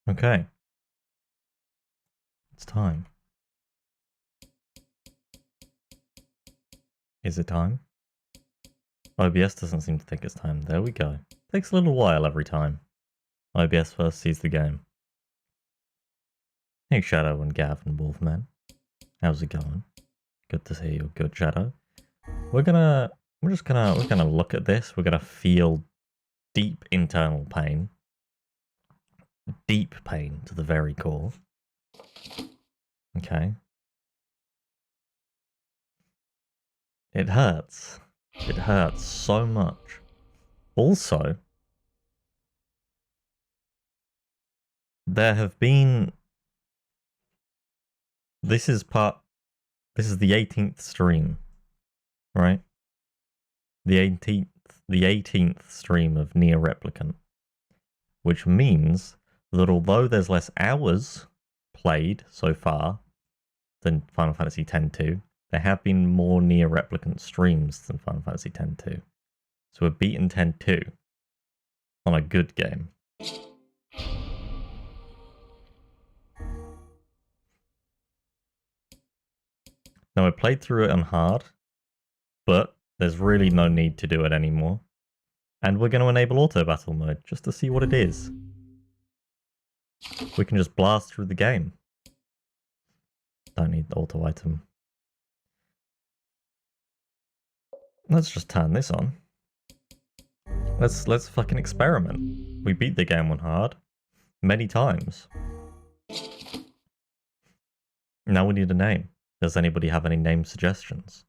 Okay. It's time. Is it time? OBS doesn't seem to think it's time. There we go. Takes a little while every time. OBS first sees the game. Hey Shadow and Gav and Wolfman. How's it going? Good to see you. Good, Shadow. We're gonna look at this. We're gonna feel deep internal pain. Deep pain to the very core. Okay. It hurts. It hurts so much. Also, there have been... This is the 18th stream, right? The 18th stream of NieR Replicant. Which means that although there's less hours played so far than Final Fantasy X-2, there have been more NieR Replicant streams than Final Fantasy X-2. So we're beating X-2 on a good game. Now I played through it on hard, but there's really no need to do it anymore. And we're going to enable auto battle mode just to see what it is. We can just blast through the game. Don't need the auto item. Let's just turn this on. Let's fucking experiment. We beat the game on hard many times. Now we need a name. Does anybody have any name suggestions?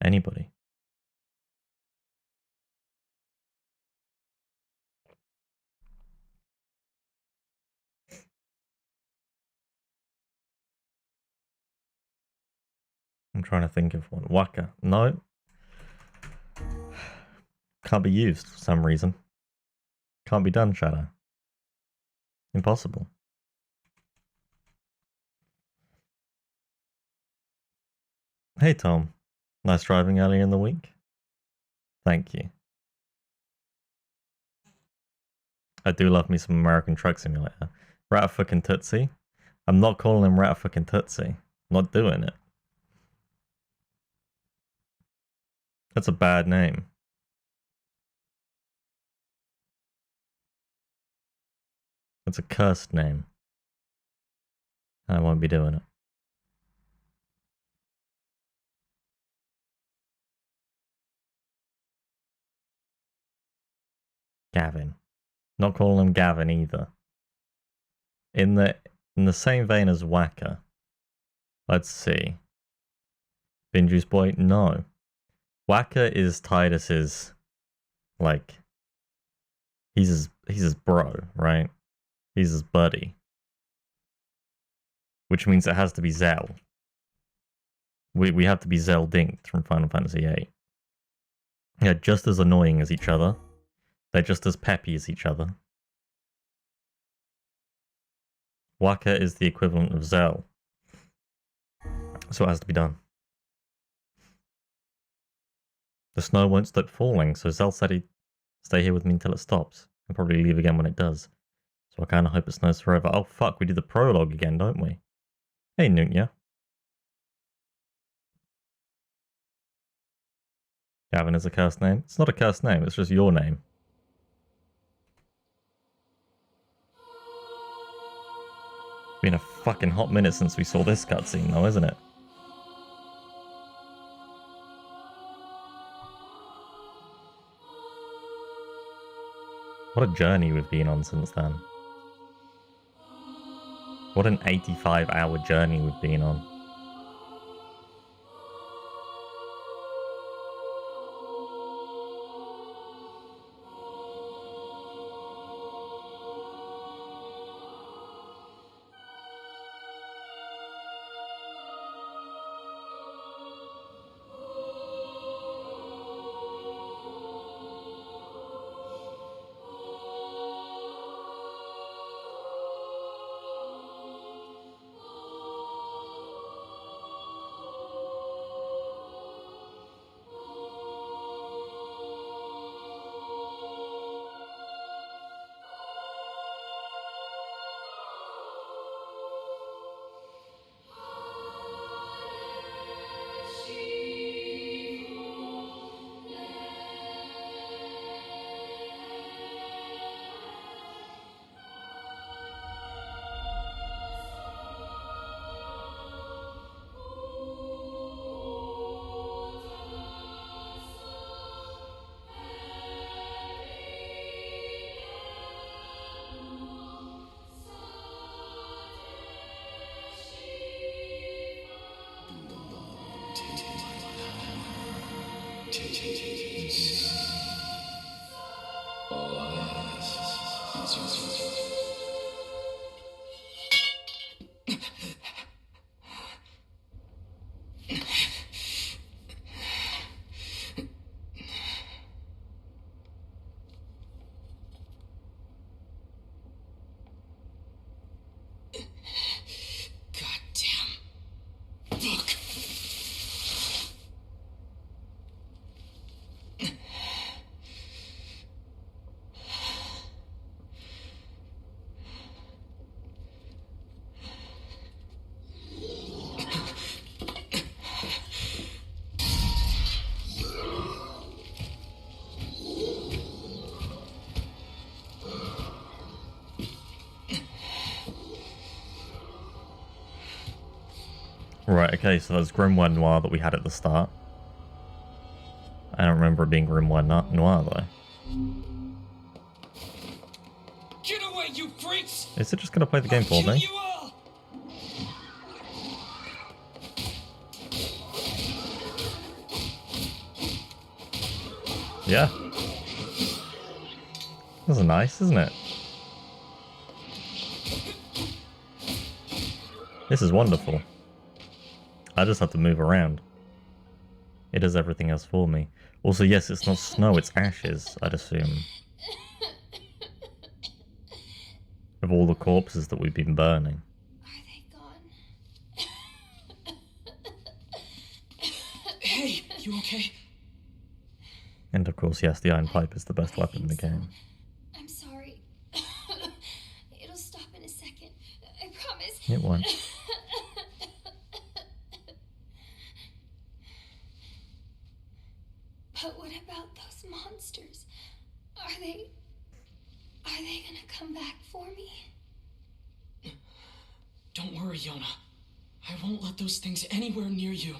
Anybody? I'm trying to think of one. Waka. No. Can't be used for some reason. Can't be done, Shadow. Impossible. Hey Tom. Nice driving earlier in the week. Thank you. I do love me some American Truck Simulator. Rat-a-fucking Tootsie. I'm not calling him Rat-a-fucking Tootsie. I'm not doing it. That's a bad name. It's a cursed name. I won't be doing it. Gavin. Not calling him Gavin either. In the same vein as Waka. Let's see. Binjuice Boy? No. Waka is Titus's, like, he's his bro, right? He's his buddy. Which means it has to be Zell. We have to be Zell Dinked from Final Fantasy VIII. Yeah, just as annoying as each other. They're just as peppy as each other. Waka is the equivalent of Zell. So it has to be done. The snow won't stop falling, so Zell said he'd stay here with me until it stops. And probably leave again when it does. So I kind of hope it snows forever. Oh fuck, we do the prologue again, don't we? Hey Nunya. Gavin is a cursed name? It's not a cursed name, it's just your name. Been a fucking hot minute since we saw this cutscene though, isn't it? What a journey we've been on since then. What an 85-hour journey we've been on. Right, okay, so that's Grimoire Noir that we had at the start. I don't remember it being Grimoire Noir, though. Get away, you freaks! Is it just gonna play the game for me? Yeah. This is nice, isn't it? This is wonderful. I just have to move around. It does everything else for me. Also, yes, it's not snow, it's ashes, I'd assume. Of all the corpses that we've been burning. Are they gone? Hey, you okay? And of course, yes, the iron pipe is the best weapon in the game. I'm sorry. It'll stop in a second. I promise. It won't. But what about those monsters? Are they gonna come back for me? Don't worry, Yona. I won't let those things anywhere near you.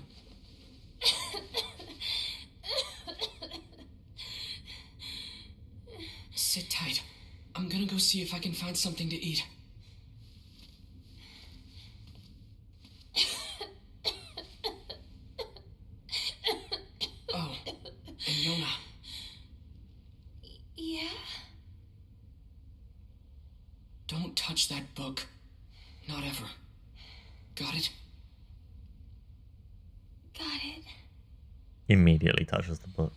Sit tight. I'm gonna go see if I can find something to eat. Oh, and Yona. Yeah? Don't touch that book. Not ever. Got it? Got it. Immediately touches the book.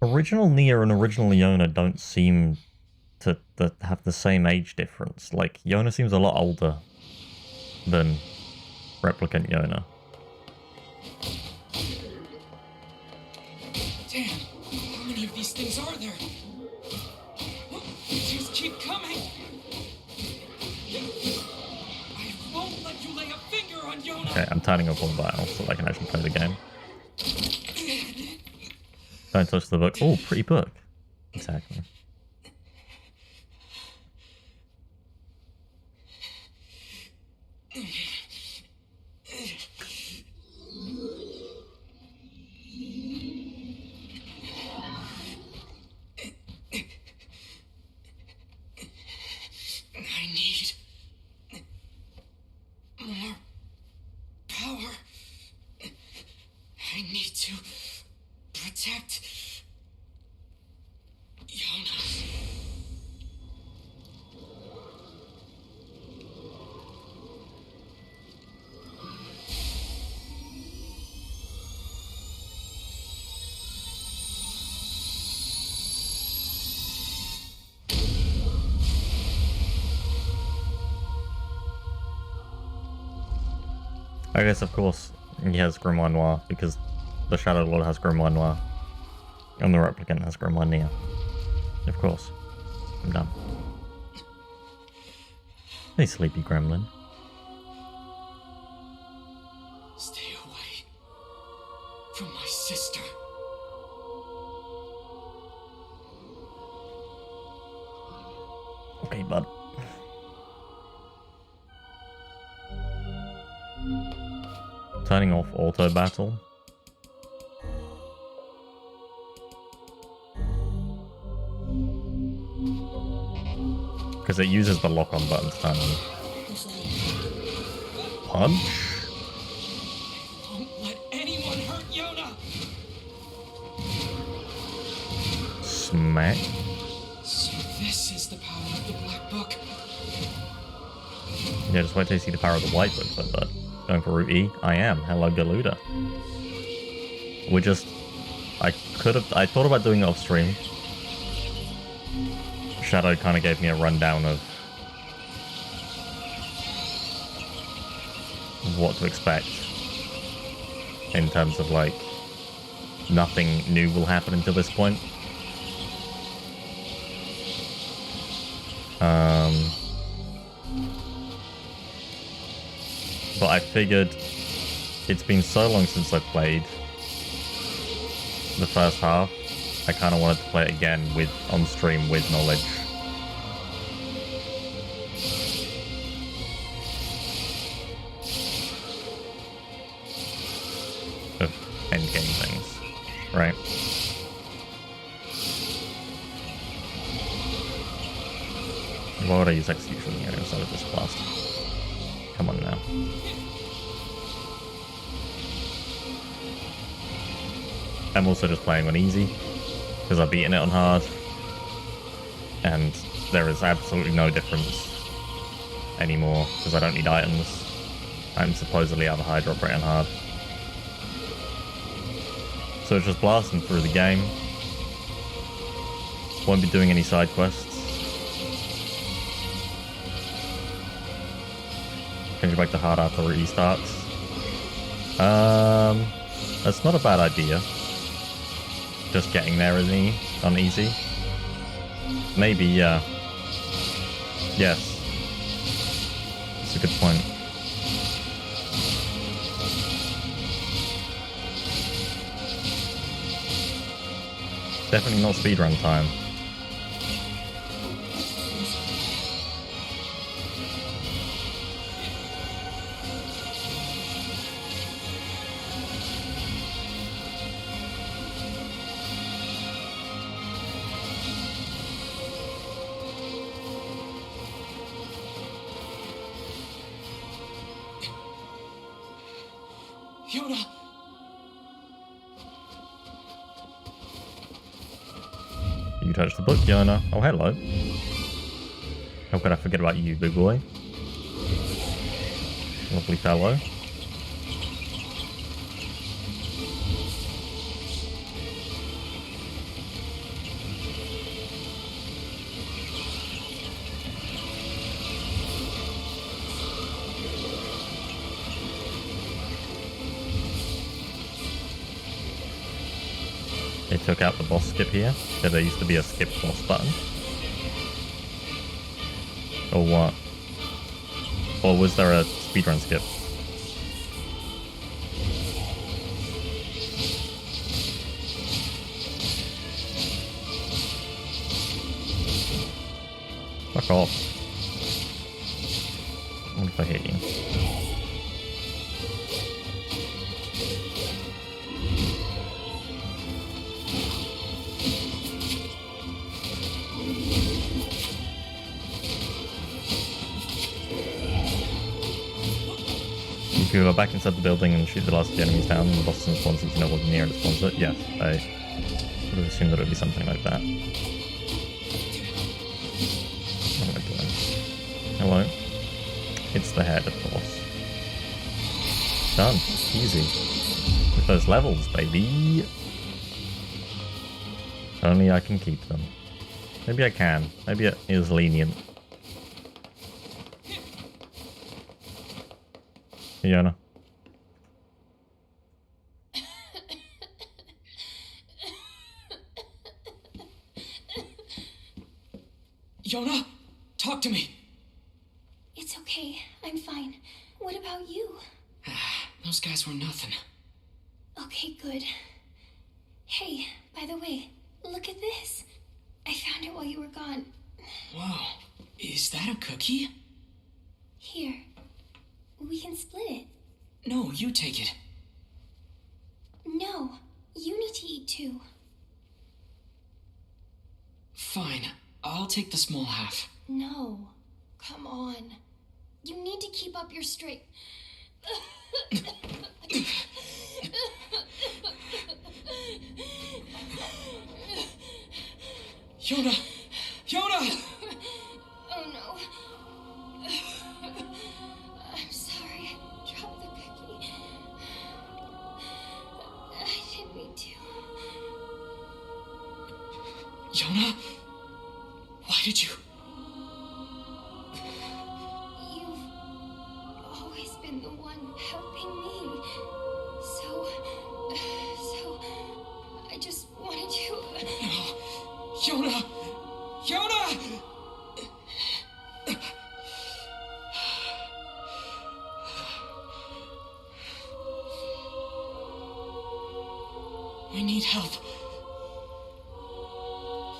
Original NieR and original Yona don't seem to have the same age difference. Like, Yona seems a lot older than Replicant Yona. Damn, how many of these things are there? Just keep coming. I won't let you lay a finger on Yona. Okay, I'm turning off all battles so I can actually play the game. Don't touch the book. Oh, pretty book. Exactly. I need more power. I need to protect Yona. I guess, of course, he has Grimoire Noir, because the Shadow Lord has Grimoire Noir, and the Replicant has Grimoire NieR. Of course. I'm done. Hey, sleepy gremlin. Stay away from my sister. Okay, bud. Turning off auto battle. Because it uses the lock on button to turn on. Punch? Don't let anyone hurt Yona! Smack. So this is the power of the Black Book. Yeah, just wait till you see the power of the White Book, but going for Route E? I am. Hello, Galuda. We're just... I thought about doing it off stream. Shadow kind of gave me a rundown of what to expect in terms of, like, nothing new will happen until this point. But I figured it's been so long since I played the first half, I kind of wanted to play it again on stream with knowledge. Of endgame things, right? Why would I use execution here instead of this blast? Come on now. I'm also just playing on easy, because I've beaten it on hard, and there is absolutely no difference anymore, because I don't need items. I'm supposedly out of high drop rate on hard. So it's just blasting through the game. Won't be doing any side quests. Can you go back to hard after it restarts? That's not a bad idea. Just getting there on easy. Maybe, yeah. Yes. That's a good point. Definitely not speedrun time. Yona! You touched the book, Yona. Oh, hello. How could I forget about you, big boy? Lovely fellow. They took out the boss skip here. Yeah, there used to be a skip boss button. Or what? Or was there a speedrun skip? Fuck off. What if I hit you? If you go back inside the building and shoot the last of the enemies down, the boss doesn't spawn since you know what NieR spawns it. Yes, I would have assumed that it would be something like that. What am I doing? Hello? It's the head, of course. Done. Easy. With those levels, baby. Only I can keep them. Maybe I can. Maybe it is lenient. Yona. Yona, talk to me. It's okay. I'm fine. What about you? Those guys were nothing. Okay, good. Hey, by the way, look at this. I found it while you were gone. Whoa, is that a cookie? Here. We can split it. No, you take it. No, you need to eat too. Fine, I'll take the small half. No, come on. You need to keep up your straight. Yona! Yona! Oh no. I'm sorry I dropped the cookie. I didn't mean to. Yona? Why did you? You've always been the one helping me. So I just wanted to. No. Yona! Yona! We need help.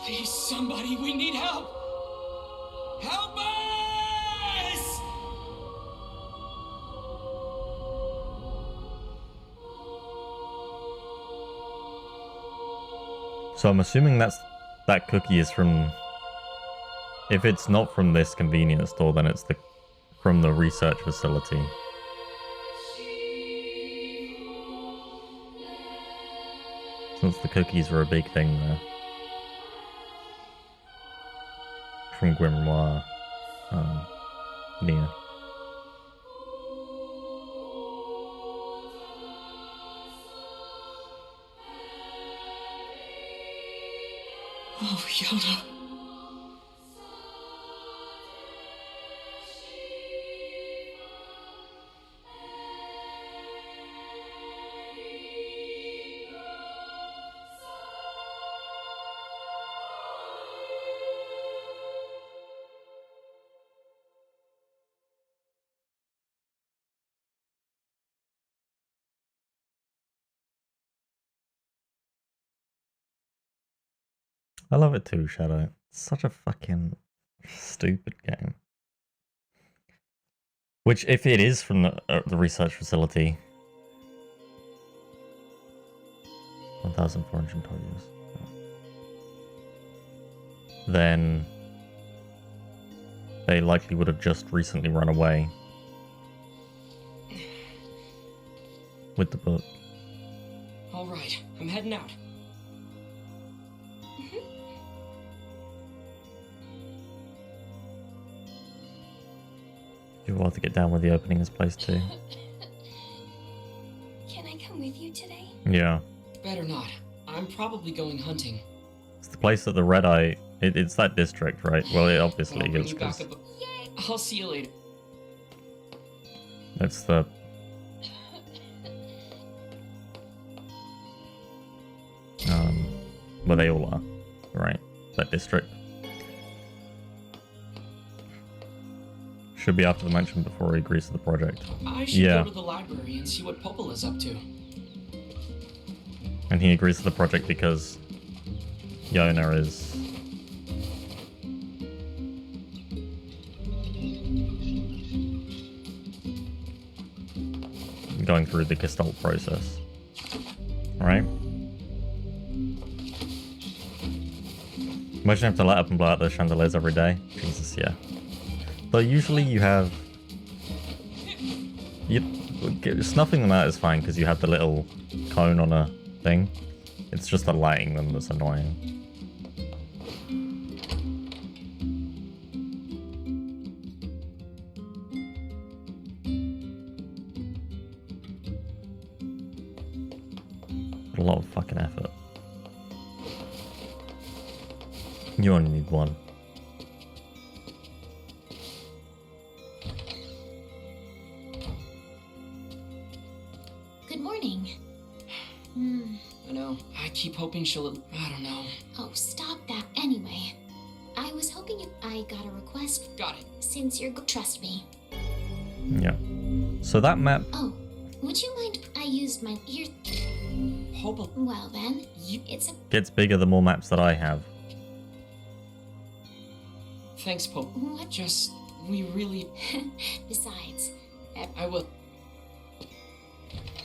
Please, somebody, we need help! Help us! So I'm assuming that cookie is from... If it's not from this convenience store, then it's from the research facility. Since the cookies were a big thing there. From Grimoire, NieR. Oh, Yona. I love it too, Shadow. It's such a fucking stupid game. Which, if it is from the research facility, 1,420 years, then they likely would have just recently run away with the book. All right, I'm heading out. You're about to get down with the opening this place too. Can I come with you today? Yeah. Better not. I'm probably going hunting. It's the place that the Red Eye... it's that district, right? Well, it obviously I'll bring is, you back because Yay! I'll see you later. it's the... where they all are, right? That district. Should be after the mention before he agrees to the project. I should Yeah. go to the library and see what Popola's up to. And he agrees to the project because Yona is... going through the Gestalt process. Right? Imagine having to light up and blow out those chandeliers every day. Jesus, yeah. Though usually you have... snuffing them out is fine because you have the little cone on a thing. It's just the lighting them that's annoying. A lot of fucking effort. You only need one. Good morning. I know. I keep hoping she'll... I don't know. Oh, stop that. Anyway, I was hoping I got a request. Got it. Since you're... Trust me. Yeah. So that map... Oh, would you mind... I used my ear... Popola... Well then, You... it's a... gets bigger the more maps that I have. Thanks, Pope. What? Just... We really... Besides, I will...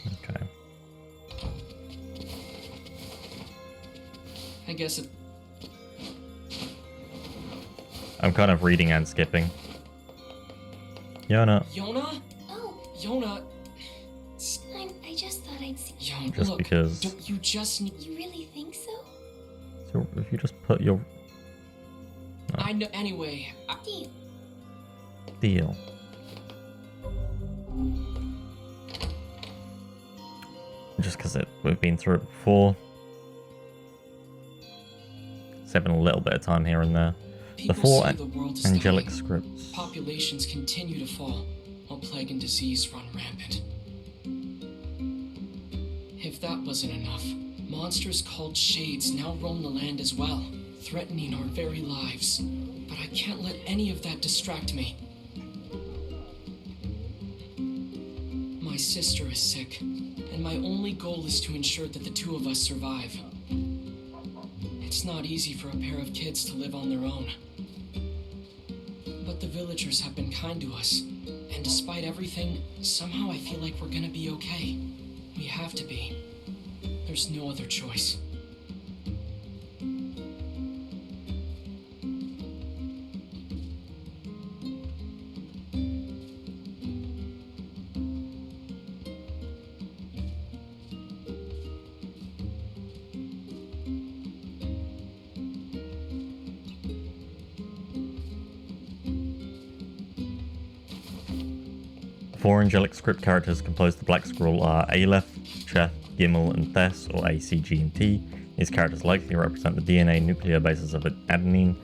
Okay. I guess it... I'm kind of reading and skipping. Yona. Yona? oh, Yona... Yo, Just look, because. don't you just need... You really think so? So if you just put your I know... Anyway, Deal. deal. Just because we've been through it before. Saving a little bit of time here and there. The people 4 say the world is angelic dying. scripts. Populations continue to fall, while plague and disease run rampant. If that wasn't enough, monsters called Shades now roam the land as well, threatening our very lives. But I can't let any of that distract me. My sister is sick, and my only goal is to ensure that the two of us survive. It's not easy for a pair of kids to live on their own. But the villagers have been kind to us, and despite everything, somehow I feel like we're gonna be okay. We have to be. There's no other choice. Four angelic script characters composed the Black Scroll are Aleph, Cheth, Gimel, and Thes, or A, C, G, and T. These characters likely represent the DNA nucleobases of adenine,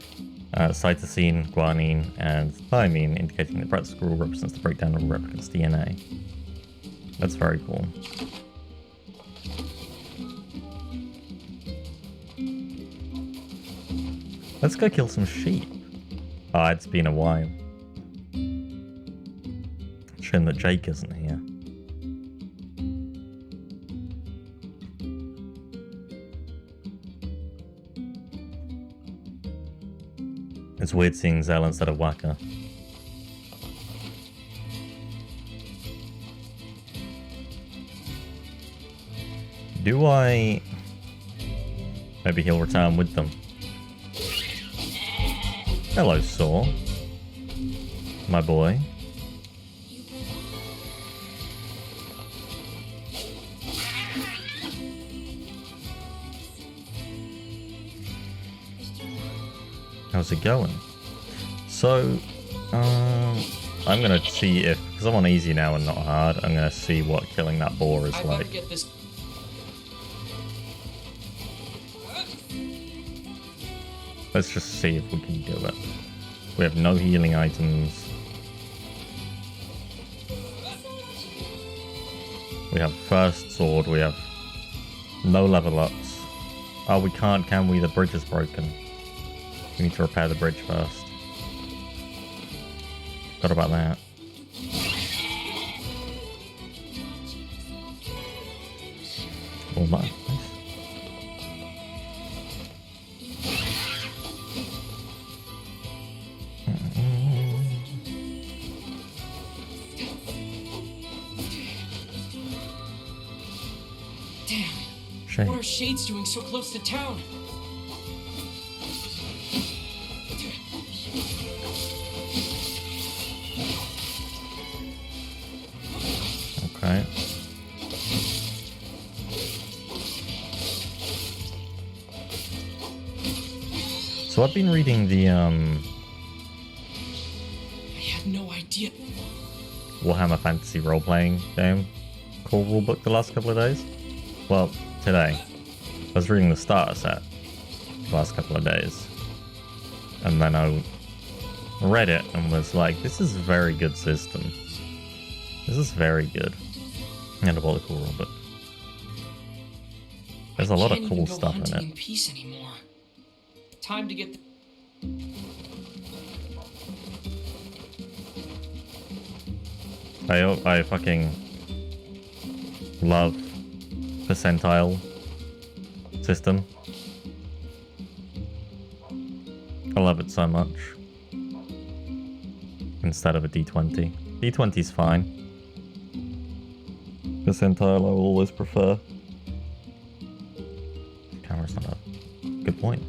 cytosine, guanine, and thymine, indicating that Black Scroll represents the breakdown of replicants' DNA. That's very cool. Let's go kill some sheep. Oh, it's been a while. Shame that Jake isn't here. It's weird seeing Zell instead of Waka. Do I... Maybe he'll return with them. Hello, Saw. My boy. How's it going? So, I'm gonna see if, because I'm on easy now and not hard, I'm gonna see what killing that boar is like. Get this. Let's just see if we can do it. We have no healing items. We have first sword, we have no level ups. Oh, we can't, can we? The bridge is broken. We need to repair the bridge first. Forgot about that. Oh my. Damn. What are Shades doing so close to town? Okay. So I've been reading the I had no idea. Warhammer Fantasy role-playing game core rulebook the last couple of days. Well, today. I was reading the starter set the last couple of days. And then I read it and was like, this is a very good system. This is very good. And I bought the core rulebook. There's a lot of cool stuff in it. In peace anymore. Time to get I fucking love percentile system. I love it so much. Instead of a D20. D20's fine. Percentile I will always prefer. Camera's not up. Good point.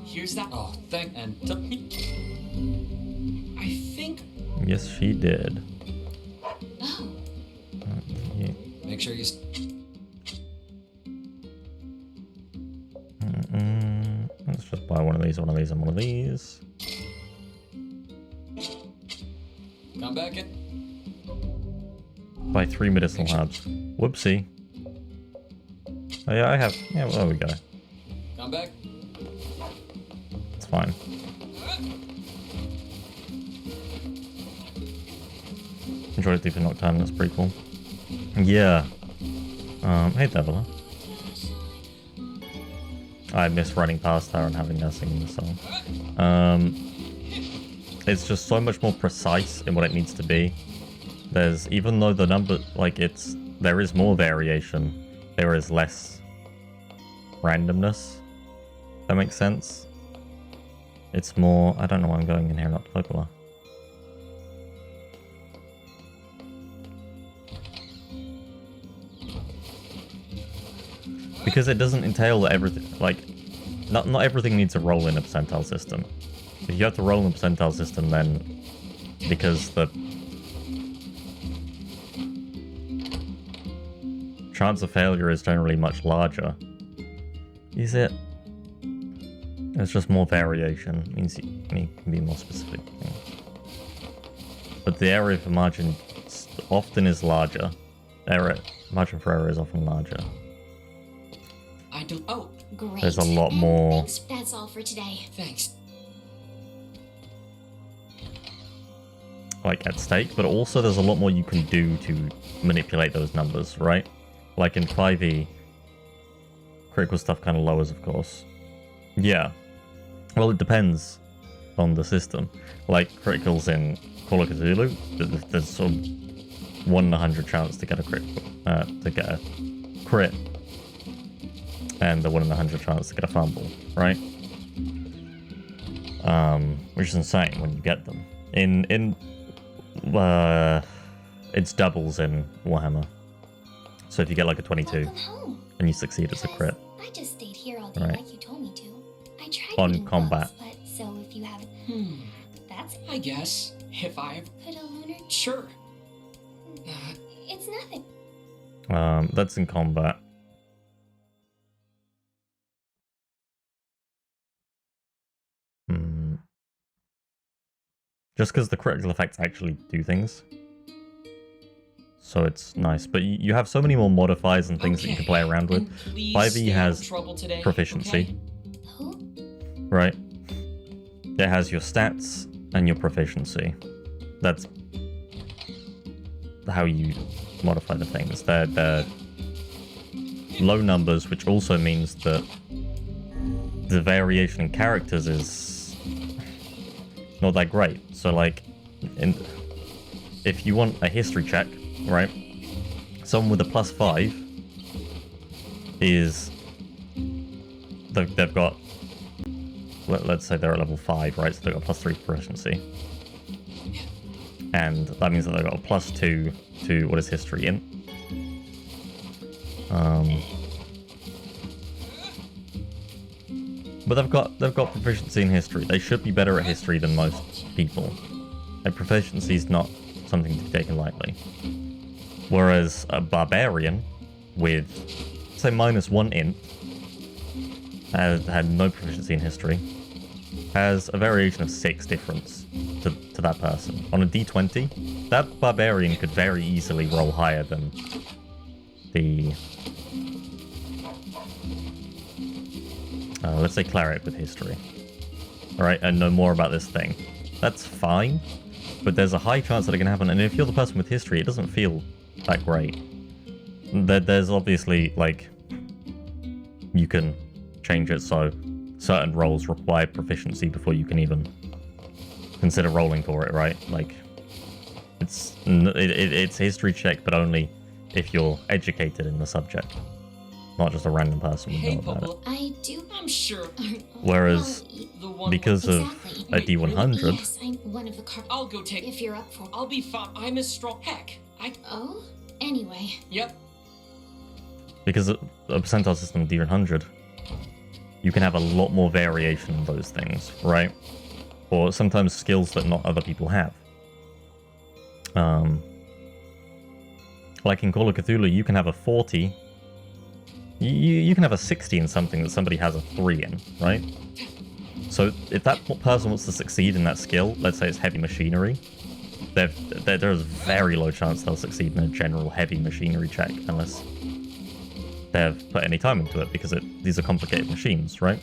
Here's that. Oh, thank and I think. Yes, she did. Oh, Make sure you... Let's just buy one of these, one of these, and one of these. Come back in. Buy 3 medicinal herbs. Whoopsie. Oh yeah, I have... Yeah, well, there we go. Come back. It's fine. Enjoyed Deep in Nocturne, that's pretty cool. Yeah. Hey Devila. I miss running past her and having her singing the song. It's just so much more precise in what it needs to be. There's, even though the number, like, there is more variation, there is less randomness. That makes sense. It's more, I don't know why I'm going in here, not to Popola. Because it doesn't entail that everything, like, not everything needs a roll in a percentile system. If you have to roll in a percentile system, then because the chance of failure is generally much larger. Is it? There's just more variation. It means you can be more specific. Yeah. But the area for margin often is larger. Margin for error is often larger. I do. Oh, Great. There's a lot more. Thanks. That's all for today. thanks. Like at stake, but also there's a lot more you can do to manipulate those numbers, right? Like in 5e, critical stuff kind of lowers, of course. Yeah. Well, it depends on the system. Like criticals in Call of Cthulhu, there's sort of 1 in 100 chance to get a critical, to get a crit, and the 1 in 100 chance to get a fumble, right? Which is insane when you get them. It's doubles in Warhammer. So if you get like a 22 Welcome home. and you succeed, it's a crit. I just stayed here all day Right. like you told me to. I tried On reading combat. books, but so if you haven't, that's it. I guess. If I... Could a lunar? Sure. It's nothing. That's in combat. Just because the critical effects actually do things. So it's nice. But you have so many more modifiers and things that you can play around with. 5e has today, proficiency, okay? Who? right? It has your stats and your proficiency. That's how you modify the things. They're low numbers, which also means that the variation in characters is not that great. So like, if you want a history check, right? Someone with a +5 is they've got, let's say they're at level 5, right? So they've got +3 proficiency, and that means that they've got a +2 to what is history in. But they've got proficiency in history. They should be better at history than most people. And proficiency is not something to be taken lightly. Whereas a barbarian with, say, -1 int, had no proficiency in history, has a variation of 6 difference to that person. On a d20, that barbarian could very easily roll higher than the let's say cleric with history. Alright, and know more about this thing. That's fine, but there's a high chance that it can happen, and if you're the person with history, it doesn't feel that great. There's obviously, like, you can change it so certain roles require proficiency before you can even consider rolling for it, right? Like, it's a history check, but only if you're educated in the subject. Not just a random person would know about it. I do. I'm sure. Whereas, The one because of Exactly. a D100, Yes, I'm one of the I'll go take... If you're up for. I'll be fine. I'm as strong. Heck, Oh. Anyway. Yep. because a percentile system of D100, you can have a lot more variation in those things, right? Or sometimes skills that not other people have. Like in Call of Cthulhu, you can have a 40. You can have a 60 in something that somebody has a 3 in, right? So if that person wants to succeed in that skill, let's say it's heavy machinery, there's very low chance they'll succeed in a general heavy machinery check unless they've put any time into it, because these are complicated machines, right?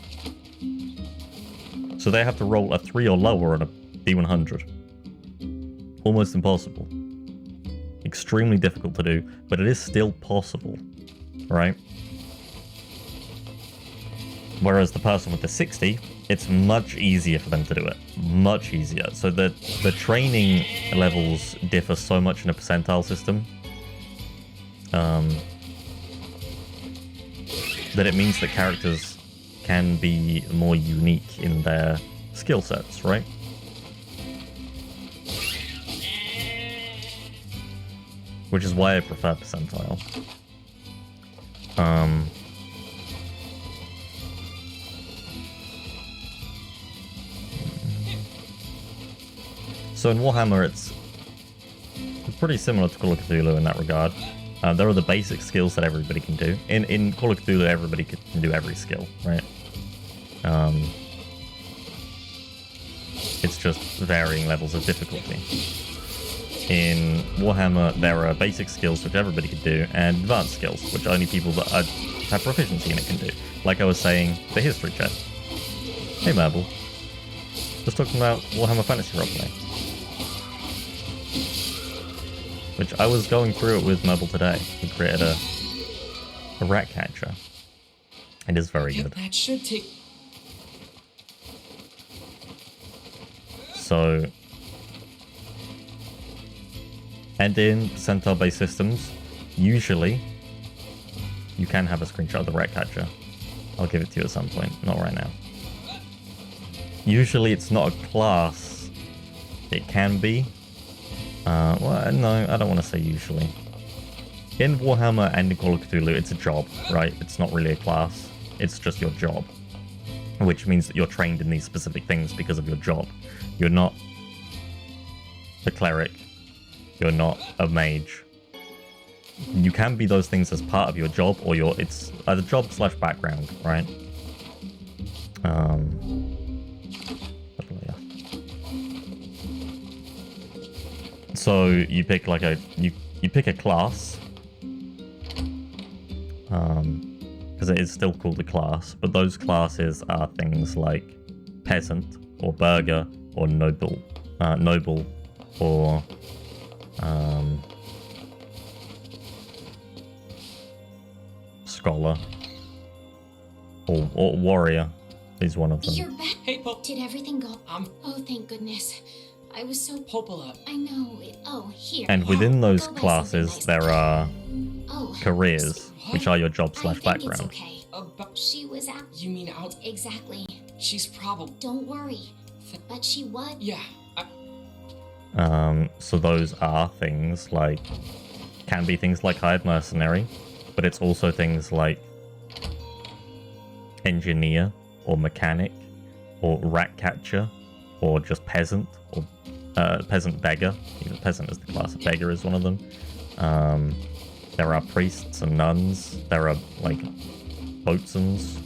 So they have to roll a 3 or lower on a D100. Almost impossible. Extremely difficult to do, but it is still possible, right? Whereas the person with the 60, it's much easier for them to do it. Much easier. So the training levels differ so much in a percentile system that it means that characters can be more unique in their skill sets, right? Which is why I prefer percentile. So in Warhammer, it's pretty similar to Call of Cthulhu in that regard. There are the basic skills that everybody can do. In Call of Cthulhu, everybody can do every skill, right? It's just varying levels of difficulty. In Warhammer, there are basic skills which everybody can do, and advanced skills, which only people that have proficiency in it can do. Like I was saying, the history check. Hey Marble. Just talking about Warhammer Fantasy Roleplay. Which I was going through it with Marble today. We created a rat catcher. It is very good. That should take... So... And in percentile-based systems, usually, you can have a screenshot of the rat catcher. I'll give it to you at some point, not right now. Usually it's not a class. It can be. Well, no, I don't want to say usually. In Warhammer and in Call of Cthulhu, it's a job, right? It's not really a class. It's just your job. Which means that you're trained in these specific things because of your job. You're not a cleric. You're not a mage. You can be those things as part of your job, or it's either job / background, right? So you pick like you pick a class, because it is still called a class, but those classes are things like peasant or burgher or noble, or scholar or warrior is one of them. You're back. Hey, Pop. Did everything go? Oh, thank goodness. I was so... Popola. I know. Here. And within those Go buy classes, something nice. there are Oh, careers, which are your job / I think background. it's okay. She was out. You mean out? Exactly. She's probably... Don't worry. But she what? Yeah. So those are things like, can be things like hired mercenary, but it's also things like engineer or mechanic or rat catcher or just peasant or peasant beggar. Even peasant is the class. Beggar is one of them. There are priests and nuns. There are like boatswains.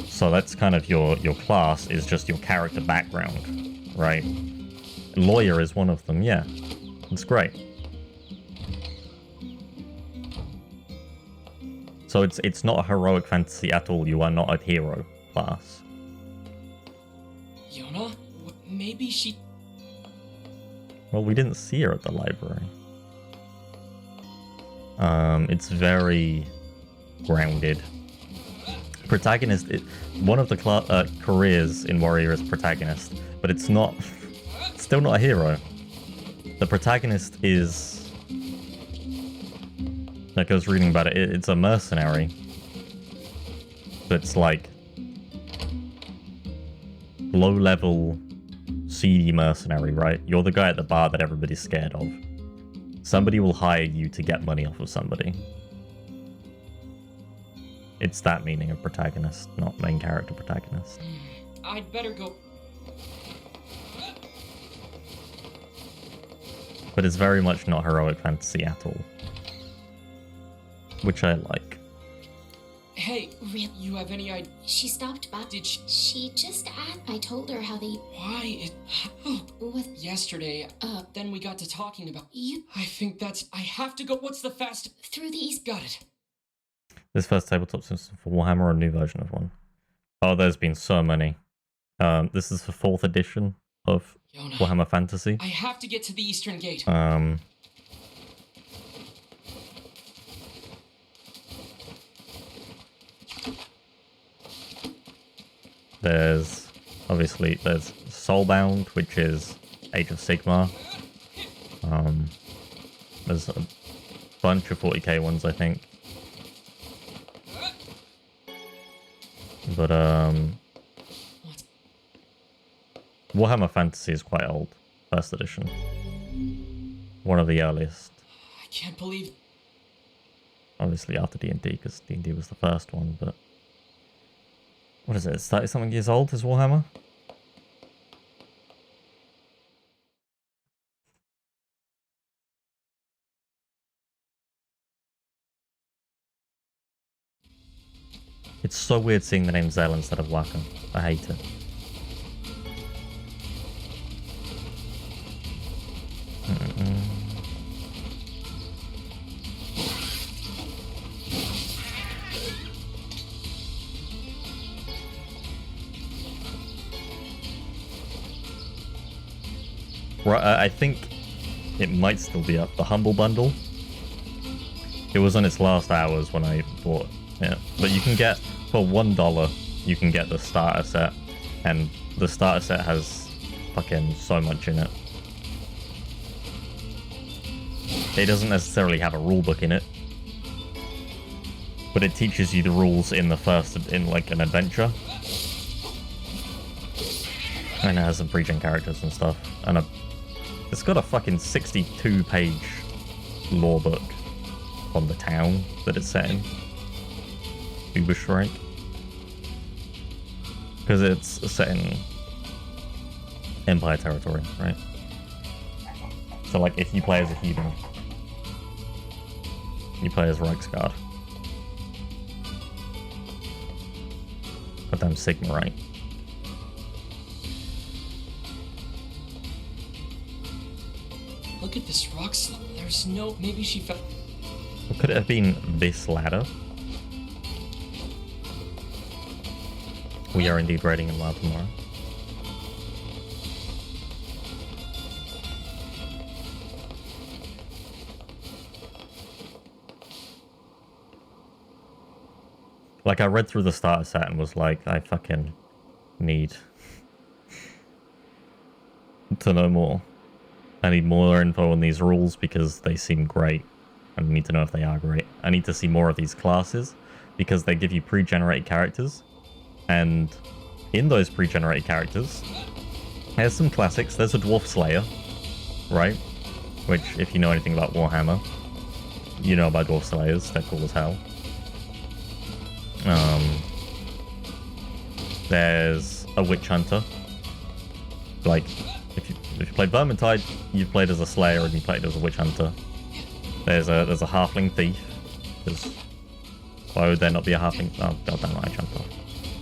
So that's kind of your class, is just your character background, right? Lawyer is one of them, yeah. It's great. So it's not a heroic fantasy at all. You are not a hero class. Yona? Maybe she... Well, we didn't see her at the library. It's very grounded. Protagonist, one of the careers in Warrior is protagonist, but it's not, it's still not a hero. The protagonist is, like I was reading about it, it's a mercenary that's like low-level, seedy mercenary, right? You're the guy at the bar that everybody's scared of. Somebody will hire you to get money off of somebody. It's that meaning of protagonist, not main character protagonist. I'd better go... But it's very much not heroic fantasy at all. Which I like. Hey, you have any idea? She stopped by. Did she? She just asked. I told her how they. Why it? What? Yesterday. Then we got to talking about. You. I think that's. I have to go. What's the fast? Through the east. Got it. This first tabletop system for Warhammer or a new version of one? Oh, there's been so many. This is the 4th edition of Yona, Warhammer Fantasy. I have to get to the eastern gate. There's Soulbound, which is Age of Sigmar. There's a bunch of 40k ones, I think. But What? Warhammer Fantasy is quite old, 1st edition. One of the earliest. I can't believe. Obviously after D&D, because D&D was the first one, but... What is it? It's 30-something years old, is Warhammer? It's so weird seeing the name Zell instead of Waka. I hate it. Right, I think it might still be up. The Humble Bundle. It was on its last hours when I bought it. But you can get, for $1, you can get the starter set. And the starter set has fucking so much in it. It doesn't necessarily have a rulebook in it. But it teaches you the rules in like an adventure. And it has some pre-gen characters and stuff. And it's got a fucking 62-page lore book on the town that it's set in. Uberstrike. Because it's set in Empire territory, right? So like if you play as a heathen, you play as Reichsguard. Goddamn Sigma, right? Look at this rock slide. There's no. Maybe she fell. Or could it have been this ladder? We are indeed riding in wild tomorrow. Like, I read through the starter set and was like, I fucking need to know more. I need more info on these rules because they seem great. I need to know if they are great. I need to see more of these classes because they give you pre-generated characters. And in those pre-generated characters, there's some classics. There's a Dwarf Slayer, right? Which, if you know anything about Warhammer, you know about Dwarf Slayers. They're cool as hell. There's a Witch Hunter. Like, if you played Vermintide, you played as a Slayer and you played as a Witch Hunter. There's a Halfling Thief. Because why would there not be a Halfling? Oh goddamn! I jumped off.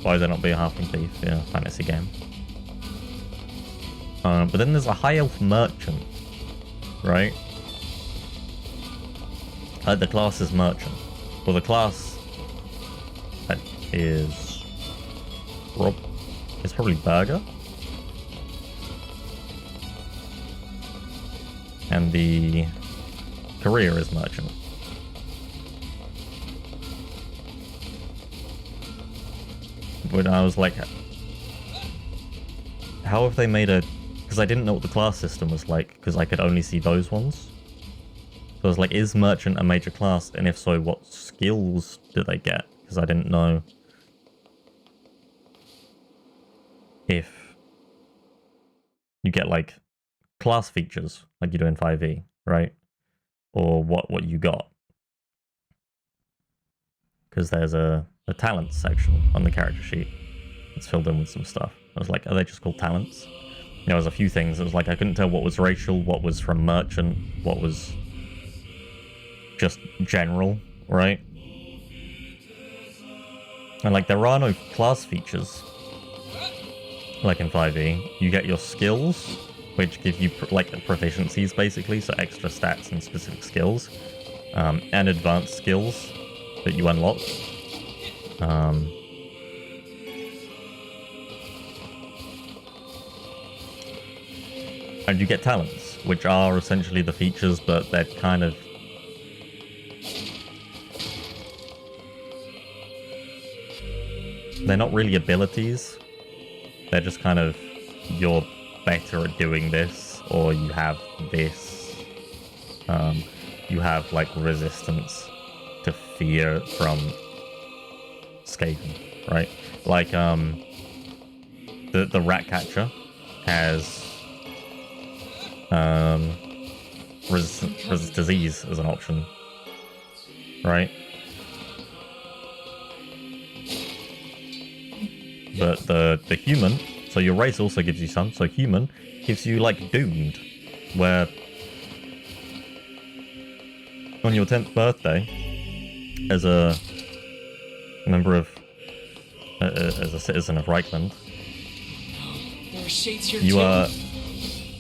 Why would there not be a Halfling Thief in a fantasy game? But then there's a High Elf Merchant, right? The class is Merchant. Well, the class that is it's probably Burger. And the career is Merchant. But I was like, how have they made a... Because I didn't know what the class system was like, because I could only see those ones. So I was like, is Merchant a major class? And if so, what skills do they get? Because I didn't know if you get, like, class features, like you do in 5e, right? Or what you got. Because there's a talent section on the character sheet. It's filled in with some stuff. I was like, are they just called talents? there was a few things. It was like I couldn't tell what was racial, what was from merchant, what was just general, right? And like there are no class features like in 5e. You get your skills, which give you like proficiencies basically, so extra stats and specific skills, and advanced skills that you unlock. And you get talents, which are essentially the features, but they're kind of... they're not really abilities. They're just kind of, you're better at doing this, or you have this. You have, like, resistance to fear from Skaven, right? Like, the rat catcher has... resist disease as an option, right? But the human, so your race also gives you some, so human gives you like doomed, where on your 10th birthday, as a member of, as a citizen of Reichland, you are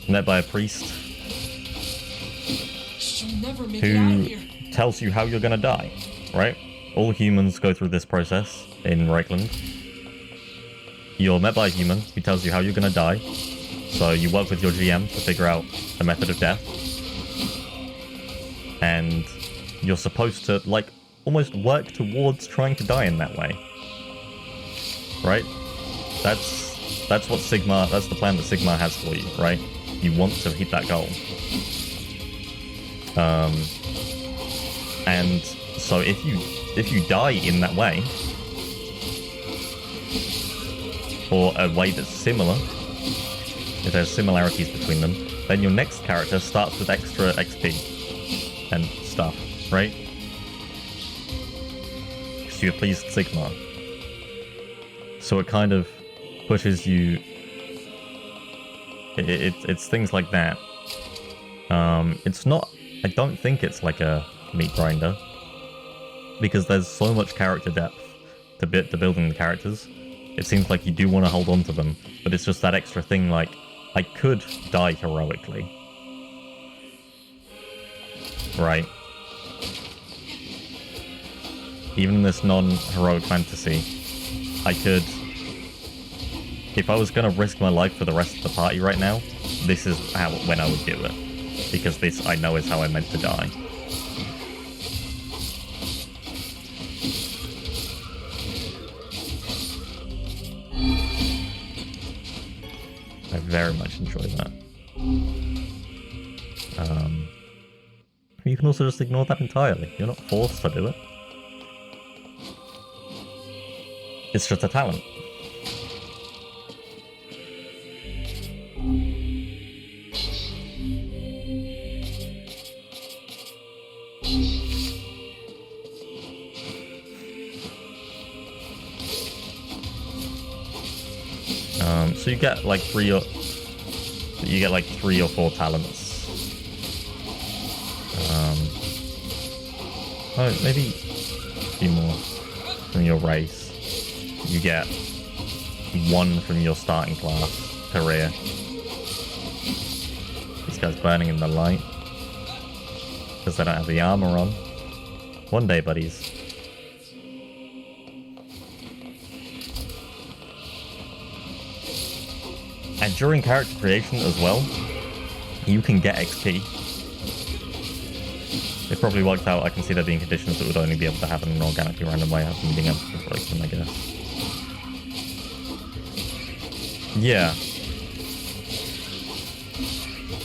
met by a priest who tells you how you're gonna die, right? All humans go through this process in Reichland. You're met by a human who tells you how you're gonna die, so you work with your GM to figure out the method of death. And you're supposed to, like, almost work towards trying to die in that way. Right? That's what Sigma, that's the plan that Sigma has for you, right? You want to hit that goal. And so if you die in that way, or a way that's similar, if there's similarities between them, then your next character starts with extra XP and stuff, right? Because you pleased Sigma. So it kind of pushes you... It's things like that. It's not... I don't think it's like a meat grinder, because there's so much character depth to building the characters. It seems like you do want to hold on to them, but it's just that extra thing, like, I could die heroically. Right. Even in this non-heroic fantasy, I could... if I was going to risk my life for the rest of the party right now, this is when I would do it. Because this, I know, is how I'm meant to die. I very much enjoy that. You can also just ignore that entirely. You're not forced to do it. It's just a talent. So you get like three or four talents. Oh, maybe a few more from your race. You get one from your starting class career. This guy's burning in the light because they don't have the armor on. One day, buddies. And during character creation as well, you can get XP. It probably worked out. I can see there being conditions that would only be able to happen in an organically random way after being able to break them, I guess. Yeah.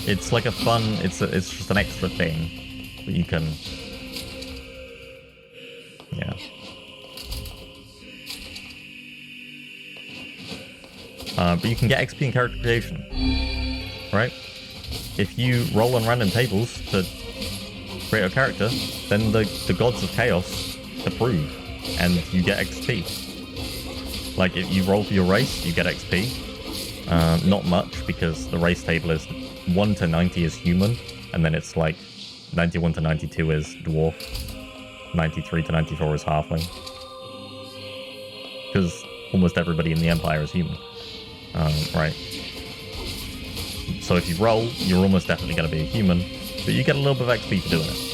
It's like a fun, it's just an extra thing that you can... yeah. But you can get XP in character creation, right? If you roll on random tables to create a character, then the gods of chaos approve, and you get XP. Like, if you roll for your race, you get XP. Not much, because the race table is 1 to 90 is human, and then it's like 91 to 92 is dwarf, 93 to 94 is halfling. Because almost everybody in the Empire is human. Right. So if you roll, you're almost definitely going to be a human, but you get a little bit of XP for doing it.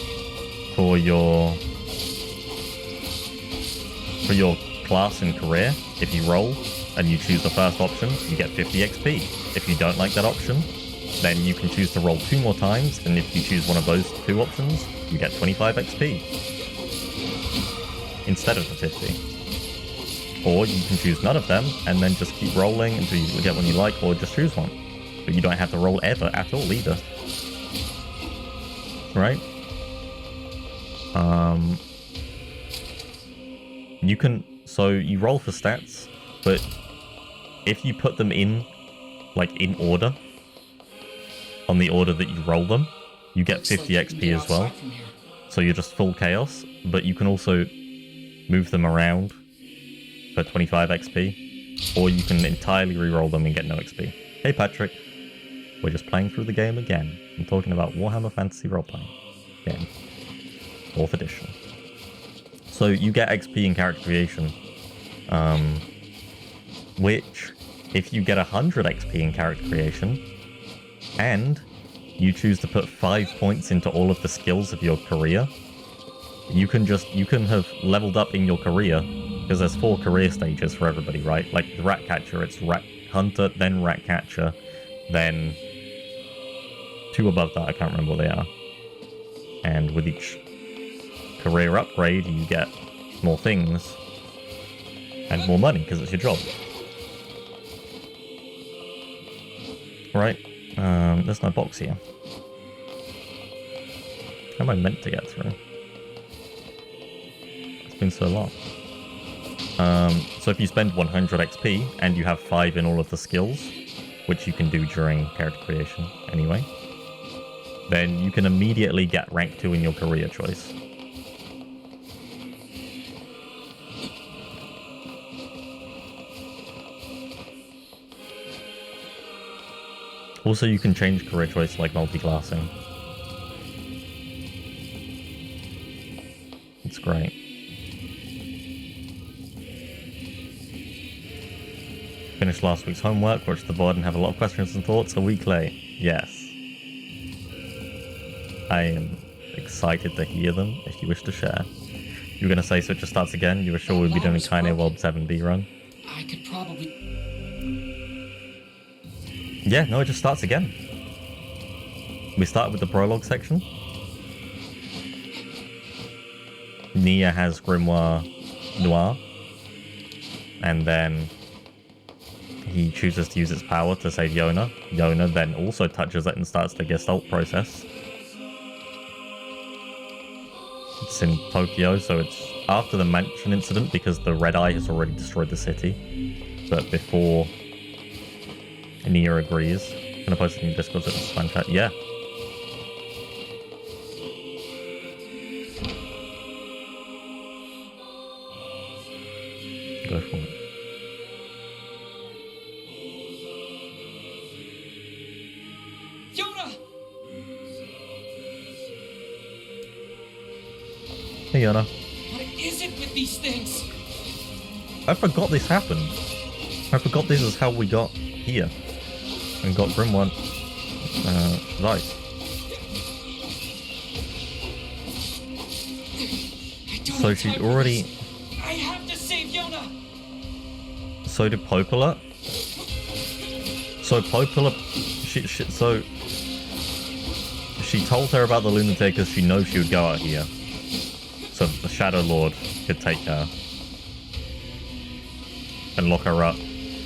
For your class and career, if you roll and you choose the first option, you get 50 XP. If you don't like that option, then you can choose to roll 2 more times, and if you choose one of those 2 options, you get 25 XP instead of the 50. Or you can choose none of them, and then just keep rolling until you get one you like, or just choose one. But you don't have to roll ever at all either. Right? So you roll for stats, but if you put them in, like, in order, on the order that you roll them, you get 50 XP as well. So you're just full chaos, but you can also move them around for 25 XP, or you can entirely re-roll them and get no XP. Hey Patrick, we're just playing through the game again. I'm talking about Warhammer Fantasy Role-Playing game, 4th edition. So you get XP in character creation, which, if you get 100 XP in character creation, and you choose to put 5 points into all of the skills of your career, you can have leveled up in your career, because there's 4 career stages for everybody, right? Like the Rat Catcher, it's Rat Hunter, then Rat Catcher, then 2 above that, I can't remember what they are. And with each career upgrade, you get more things and more money, because it's your job. Right, there's no box here. How am I meant to get through? It's been so long. So if you spend 100 XP and you have 5 in all of the skills, which you can do during character creation anyway, then you can immediately get rank 2 in your career choice. Also, you can change career choice like multi-classing. It's great. Finished last week's homework, watched the board and have a lot of questions and thoughts. A week late. Yes. I am excited to hear them, if you wish to share. You were going to say so it just starts again? You were sure we'd be doing a Tiny World 7B run? I could probably... Yeah, no, it just starts again. We start with the prologue section. NieR has Grimoire Noir. And then he chooses to use its power to save Yona. Yona then also touches it and starts the Gestalt process. It's in Tokyo, so it's after the mansion incident because the Red Eye has already destroyed the city. But before NieR agrees. I'm gonna post it in the Discord so it's fan chat. Yeah. Go for it. Yona! Hey Yona. What is it with these things? I forgot this happened. I forgot this is how we got here. And got Grimoire Vice. So she's already... I have to save Yona! So did Popola. So Popola... So she told her about the lunatic because she knows she would go out here. So the Shadow Lord could take her. And lock her up.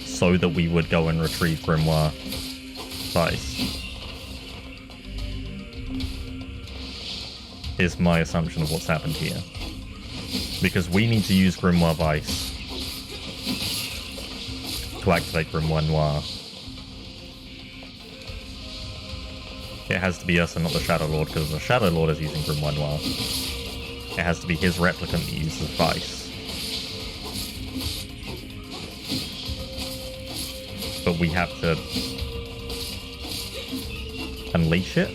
So that we would go and retrieve Grimoire Vice. Is my assumption of what's happened here. Because we need to use Grimoire Vice to activate Grimoire Noir. It has to be us and not the Shadow Lord, because the Shadow Lord is using Grimoire Noir. It has to be his replicant that uses Vice. But but we have to unleash it.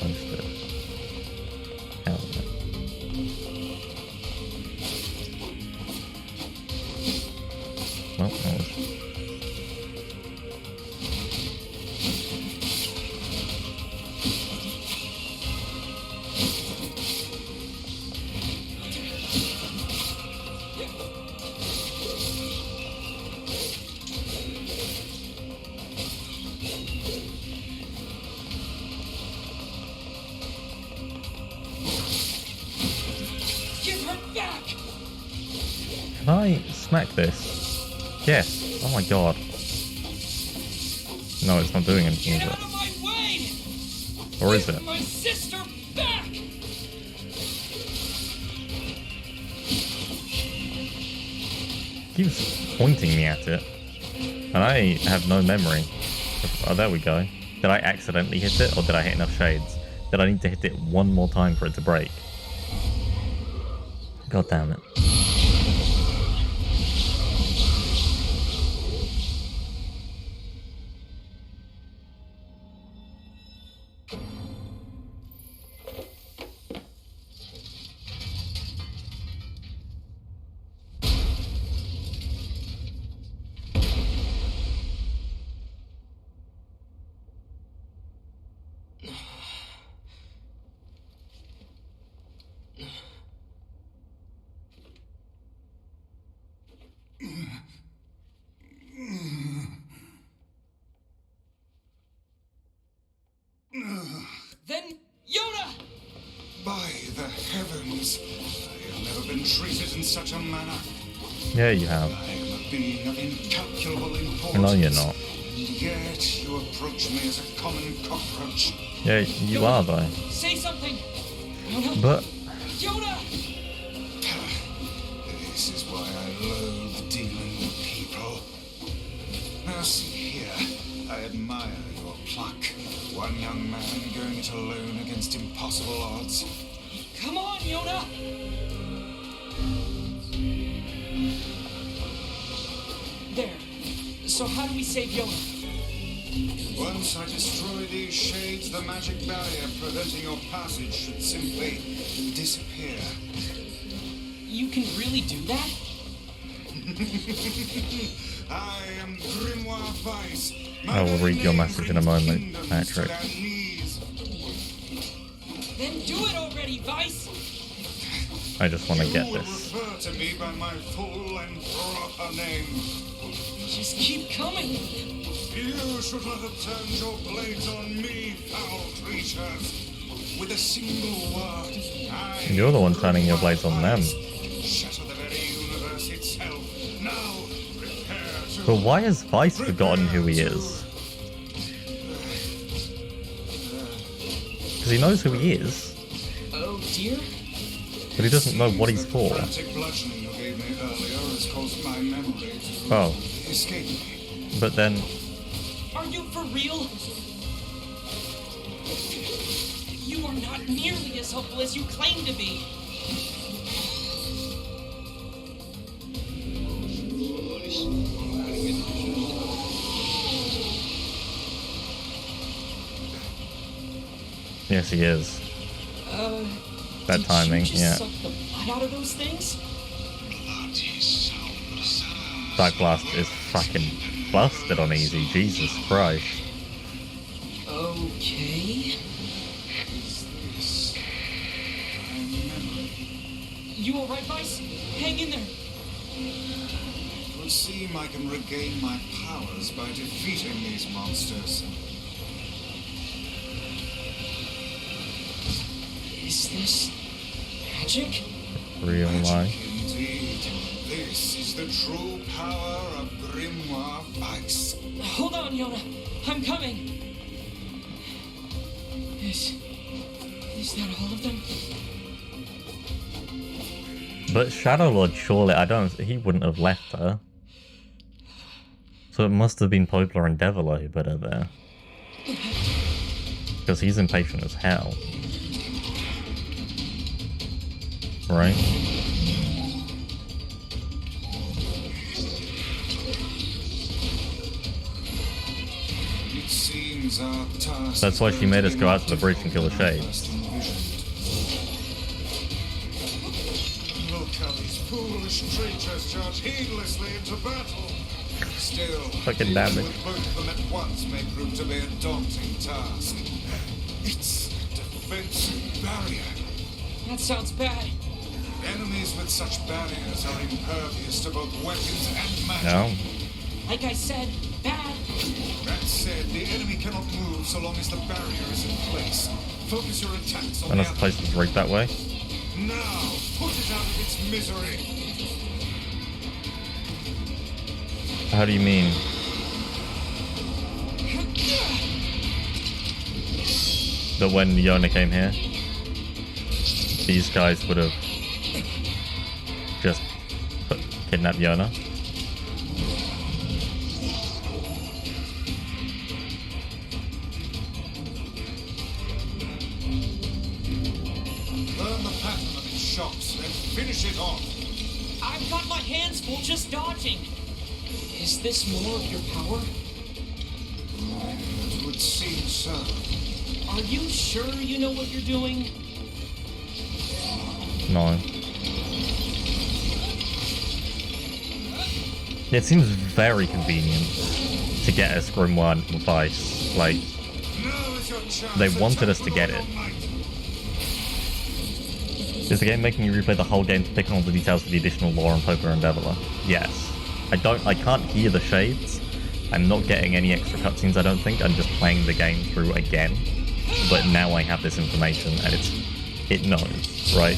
Understood. Hell no. Well, that was... Can I smack this? Yes. Oh my god. No, it's not doing anything, is Get it? out of my way! Or is Give it? my sister back! Keeps pointing me at it. And I have no memory. Oh, there we go. Did I accidentally hit it, or did I hit enough shades? Did I need to hit it one more time for it to break? God damn it. Then, Yoda! By the heavens, I have never been treated in such a manner. Yeah, you have. I am a being of incalculable importance. No, you're not. And yet you approach me as a common cockroach. Yeah, you are though. Say something! Yoda! But Yoda! This is why I loathe dealing with people. Now see here, I admire your pluck. One young man going it alone against impossible odds. Come on, Yoda! There. So how do we save Yoda? Once I destroy these shades, the magic barrier preventing your passage should simply disappear. You can really do that? I am Grimoire Vice. I will read your message in a moment, Patrick. Then do it already, Vice! I just want to get You will this. refer to me by my full and proper name. Just keep coming! You should not have turned your blades on me, foul creatures. With a single word, I... You're the one turning your blades on them. Shatter the very universe itself. Now, prepare to... But why has Vice forgotten who he is? Because he knows who he is, Oh dear? but he doesn't know what he's for. The frantic bludgeoning you gave me earlier has caused my memory to Oh, escape me. but then... Are you for real? You are not nearly as helpful as you claim to be. Yes, he is. That Did timing, you just yeah. suck the blood out of those things? Dark Blast is fucking busted on easy, Jesus Christ. Okay. You alright, Vice? Hang in there. It would seem I can regain my powers by defeating these monsters. Is this magic? Real life. Indeed, this is the true power of Grimoire Vice. Hold on, Yoda. I'm coming. Is that all of them? But Shadow Lord, surely, he wouldn't have left her. So it must have been Poplar and Devilo who put her there. Because he's impatient as hell. Right? means our task That's why is she made going us to go be out to the bridge and kill the difficult than I shades. first envisioned. Look how these foolish creatures charge heedlessly into battle. Still, Fucking dealing damage. with both of them at once may prove to be a daunting task. It's a defensive barrier. That sounds bad. Enemies with such barriers are impervious to both weapons and magic. No? Like I said, bad. That said, the enemy cannot move so long as the barrier is in place. Focus your attacks on Unless the the place is rigged that way. Now, put it out of its misery. How do you mean? That when Yona came here, these guys would have just kidnapped Yona? Learn the pattern of its shots and finish it off. I've got my hands full just dodging. Is this more of your power? It would seem so. Are you sure you know what you're doing? No. It seems very convenient to get a Grimoire device. Like, Now is your chance. they wanted us to get it. Is the game making you replay the whole game to pick on all the details of the additional lore and Poker and Deviler? Yes. I can't hear the shades. I'm not getting any extra cutscenes, I don't think. I'm just playing the game through again. But now I have this information and it knows, right?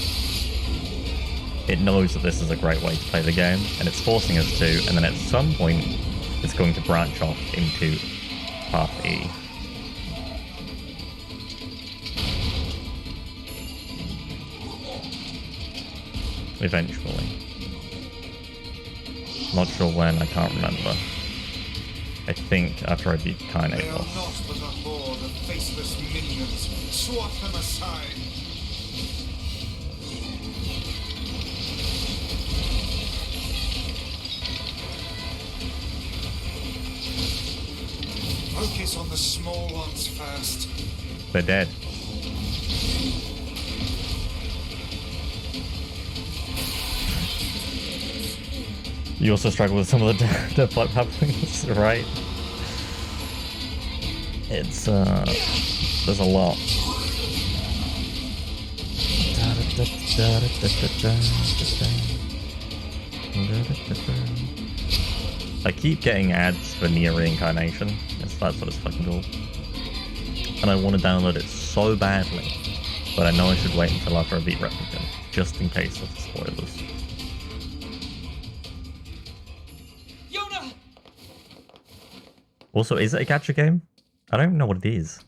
It knows that this is a great way to play the game, and it's forcing us to, and then at some point, it's going to branch off into Path E. Eventually. Not sure when, I can't remember. I think after I beat They Kaine are boss. not but a horde of faceless minions. Swat them aside. Focus on the small ones first. They're dead. You also struggle with some of the flip happenings, right? It's there's a lot. I keep getting ads for NieR Reincarnation. That's what it's fucking called. And I want to download it so badly, but I know I should wait until after I beat Replicant, just in case of the spoilers. Yona! Also, is it a gacha game? I don't even know what it is.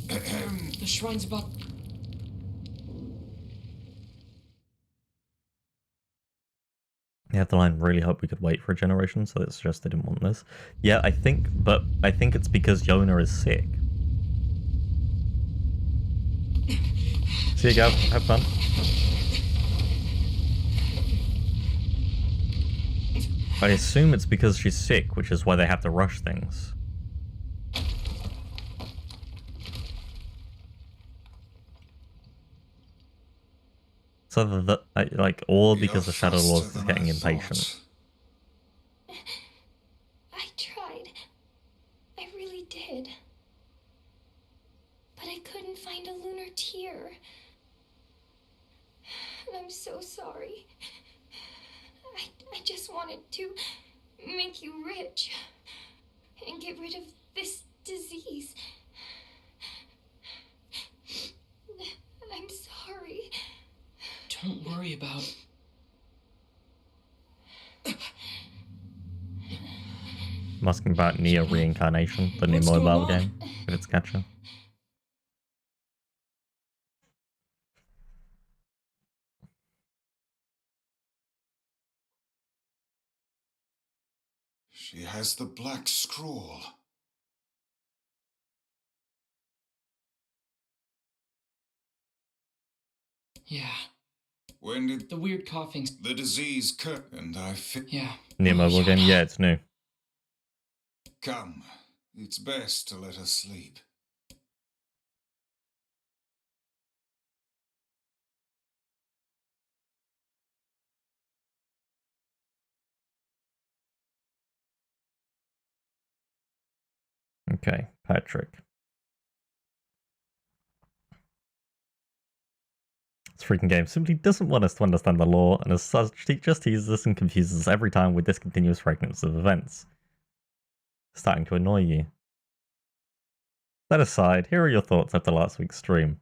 The shrine's about... They have the line, really hope we could wait for a generation, so it suggests they didn't want this. Yeah, I think it's because Yona is sick. See you go, have fun. I assume it's because she's sick, which is why they have to rush things. So or because the Shadow Lord is getting impatient. I tried. I really did. But I couldn't find a lunar tear. And I'm so sorry. I just wanted to make you rich and get rid of this disease. I'm sorry. Don't worry about... I'm asking about NieR Reincarnation, the new What's going mobile on? game, if it's gacha. She has the black scroll. Yeah. When did The weird coughing. the disease and I Yeah. NieR mobile game? Yeah, it's new. Come, it's best to let her sleep. Okay, Patrick. This freaking game simply doesn't want us to understand the lore, and as such, it just teases us and confuses us every time with discontinuous fragments of events. Starting to annoy you. That aside, here are your thoughts after last week's stream.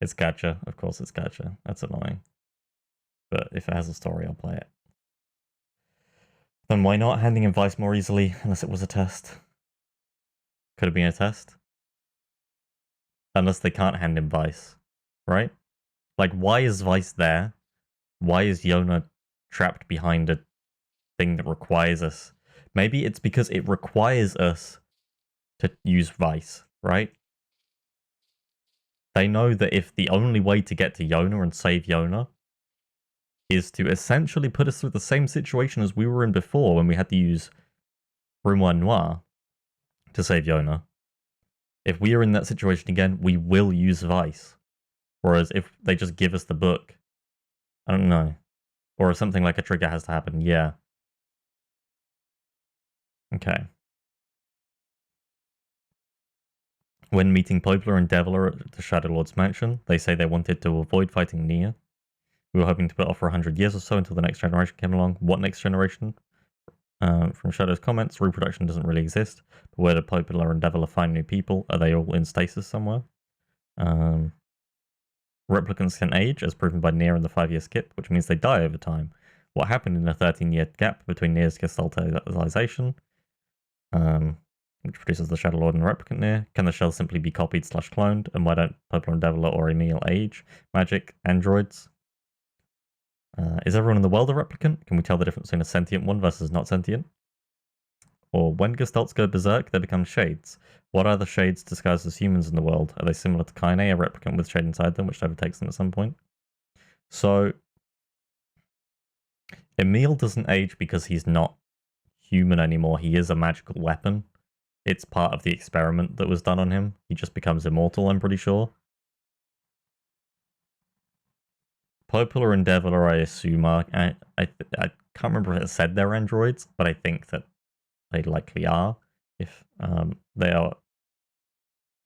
It's gacha. Of course it's gacha. That's annoying. But if it has a story, I'll play it. Then why not handing in Vice more easily, unless it was a test? Could have been a test. Unless they can't hand in Vice, right? Like, why is Vice there? Why is Yona trapped behind a thing that requires us? Maybe it's because it requires us to use Vice, right? They know that if the only way to get to Yona and save Yona is to essentially put us through the same situation as we were in before when we had to use Grimoire Noir to save Yona. If we are in that situation again, we will use Vice. Whereas if they just give us the book, I don't know. Or if something like a trigger has to happen, yeah. Okay. When meeting Poplar and Deviler at the Shadow Lord's mansion, they say they wanted to avoid fighting NieR. We were hoping to put off for 100 years or so until the next generation came along. What next generation? From Shadow's comments, reproduction doesn't really exist. But where do Poplar and Deviler find new people? Are they all in stasis somewhere? Replicants can age, as proven by NieR in the 5-year skip, which means they die over time. What happened in the 13-year gap between NieR's gestaltization, which produces the Shadow Lord and Replicant NieR? Can the shell simply be copied / cloned? And why don't Poplar and Deviler or Emil age? Magic? Androids? Is everyone in the world a replicant? Can we tell the difference between a sentient one versus not sentient? Or when gestalts go berserk, they become shades. What are the shades disguised as humans in the world? Are they similar to Kaine, a replicant with shade inside them, which overtakes them at some point? So, Emil doesn't age because he's not human anymore. He is a magical weapon. It's part of the experiment that was done on him. He just becomes immortal, I'm pretty sure. Poplar and Deviler, I assume, are... I can't remember if it said they're androids, but I think that they likely are, if they are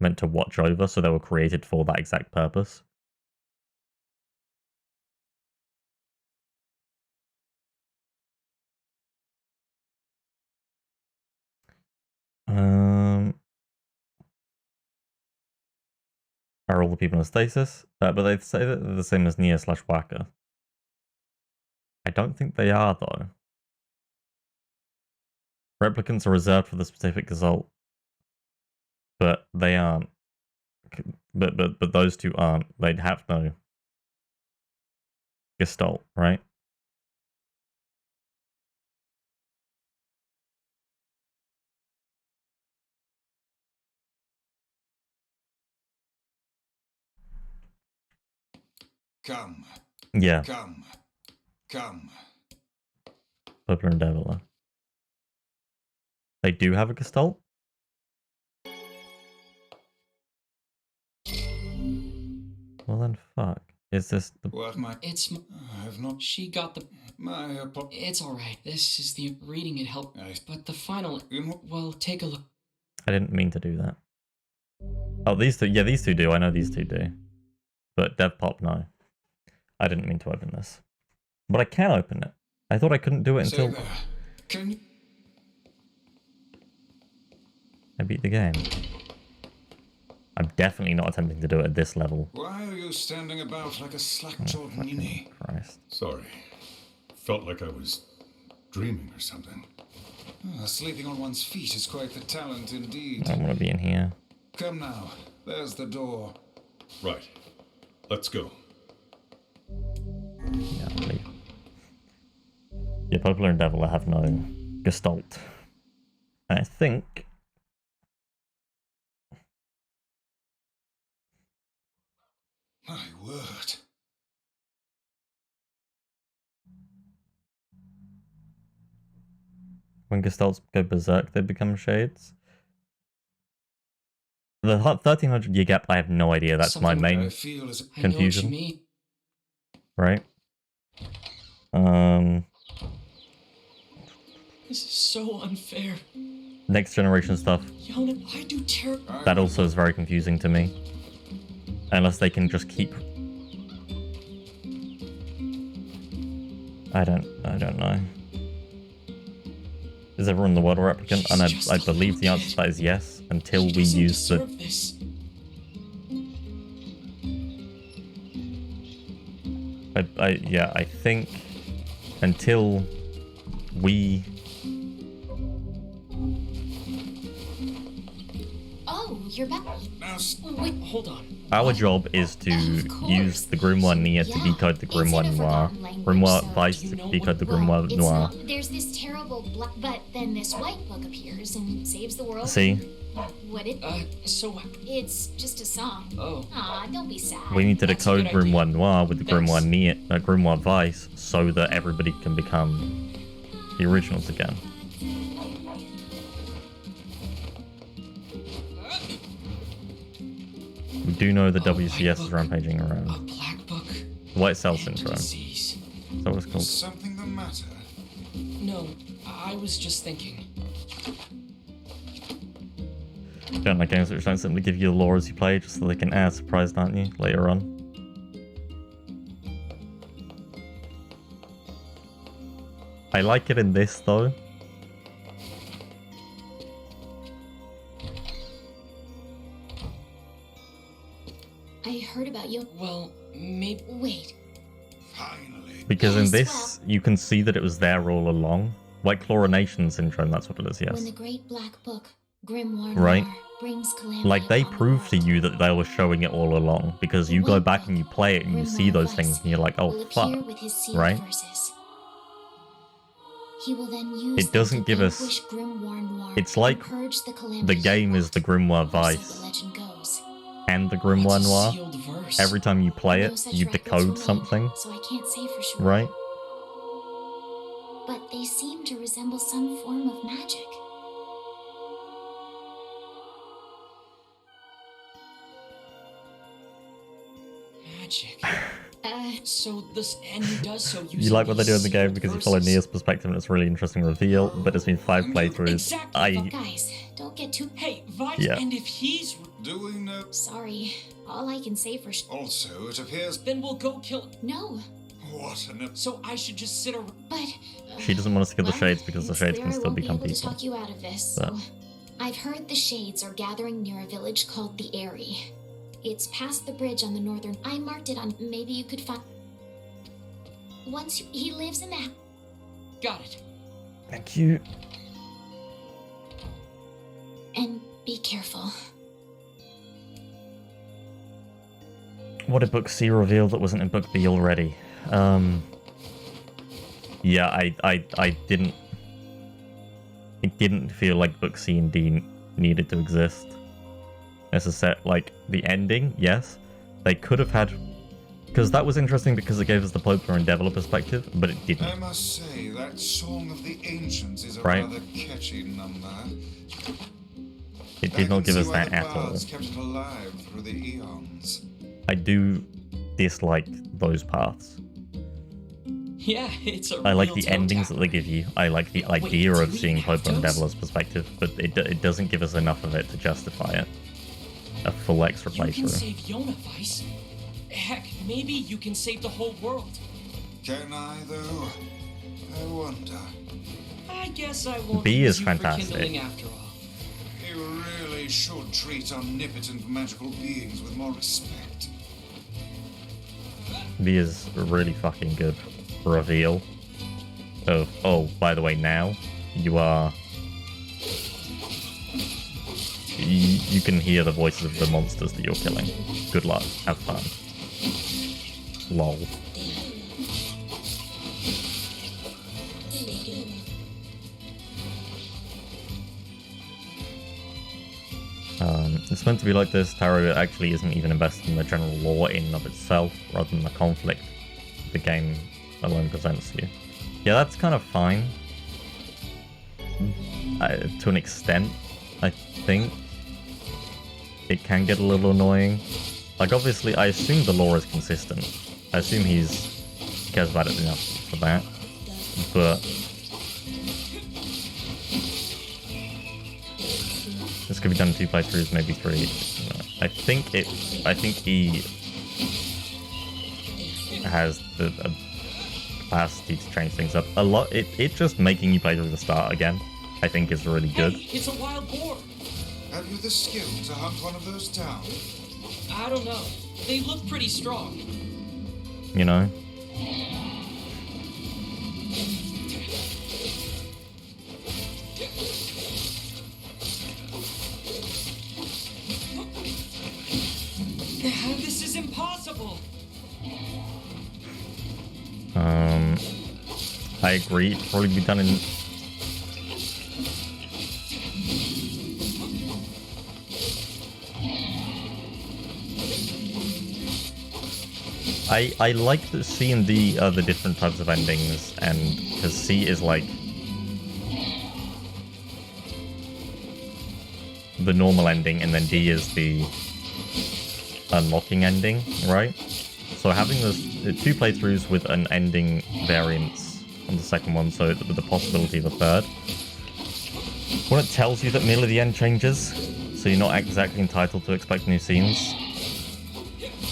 meant to watch over, so they were created for that exact purpose. Are all the people in stasis? But they say that they're the same as NieR / Waka. I don't think they are, though. Replicants are reserved for the specific result, but they aren't. But those two aren't. They'd have no gestalt, right? Come. Yeah. Come. Come. Poplar and Deviler. They do have a gestalt? Well then, fuck. Is this the... What my... It's... I have not... She got the... My... It's alright. This is the... Reading it helped. But the final... In... Well, take a look. I didn't mean to do that. Oh, these two... Yeah, these two do. I know these two do. But DevPop, no. I didn't mean to open this. But I can open it. I thought I couldn't do it until... Can you... I beat the game. I'm definitely not attempting to do it at this level. Why are you standing about like a slack-jawed ninny? Christ. Sorry. Felt like I was dreaming or something. Sleeping on one's feet is quite the talent indeed. I don't want to be in here. Come now. There's the door. Right. Let's go. Yeah, I'll leave. Yeah, Poplar and Deviler have no gestalt. And I think... My word. When Gestalts go berserk, they become shades. The 1300 year gap, I have no idea. That's my Something main I feel as I know what you confusion. mean. Right? This is so unfair. Next generation stuff, Yona, I do terrible. that also is very confusing to me. Unless they can just keep... I don't know. Is everyone in the world a replicant? And I believe the answer to that is yes, until we use the... Yeah, I think until we... Oh, you're back. now. Wait, Hold on. Our job is to use the Grimoire NieR to decode the Grimoire Noir. Grimoire Vice to decode the Grimoire it's Noir. not. There's this terrible black, but then this white book appears and saves the world. See? What it? So... It's just a song. Oh. Aw, don't be sad. We need to That's a decode good idea. Grimoire Noir with the Thanks. Grimoire NieR, Grimoire Vice, so that everybody can become the originals again. We do know the WCS is rampaging A around. black book. White cell and syndrome. Is disease. that what it's Is called? something the matter? No, I was just thinking. Don't like games which don't simply give you the lore as you play, just so they can add surprised, aren't you, later on? I like it in this, though. I heard about you. Well, maybe... Wait. Finally. Because in Yes, this, you can see that it was there all along. Like chlorination syndrome, that's what it is, When yes. the great black book, Grimoire Right. Noir, brings calamity Like, they upon the prove to world, you that they were showing it all along, because you go back and you play it and you see those things and you're like, oh, will fuck. appear with his sealed right? verses. He will then use It doesn't them to give us- vanquish Grimoire Noir It's and like purge the The calamity game is the Grimoire or so the Vice legend goes. and the what's Grimoire a Noir. sealed verse? Every time you play No it, such you records decode remain, something, so I can't say for sure. right? But they seem to resemble some form of magic. Magic. So this... And he does so using You like what they do in the these game sealed because you follow verses. NieR's perspective and it's a really interesting reveal, but it's been 5 playthroughs. Exactly. Guys, don't get too... Hey, Vice, Yeah. and if he's... Do we know? Sorry. All I can say for Also, it appears. Then we'll go kill... No, What an. So I should just sit around... but... She doesn't want us to kill the well, Shades because the it's Shades clear can I still won't become be able to people. talk you out of this, But- so... I've heard the Shades are gathering near a village called the Airy. It's past the bridge on the northern... I marked it on... Maybe you could find... Once he lives in that... Got it. Thank you. And be careful. What did Book C reveal that wasn't in Book B already? Yeah, I didn't... It didn't feel like Book C and D needed to exist. As a set, like, the ending, yes. They could have had... Because that was interesting because it gave us the Poplar and Devila perspective, but it I didn't. must say, that Song of the Ancients is a Right. rather catchy number. It did not give us that at at all. kept it alive through the eons. I do dislike those paths. Yeah, it's a I like real the toe endings tapper. that they give you. I like the Wait, idea do of we seeing have Poplar and those? Devila's perspective, but it doesn't give us enough of it to justify it. A full extra You can playthrough. save Yona, Vice. Heck, maybe you can save the whole world. Can I, though? I wonder. I guess I won't B use is you for fantastic. kindling after all. You really should treat omnipotent magical beings with more respect. B is a really fucking good reveal of, oh, by the way, now you are... You can hear the voices of the monsters that you're killing. Good luck. Have fun. Lol. It's meant to be like this. Taro actually isn't even invested in the general lore in and of itself, rather than the conflict the game alone presents you. Yeah, that's kind of fine. To an extent, I think. It can get a little annoying. Like, obviously, I assume the lore is consistent. I assume he cares about it enough for that. But this could be done in 2 playthroughs, maybe 3. I think he has the capacity to change things up a lot. It just making you play through the start again, I think, is really good. Hey, it's a wild boar. Have you the skill to hunt one of those down? I don't know. They look pretty strong. You know? This is impossible. I agree. It'd probably be done in... I like that C and D are the different types of endings, and because C is like the normal ending, and then D is the unlocking ending, right? So having this 2 playthroughs with an ending variance on the second one, so with the possibility of a third. When it tells you that merely the end changes, so you're not exactly entitled to expect new scenes,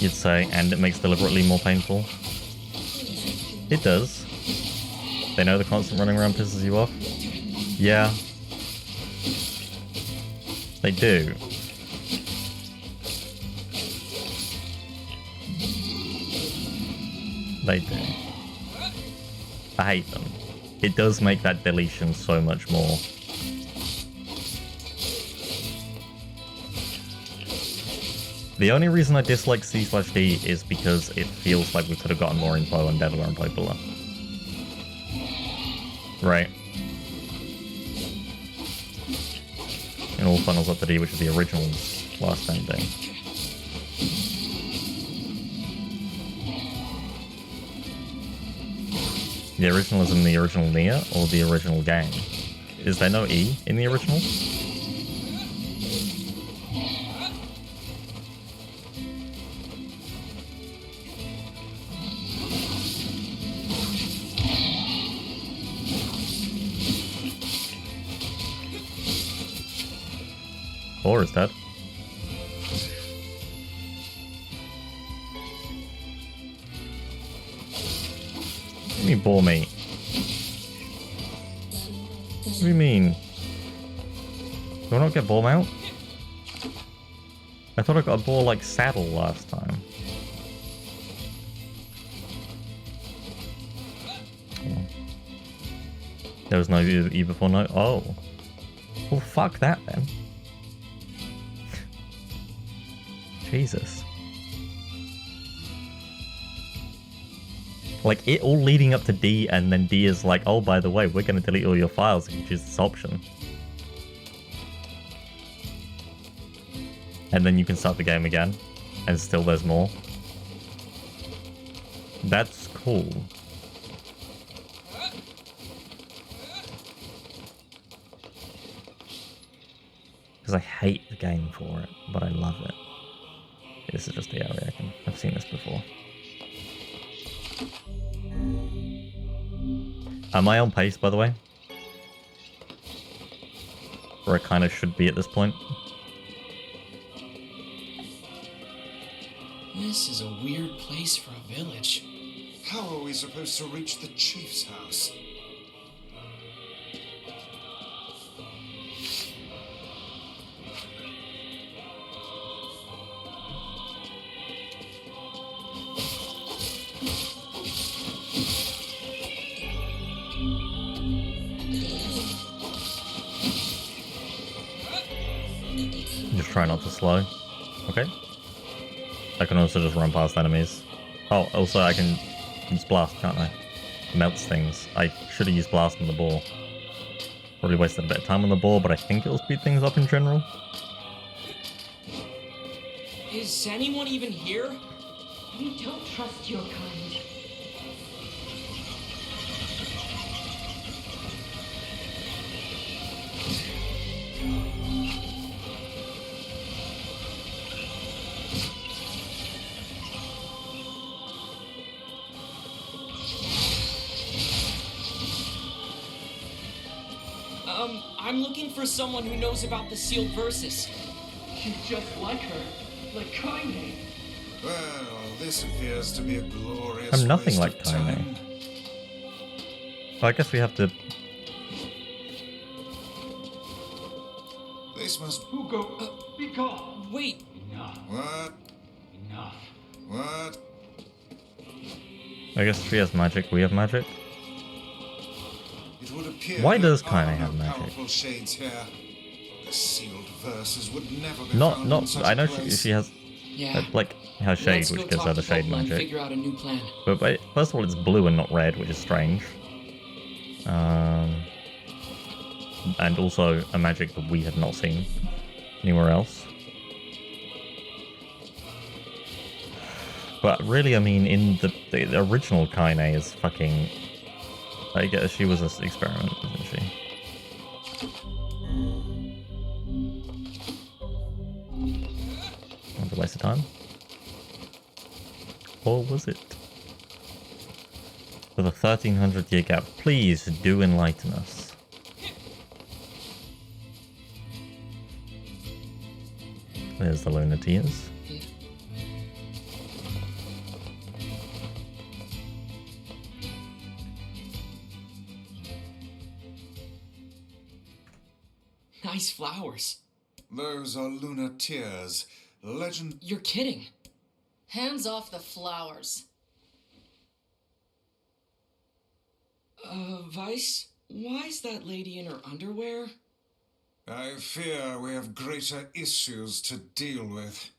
you'd say, and it makes deliberately more painful. It does. They know the constant running around pisses you off? Yeah. They do. They do. I hate them. It does make that deletion so much more. The only reason I dislike C/D is because it feels like we could have gotten more info on Devil and Popula. Right. In all funnels up to D, which is the original's last ending. The original is in the original NieR or the original game? Is there no E in the original? Or is dead. What do you mean boar meat? What do you mean? Do I not get boar mount? I thought I got a boar like saddle last time. Oh. There was no E before, no? Oh. Well, fuck that then. Jesus. Like, it all leading up to D, and then D is like, oh, by the way, we're going to delete all your files if you choose this option. And then you can start the game again, and still there's more. That's cool. Because I hate the game for it, but I love it. This is just the area I've seen this before. Am I on pace, by the way? Where I kind of should be at this point? This is a weird place for a village. How are we supposed to reach the chief's house? Just try not to slow. Okay. I can also just run past enemies. Oh, also I can use blast, can't I? Melts things. I should have used blast on the boar. Probably wasted a bit of time on the boar, but I think it'll speed things up in general. Is anyone even here? We don't trust your kind. I'm looking for someone who knows about the sealed verses. She's just like her. Like Kaine. Well, this appears to be a glorious I'm nothing waste like of time. Kaine. So I guess we have to... This must... Hugo, be gone. Wait, Enough. What? Enough. What? I guess she has magic, we have magic. It would appear Why there does are Kaine no have magic? powerful shades here. The sealed verses would never be Not, found in such I a know place. she has, yeah. like, her shade, Let's go which gives talk her to the shade Bubba and magic. figure out a new plan. But first of all, it's blue and not red, which is strange. And also a magic that we have not seen anywhere else. But really, I mean, in the original Kaine is fucking... I guess she was an experiment, isn't she? Was it a waste of time? Or was it? With a 1300 year gap, please do enlighten us. There's the Lunateers. Nice flowers. Those are lunar tears. Legend... You're kidding. Hands off the flowers. Vice? Why is that lady in her underwear? I fear we have greater issues to deal with.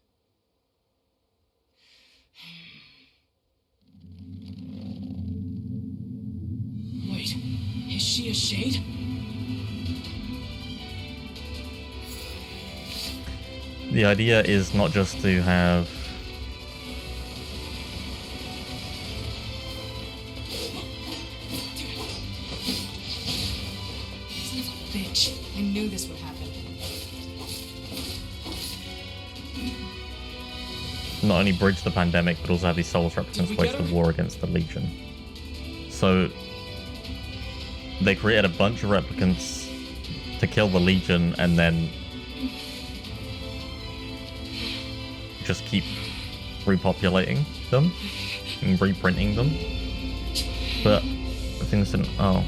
Wait, is she a shade? The idea is not just to have... Son of a bitch. I knew this would happen. not only bridge the pandemic, but also have these Souls Replicants wage the war against the Legion. So they created a bunch of replicants to kill the Legion and then just keep repopulating them and reprinting them. But things didn't... oh.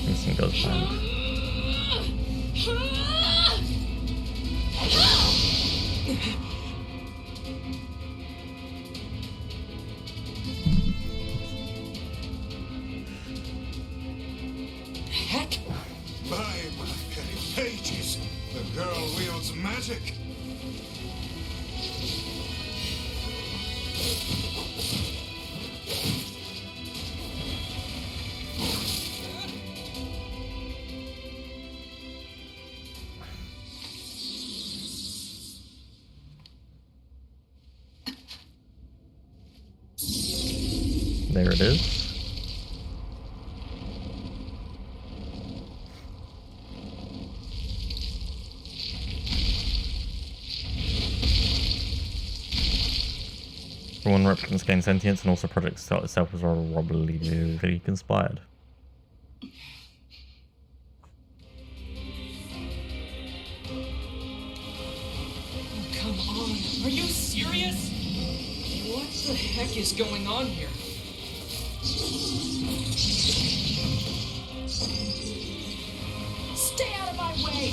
Things didn't go as planned. Heck! My pages! The girl wields magic! There it is. For one, replicants gain sentience, and also Project Start itself was probably conspired. Oh, come on. Are you serious? What the heck is going on here? Stay out of my way!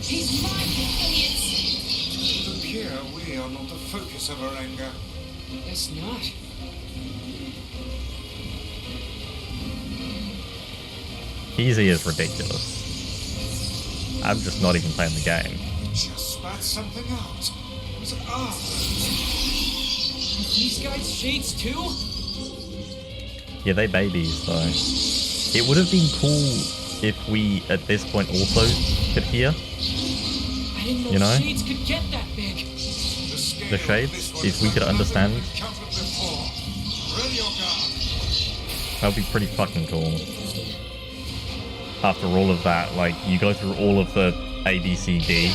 He's mine, you idiots! It would appear we are not the focus of her anger. Guess not. Easy is ridiculous. I'm just not even playing the game. Just spat something out. It was ours. These guys shades too? Yeah, they babies though. It would have been cool if we, at this point, also could hear. I didn't know You know? shades could get that big. The shades, if we could understand, that would be pretty fucking cool. After all of that, like, you go through all of the A, B, C, D,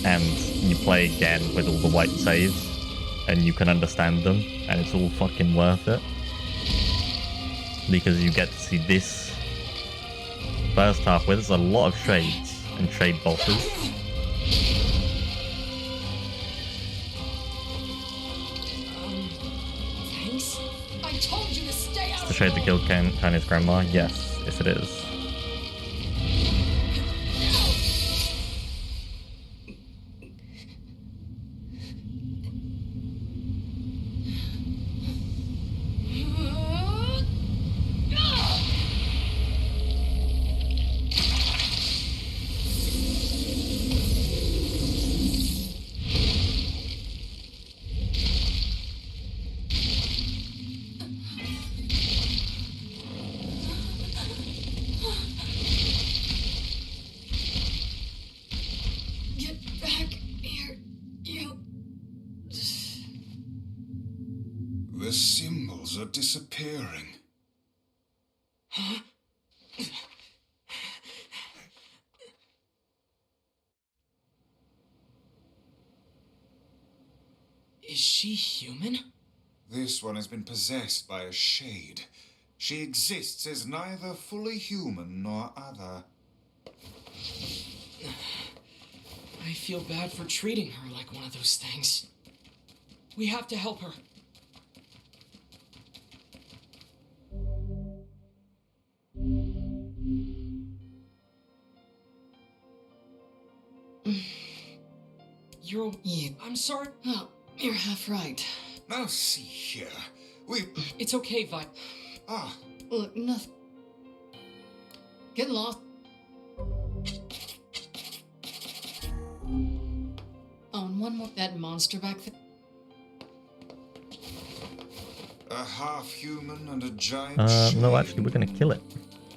and you play again with all the white saves, and you can understand them, and it's all fucking worth it. Because you get to see this first half where there's a lot of shades and shade bosses. Thanks. I told you to stay out The of shade that killed Kanye's grandma? Yes, yes it is. Get back here, you. The symbols are disappearing. Is she human? This one has been possessed by a shade. She exists as neither fully human nor other. I feel bad for treating her like one of those things. We have to help her. You're... Yeah. I'm sorry. Oh, you're half right. Now see here. It's okay, Vi. Ah, Look, nothing. Get lost. Oh, and one more. That monster back there. a half-human and a giant No, shade. actually, we're gonna kill it.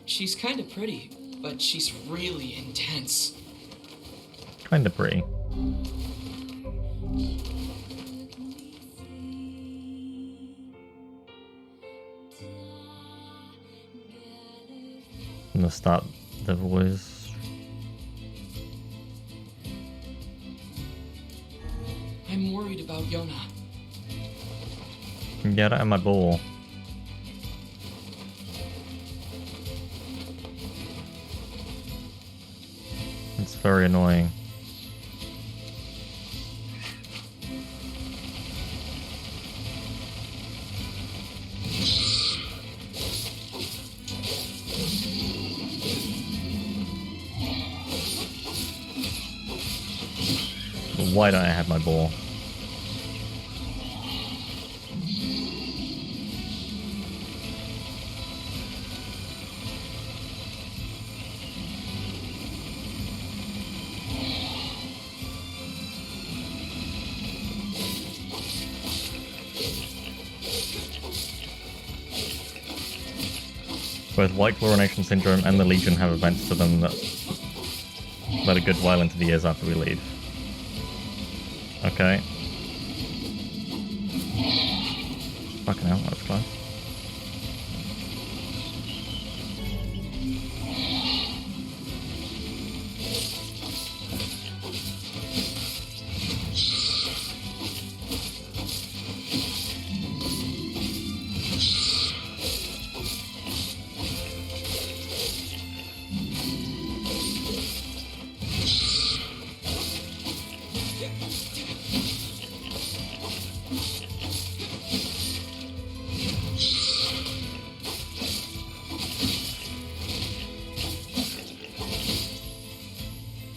She's kind of pretty, but she's really intense. Kinda pretty. I'm gonna start the voice. I'm worried about Yona. Get out of my ball. It's very annoying. Why don't I have my ball? Both White Chlorination Syndrome and the Legion have events to them that let a good while into the years after we leave. Okay. Fucking hell, that was close.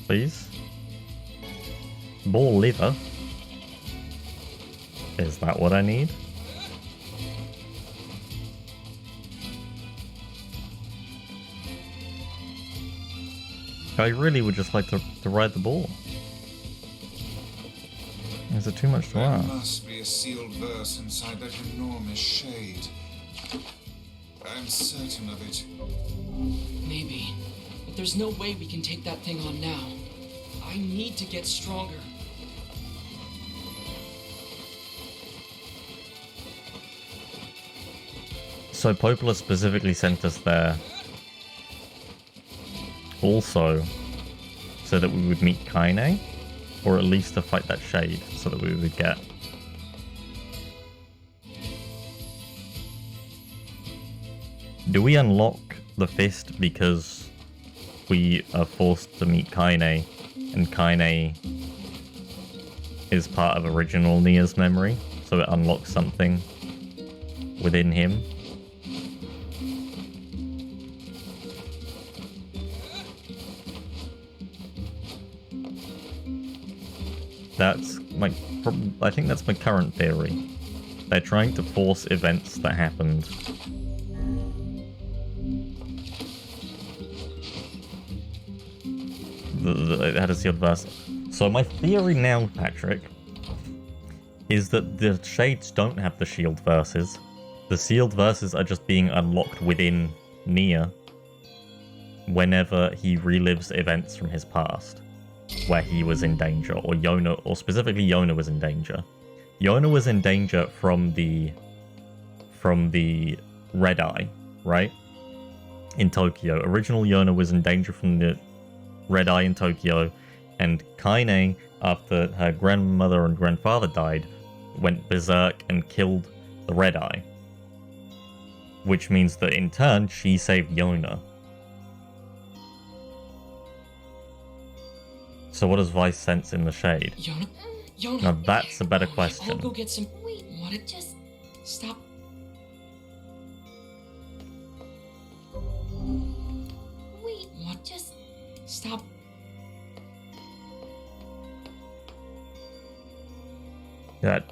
Please. Ball liver. Is that what I need? I really would just like to ride the ball. Is it too much to There ask? must be a sealed verse inside that enormous shade. I'm certain of it. Maybe. But there's no way we can take that thing on now. I need to get stronger. So Popola specifically sent us there also so that we would meet Kaine, or at least to fight that shade so that we would get. Do we unlock the fist because we are forced to meet Kaine, and Kaine is part of original NieR's memory, so it unlocks something within him? That's my, I think that's my current theory. They're trying to force events that happened. It had a sealed verse. So my theory now, Patrick, is that the shades don't have the shield verses. The sealed verses are just being unlocked within NieR whenever he relives events from his past, where he was in danger, or Yona, or specifically Yona was in danger. Yona was in danger from the Red Eye, right? In Tokyo. Original Yona was in danger from the Red Eye in Tokyo, and Kaine, after her grandmother and grandfather died, went berserk and killed the Red Eye. Which means that in turn, she saved Yona. So what does Vice sense in the shade? Yona. Now that's a better question. I'll go get some. Wait, What? just Stop. wait. What? Just Stop. That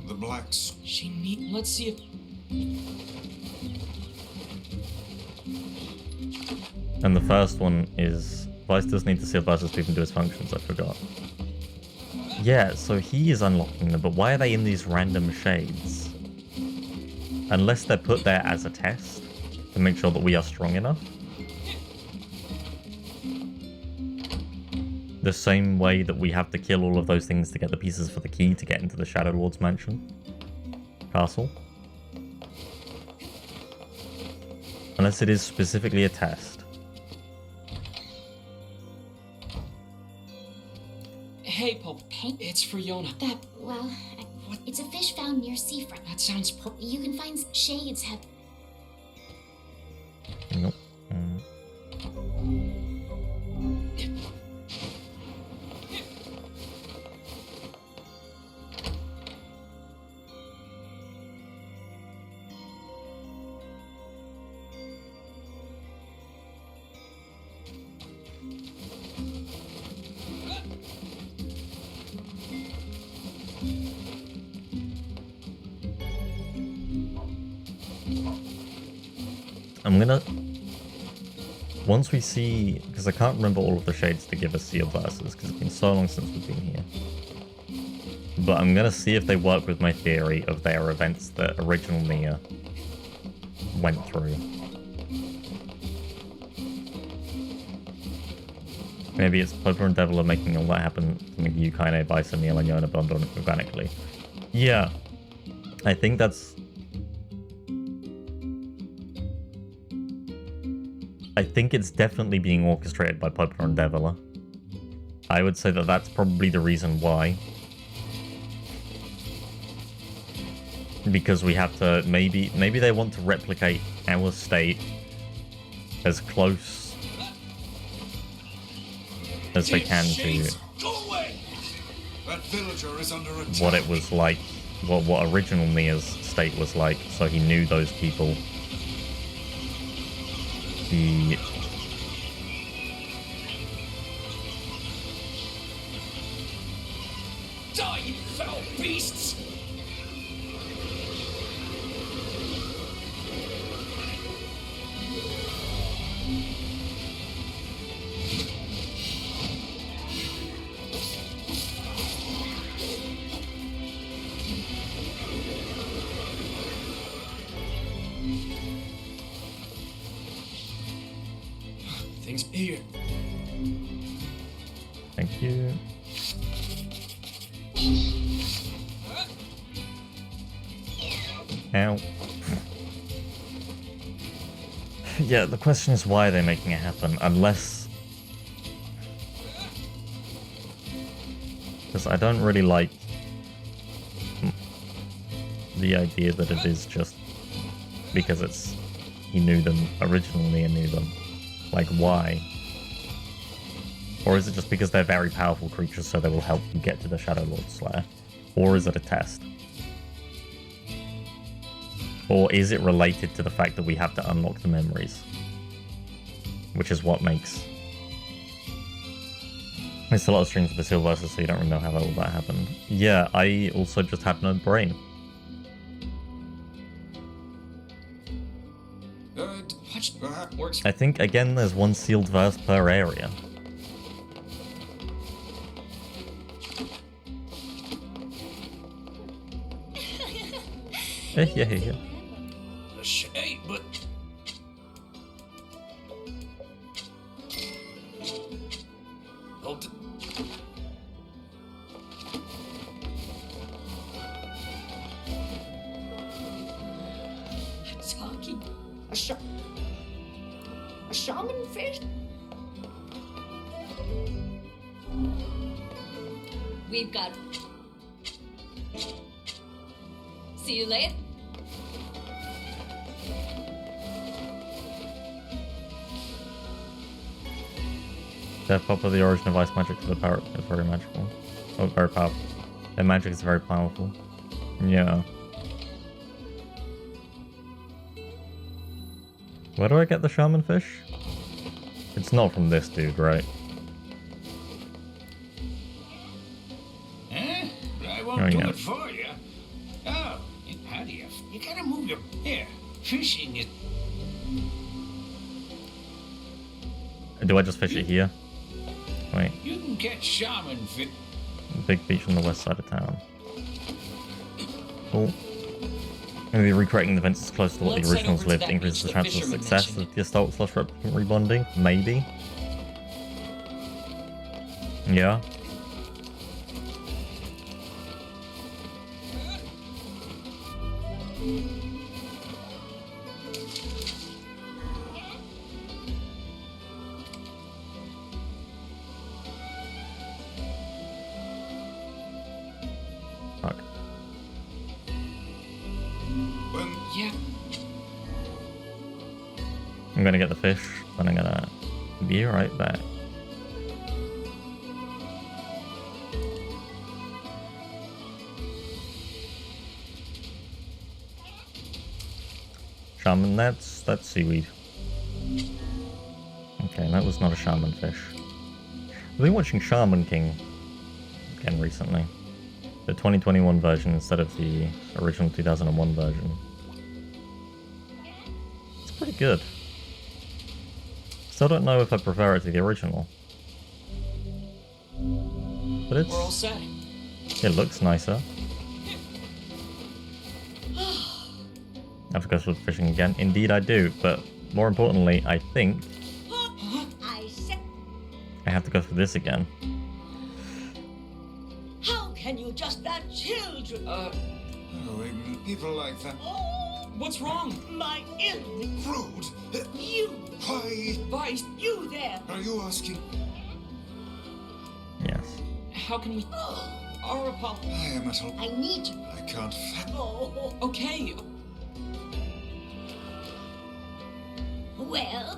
The blacks. She need. Let's see if. and the first one is Vice does need to seal versus to even do his functions, I forgot. Yeah, so he is unlocking them, but why are they in these random shades? Unless they're put there as a test to make sure that we are strong enough. The same way that we have to kill all of those things to get the pieces for the key to get into the Shadow Lord's mansion. Castle. Unless it is specifically a test. Hey, Pope. Hey? It's for Yona. that. Well, it's a fish found near seafront. That sounds You can find shades have. Nope. I'm gonna... Once we see... Because I can't remember all of the shades to give us sealed verses, because it's been so long since we've been here. But I'm gonna see if they work with my theory of their events that original NieR went through. Maybe it's Popo and Devil are making all that happen to make you, Kaine, Bison, Neil, and Yona bond on organically. Yeah. I think that's... I think it's definitely being orchestrated by Popo and Devil. I would say that that's probably the reason why. Because we have to... Maybe they want to replicate our state as close as they can to That villager is under attack. what it was like, what original NieR's state was like, so he knew those people. He... Die, you foul beasts! Here. Thank you. Ow. Yeah, the question is why are they making it happen? Unless... Because I don't really like the idea that it is just because it's... He knew them originally and knew them. Like, why? Or is it just because they're very powerful creatures so they will help you get to the Shadow Lord's lair? Or is it a test? Or is it related to the fact that we have to unlock the memories? Which is what makes... There's a lot of streams of the Silververse, so you don't really know how all that happened. Yeah, I also just have no brain. Works. I think, again, there's one sealed verse per area. Yeah. A shame, but... Talking. A shaman fish? We've got... See you later. Death Pop of the origin of ice magic to the power is very magical. Oh, very powerful. Their magic is very powerful. Yeah. Where do I get the shaman fish? It's not from this dude, right? Eh? I won't Oh, do yeah. it for you. Oh, and how do you... You gotta move your... Here, fishing is... Do I just fish it here? Wait. You can catch shaman fish... Big beach on the west side of town. Cool. Maybe recreating the events as close to what Let's the head originals over to lived that increases the beach the chance of fisherman success mentioned. of the Assault / Replicant rebonding? Maybe. Yeah. Fuck. When... Yeah. I'm gonna get the fish, then I'm gonna be right back. Shaman, that's seaweed. Okay, that was not a shaman fish. I've been watching Shaman King again recently. The 2021 version instead of the original 2001 version. It's pretty good. Still don't know if I prefer it to the original. But We're all set. it looks nicer. I have to go sword fishing again. Indeed I do, but more importantly, I think I said, I have to go through this again. how can you just let children? Oh, ignorant people like that. Oh, What's wrong? my illness. Rude! You, Why Vice, you there. are you asking? Yes. how can we... Oh, Our apologies. I am at all... I need you. I can't fathom... Oh, Okay. well,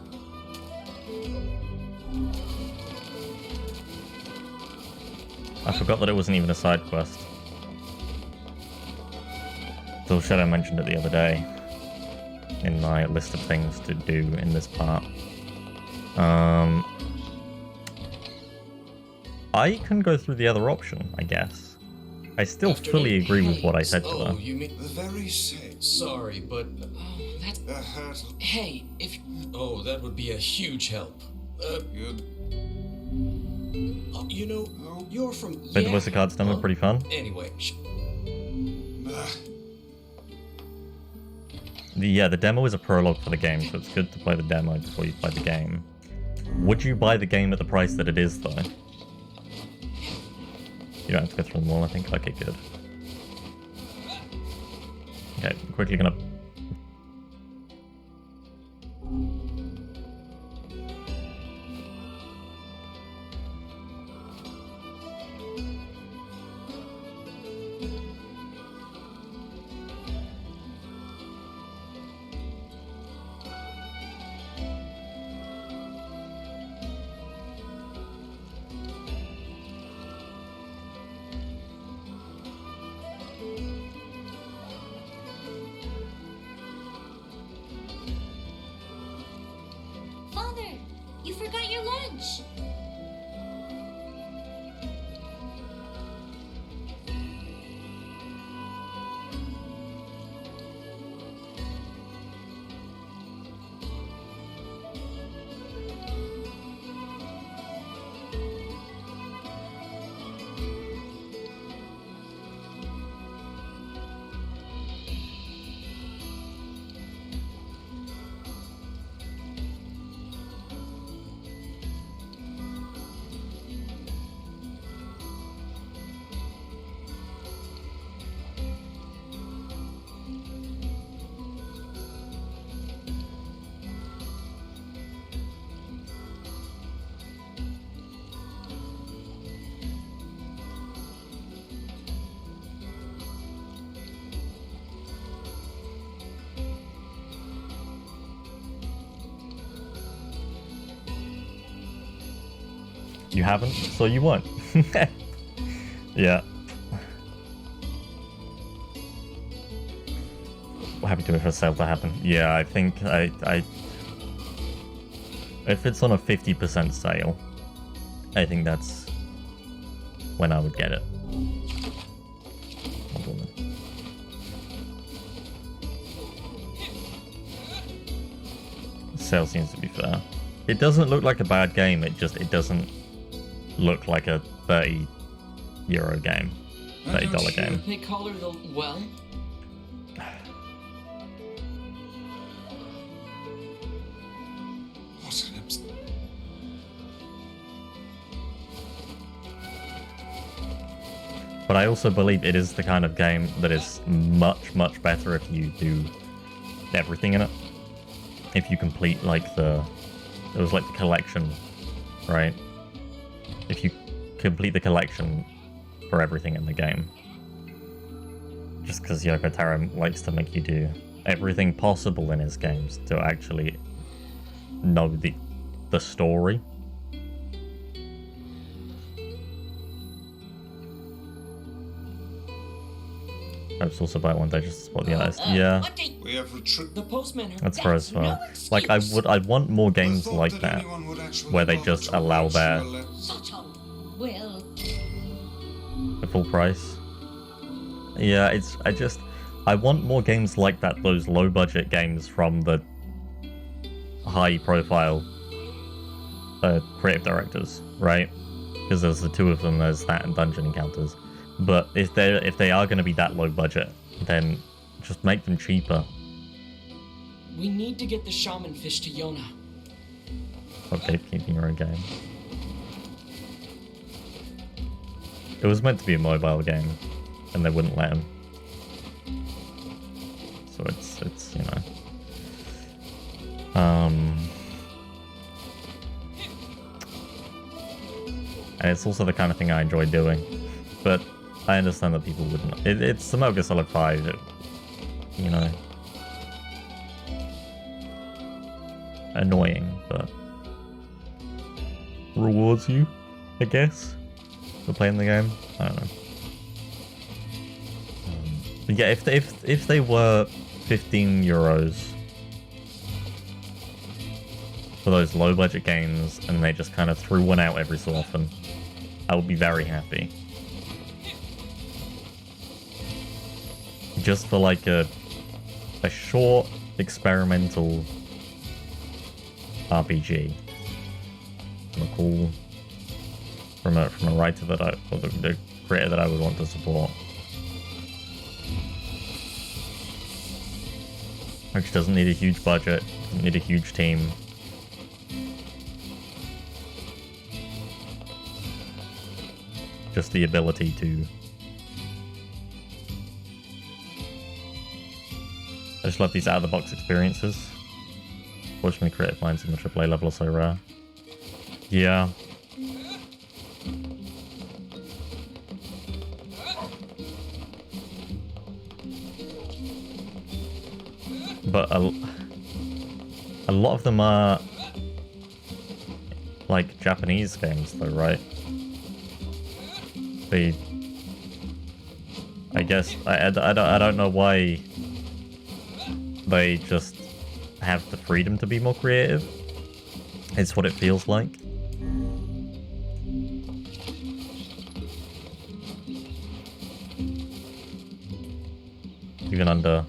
I forgot that it wasn't even a side quest. Till Shadow mentioned it the other day in my list of things to do in this part. I can go through the other option, I guess. I still After fully eight agree with what I days. said to Oh, her. you mean... The very same. Sorry, but... that's... The hurt... Hey, if... Oh, that would be a huge help. You'd... You know, Oh. you're from... But the Wizard cards done look pretty fun. Anyway, The demo is a prologue for the game, so it's good to play the demo before you play the game. Would you buy the game at the price that it is, though? You don't have to go through them all, I think. Okay, good. Okay, quickly gonna... Father, you forgot your lunch. You haven't, so you won't. Yeah. We're happy to wait for a sale to happen. Yeah, I think if it's on a 50% sale, I think that's when I would get it. Hold on. The sale seems to be fair. It doesn't look like a bad game, it doesn't look like a €30 game. $30 game. They call her the, well? What an But I also believe it is the kind of game that is much, much better if you do everything in it. If you complete, like, it was like the collection, right? If you complete the collection for everything in the game. Just because Yoko Taro likes to make you do everything possible in his games to actually know the story. I was also buy one day just to support the artist. Yeah, We have retreated. The postman. that's fair as well. Like I want more games like that, where they just allow their Well, the full price. Yeah, I want more games like that. Those low budget games from the high profile creative directors, right? Because there's the two of them. There's that and Dungeon Encounters. But if they are going to be that low budget, then just make them cheaper. We need to get the shaman fish to Yona. Okay, keeping your own game. It was meant to be a mobile game, and they wouldn't let him. So it's you know. And it's also the kind of thing I enjoy doing, but I understand that people wouldn't. It's the Metal Gear Solid 5, you know, annoying, but rewards you, I guess, for playing the game. I don't know. But yeah, if they were €15 for those low budget games, and they just kind of threw one out every so often, I would be very happy. Just for like a short experimental RPG from a writer that or the creator that I would want to support, which doesn't need a huge budget, doesn't need a huge team, just the ability to... I just love these out-of-the-box experiences. Fortunately, creative minds in the AAA level are so rare. Yeah. But a lot of them are like Japanese games though, right? I guess I don't know why they just have the freedom to be more creative. It's what it feels like. Even under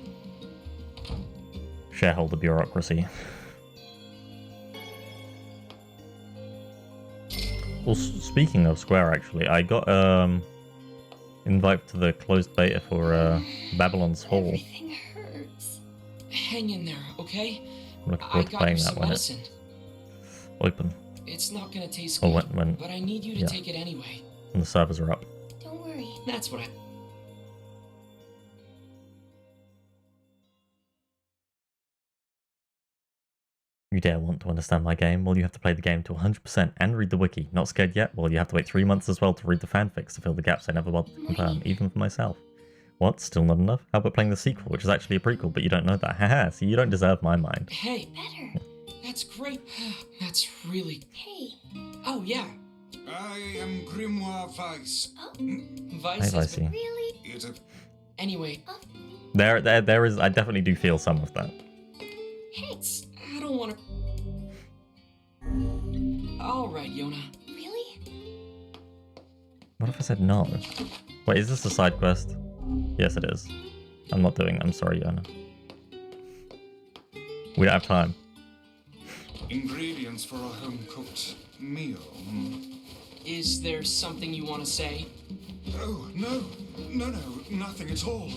shareholder bureaucracy. Well, speaking of Square, actually, I got invite to the closed beta for Babylon's Fall. Everything hurts. Hang in there, okay? I'm looking I forward to got playing you that some when medicine. it's open. It's not gonna taste Oh, good, when but I need you to yeah. take it anyway. When the servers are up. Don't worry. That's what I... You dare want to understand my game? Well, you have to play the game to 100% and read the wiki. Not scared yet? Well, you have to wait 3 months as well to read the fanfics to fill the gaps I never bothered to confirm, even for myself. What? Still not enough? How about playing the sequel, which is actually a prequel, but you don't know that? Haha, so you don't deserve my mind. Hey, Better. that's great. That's really... Hey. Oh, yeah. I am Grimoire Weiss. Oh, Vice Hey, has been... Vicey. really? It's a Anyway, There is, I definitely do feel some of that. Hey. I don't want to... Alright, Yona. Really? What if I said no? Wait, is this a side quest? Yes, it is. I'm not doing it. I'm sorry, Yona. We don't have time. ingredients for a home-cooked meal. Is there something you want to say? Oh, no, nothing at all.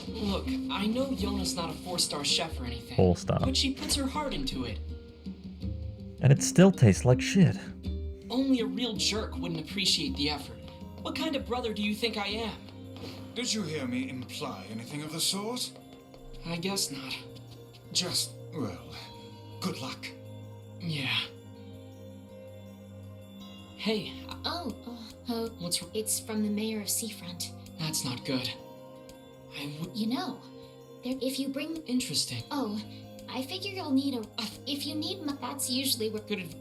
Look, I know Yona's not a 4-star chef or anything. 4-star. But she puts her heart into it. And it still tastes like shit. Only a real jerk wouldn't appreciate the effort. What kind of brother do you think I am? Did you hear me imply anything of the sort? I guess not. Just, well, good luck. Yeah. Hey, Oh, what's... it's from the mayor of Seafront. That's not good. I would... You know, if you bring... Interesting. Oh, I figure you'll need a... If you need... That's usually where... Good adv...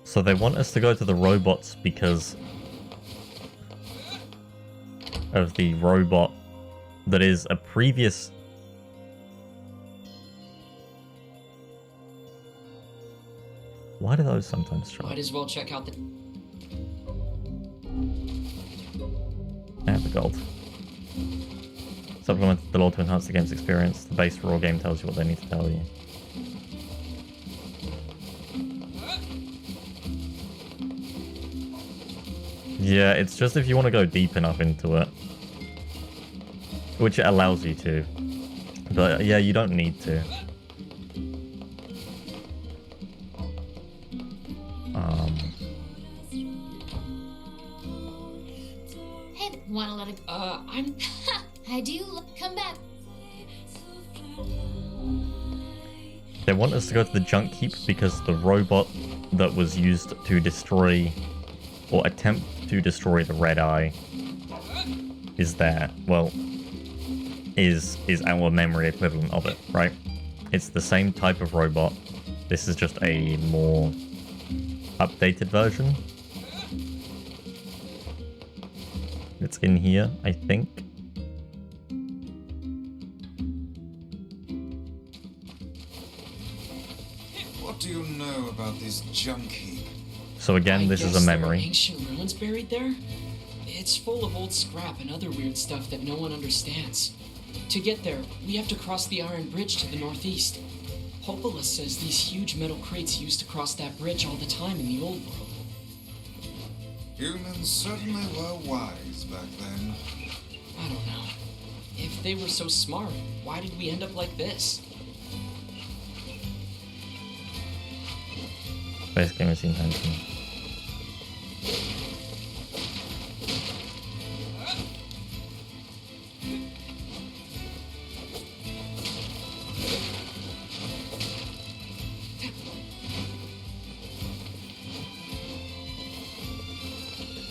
So they want us to go to the robots because of the robot that is a previous... Why do those sometimes try? Might as well check out the... I have the gold. Supplement the lore to enhance the game's experience. The base raw game tells you what they need to tell you. Yeah, it's just if you want to go deep enough into it. Which it allows you to. But yeah, you don't need to. Hey, wanna let it... I'm... I do. Come back. They want us to go to the junk heap because the robot that was used to destroy or attempt to destroy the Red Eye is there. Well, is our memory equivalent of it, right? It's the same type of robot. This is just a more updated version. It's in here, I think. What do you know about this junk heap? So again, this is a There are memory. ancient ruins buried there? It's full of old scrap and other weird stuff that no one understands. To get there, we have to cross the Iron Bridge to the northeast. Hopola says these huge metal crates used to cross that bridge all the time in the old world. Humans certainly were wise back then. I don't know. If they were so smart, why did we end up like this? Base game is the intention.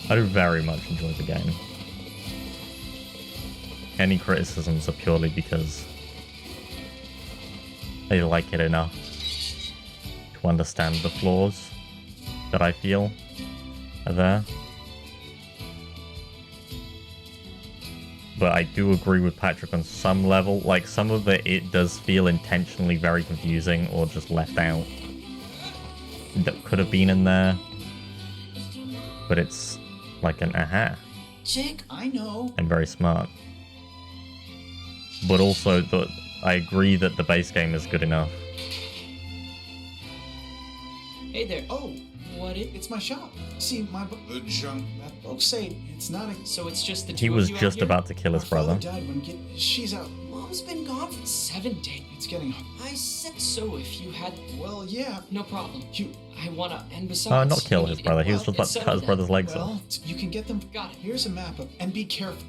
I do very much enjoy the game. Any criticisms are purely because I like it enough to understand the flaws that I feel are there. But I do agree with Patrick on some level. Like, some of it does feel intentionally very confusing or just left out. That could have been in there. But it's like an aha. Jake, I know. And very smart. But also, I agree that the base game is good enough. Hey there. Oh, What it? it's my shop. See, the junk. Folks say it's not a. So it's just the two He of was you out just here? about to kill his Our father brother. died when she's out. Mom's been gone for 7 days. It's getting. I said so if you had... Well, yeah. No problem. You. I wanna... And besides... Not kill we his need- brother. He was well, just about to it's cut his settled brother's then. legs off. Well, you can get them. Got it. Here's a map of, and be careful.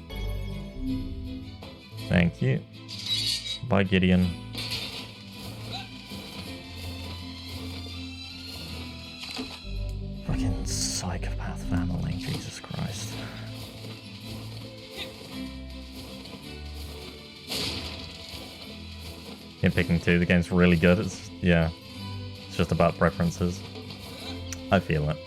Thank you. Bye, Gideon. Fucking psychopath family, Jesus Christ. Nitpicking too, the game's really good. It's just about preferences. I feel it.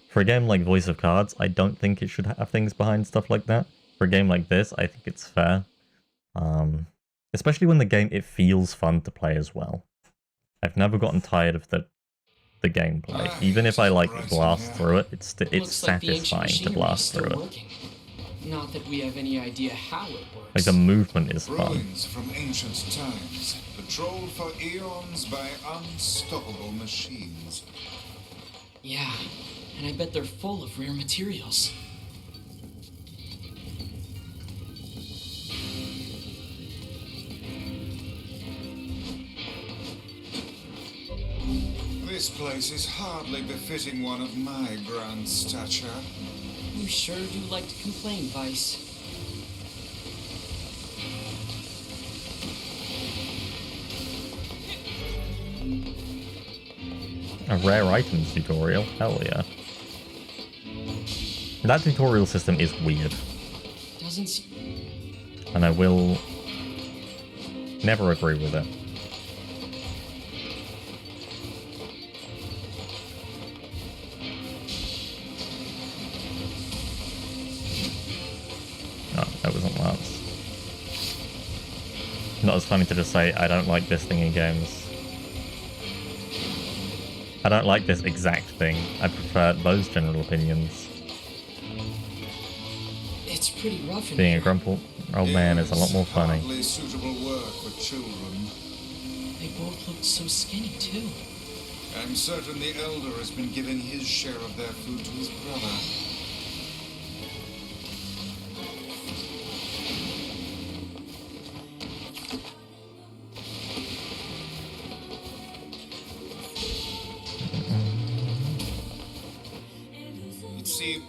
For a game like Voice of Cards, I don't think it should have things behind stuff like that. For a game like this, I think it's fair. Especially when it feels fun to play as well. I've never gotten tired of the gameplay. Even if I blast through it, it's Looks like the ancient satisfying to machinery is blast still through it. working. Not that we have any idea how it works. Like the movement is fun. Ruins from ancient times, patrolled for eons by unstoppable machines. Yeah, and I bet they're full of rare materials. This place is hardly befitting one of my grand stature. You sure do like to complain, Vice. A rare items tutorial? Hell yeah. That tutorial system is weird. Doesn't And I will never agree with it. No, that wasn't Lance. Not as funny to just say, I don't like this thing in games. I don't like this exact thing. I prefer those general opinions. It's pretty rough in Being a here. grumple old man is a lot more funny. Hardly suitable work for children. They both looked so skinny, too. I'm certain the elder has been giving his share of their food to his brother. See,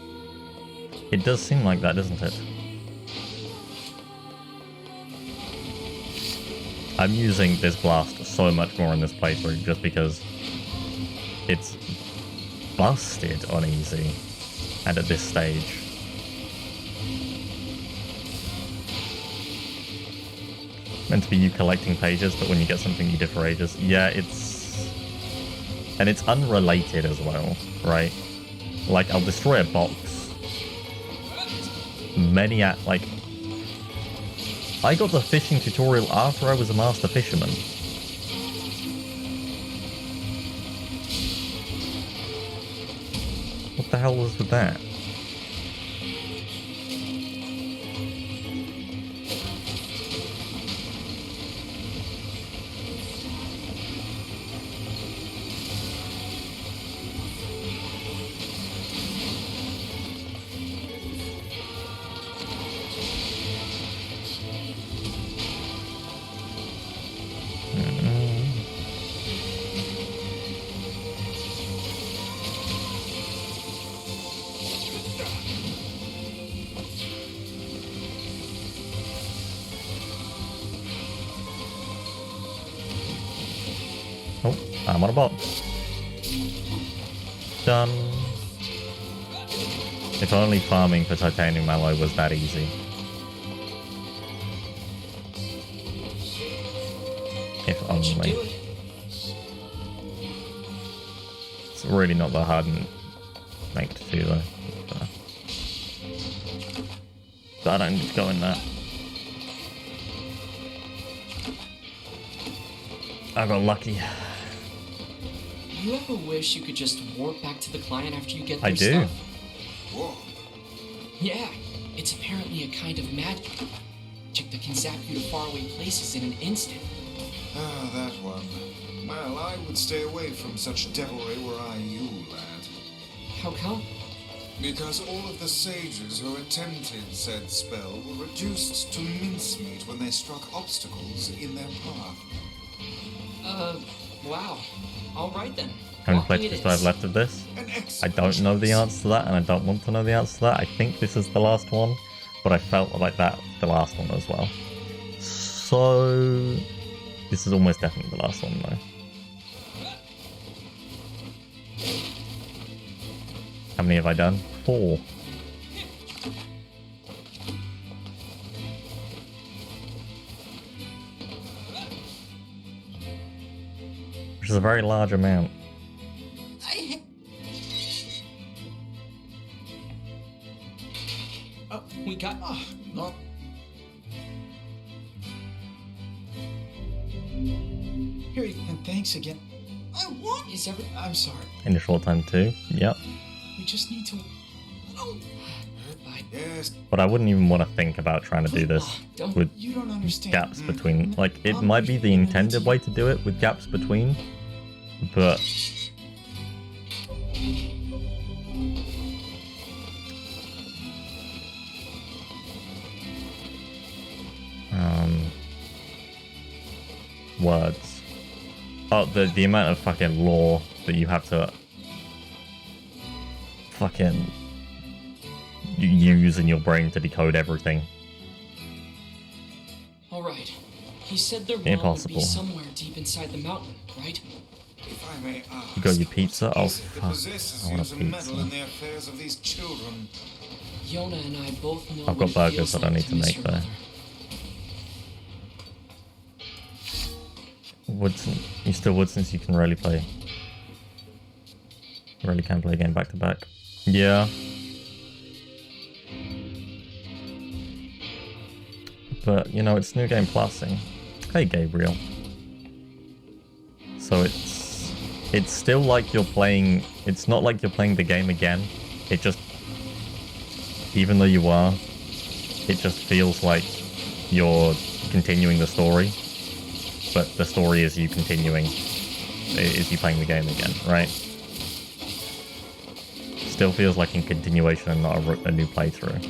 It does seem like that, doesn't it? I'm using this blast so much more in this playthrough just because it's busted on easy and at this stage. Meant to be you collecting pages, but when you get something you did for ages. Yeah, and it's unrelated as well, right? Like, I'll destroy a box. I got the fishing tutorial after I was a master fisherman. What the hell was with that? Oh, I'm on a box. Done. If only farming for titanium alloy was that easy. If only. It's really not that hard and make to do though. But I don't need to go in there. I got lucky. You ever wish you could just warp back to the client after you get their I do. stuff? Whoa. Yeah, it's apparently a kind of magic that can zap you to faraway places in an instant. Ah, that one. Well, I would stay away from such devilry were I you, lad. How come? Because all of the sages who attempted said spell were reduced to mincemeat when they struck obstacles in their path. Wow. Alright then. How many Walking it pledges do I have is. left of this? An I excellent don't know the choice. answer to that, and I don't want to know the answer to that. I think this is the last one, but I felt like that was the last one as well. So this is almost definitely the last one though. How many have I done? 4. Which is a very large amount. Oh, we got. Not Here, and thanks again. What is every? I'm sorry. In a short time too. Yep. We just need to. yes. But I wouldn't even want to think about trying to do this Don't. with You don't understand. gaps between. Like, it might be the intended way to do it with gaps between, but words. Oh, the amount of fucking lore that you have to fucking use in your brain to decode everything. Alright. He said their mom Impossible. would be somewhere deep inside the mountain, right? If I may ask, You got your pizza? Oh, is it that fuck. possesses I you want to a meddle pizza. in the affairs of these children? Yona and I both know I've what got it burgers feels that I like need to miss make your though. mother. Woodson, you still would since you can really play. Really can play a game back to back. Yeah. But you know, it's New Game Plusing. Hey Gabriel. So it's still like you're playing. It's not like you're playing the game again. It just, even though you are, it just feels like you're continuing the story. But the story is you continuing, is you playing the game again, right? Still feels like a continuation and not a new playthrough.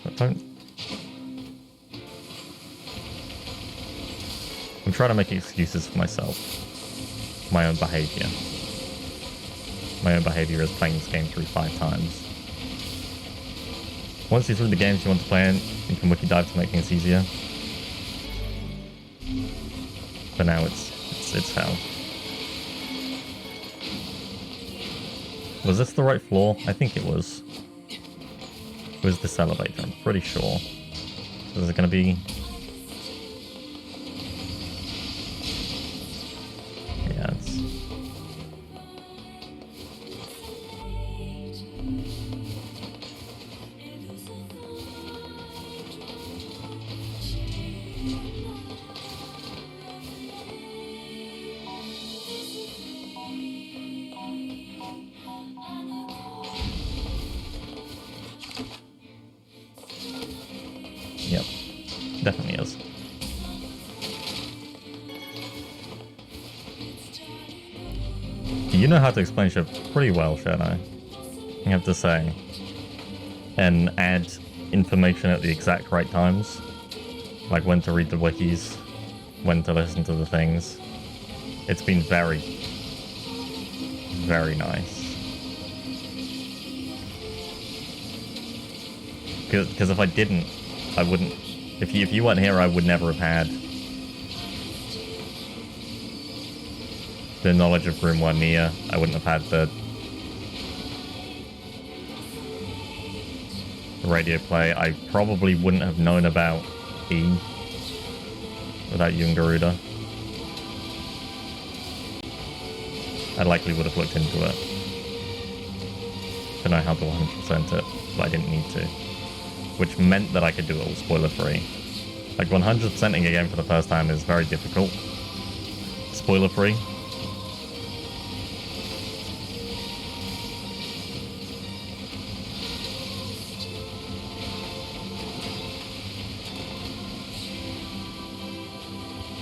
But don't... I'm trying to make excuses for myself. My own behaviour. My own behaviour is playing this game through 5 times. Once you're through the games you want to play in, you can wiki dive to make things easier. But now it's hell. Was this the right floor? I think it was. It was this elevator, I'm pretty sure. Is it gonna be... Yeah, it's... Yep, definitely is. You know how to explain shit pretty well, Shadow. I have to say. And add information at the exact right times. Like when to read the wikis, when to listen to the things. It's been very, very nice. Because if I didn't, I wouldn't. If you weren't here, I would never have had the knowledge of Grimoire NieR. I wouldn't have had the radio play. I probably wouldn't have known about E without you and Garuda. I likely would have looked into it. Don't know how to 100% it, but I didn't need to. Which meant that I could do it all spoiler free. Like 100%ing a game for the first time is very difficult. Spoiler free.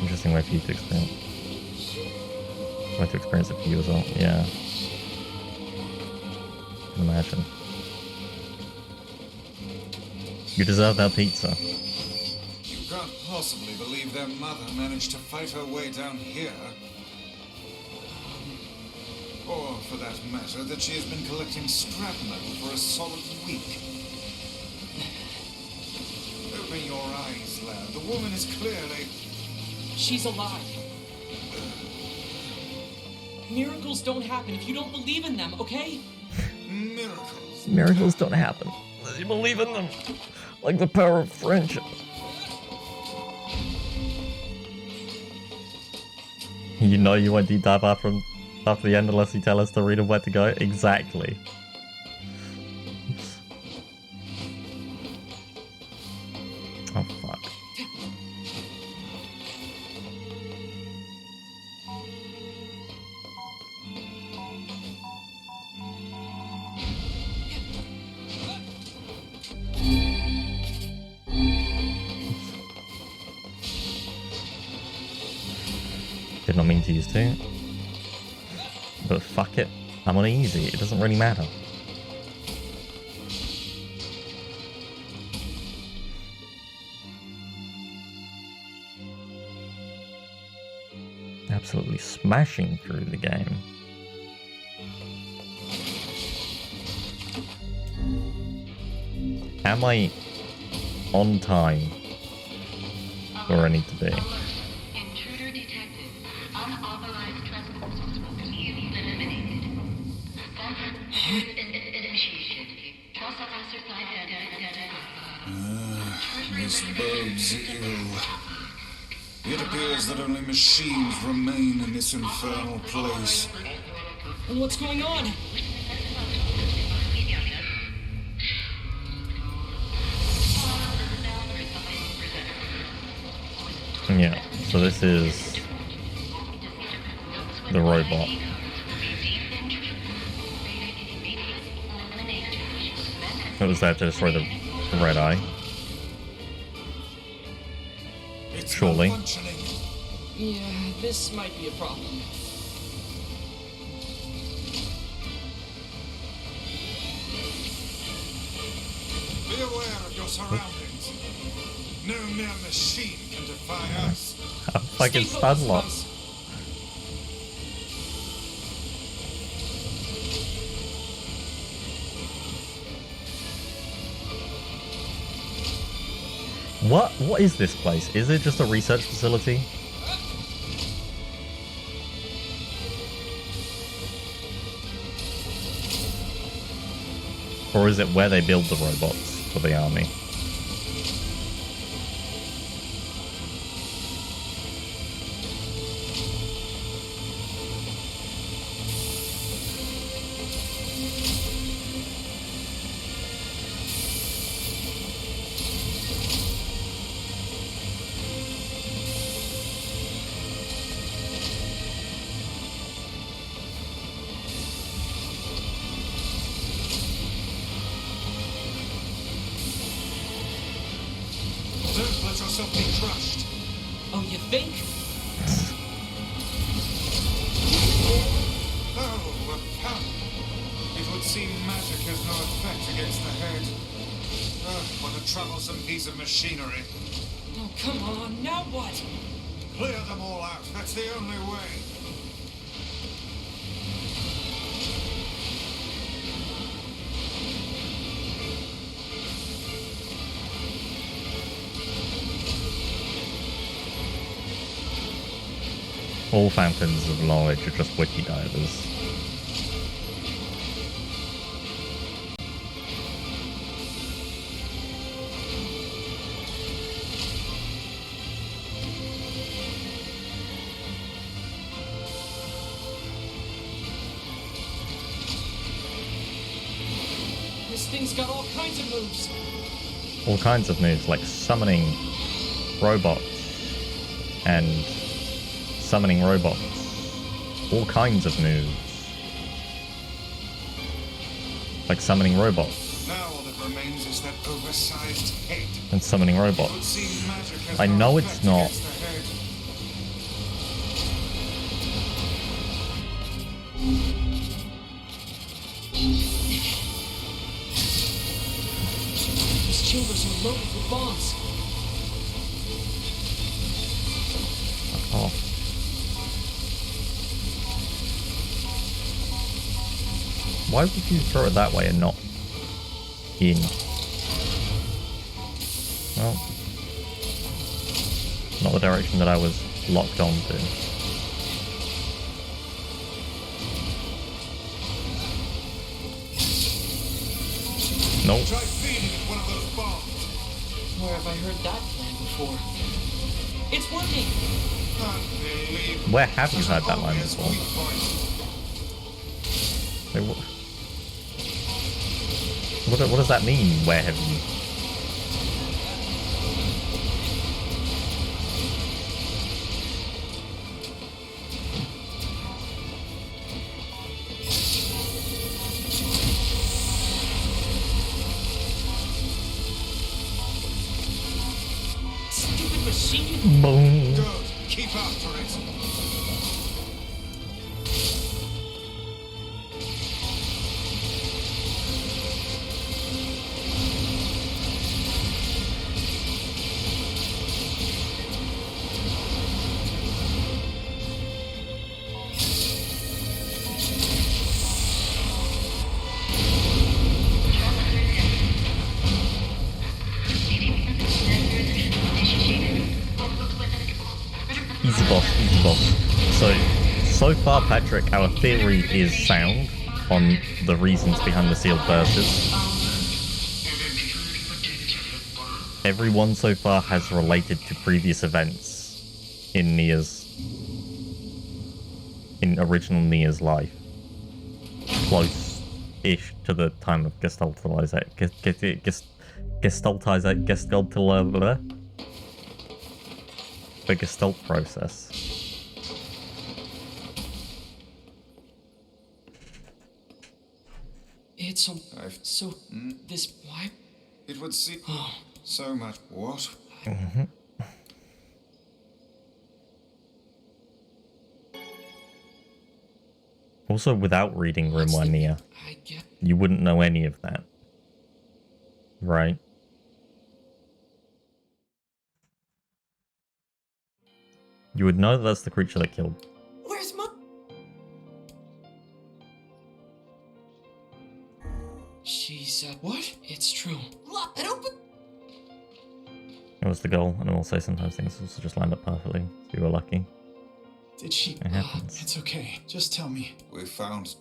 Interesting way for you to experience. Way to experience it for you as well. Yeah. I can imagine. You deserve that pizza. You can't possibly believe their mother managed to fight her way down here. Or, for that matter, that she has been collecting scrap metal for a solid week. Open your eyes, lad. The woman is clearly... She's alive. Miracles don't happen if you don't believe in them, okay? Miracles. Miracles don't happen unless you believe in them. Like the power of friendship. You know you won't deep dive after the end unless you tell us to read and where to go. Exactly. Oh fuck. Did not mean to use two. But fuck it. I'm on easy. It doesn't really matter. Absolutely smashing through the game. Am I on time where I need to be? Intruder detected. Unauthorized trespassers will be eliminated. Initiation. Trespasser site This bodes ill. It appears that only machines remain in this infernal place. What's going on? Yeah, so this is the robot. It was there to destroy the red eye. It's Surely. malfunctioning. Yeah, this might be a problem. Be aware of your surroundings. No mere machine can defy us. I'm fucking Stay focused, stun lock. Buzz. What is this place? Is it just a research facility? Or is it where they build the robots for the army? Don't let yourself be crushed. Oh, you think? Oh, a pump. It would seem magic has no effect against the head. What a troublesome piece of machinery. Oh, come on. Now what? Clear them all out. That's the only way. All fountains of knowledge are just wiki divers. This thing's got all kinds of moves. All kinds of moves, like summoning robots and summoning robots. All kinds of moves. Like summoning robots. Now all that remains is that oversized head. And summoning It would robots. seem magic has I no know effect it's not. against the head. These chambers are loaded with bombs. Oh. Why would you throw it that way and not in? Well, not the direction that I was locked onto. Nope. Try feeding it one of those bombs. Where have I heard that plan before? It's working! Unbelievable. Where have you Such heard an that line obvious before? weak point. Wait, what does that mean? Where have you? Stupid machine! Boom. Good. Keep after it. Easy boss, easy boss. So far, Patrick, our theory is sound on the reasons behind the sealed bursters. Everyone so far has related to previous events in original NieR's life. Close-ish to the time of the Gestalt process. It's so this why? It would seem Oh, so much. What? Also, without reading Grimoire NieR, I get. you wouldn't know any of that. Right? You would know that that's the creature that killed. Where's Mom? She's what? It's true. Lock it open. It was the goal, and I will say sometimes things also just land up perfectly, so you were lucky. Did she? It happens. It's okay. Just tell me. We found.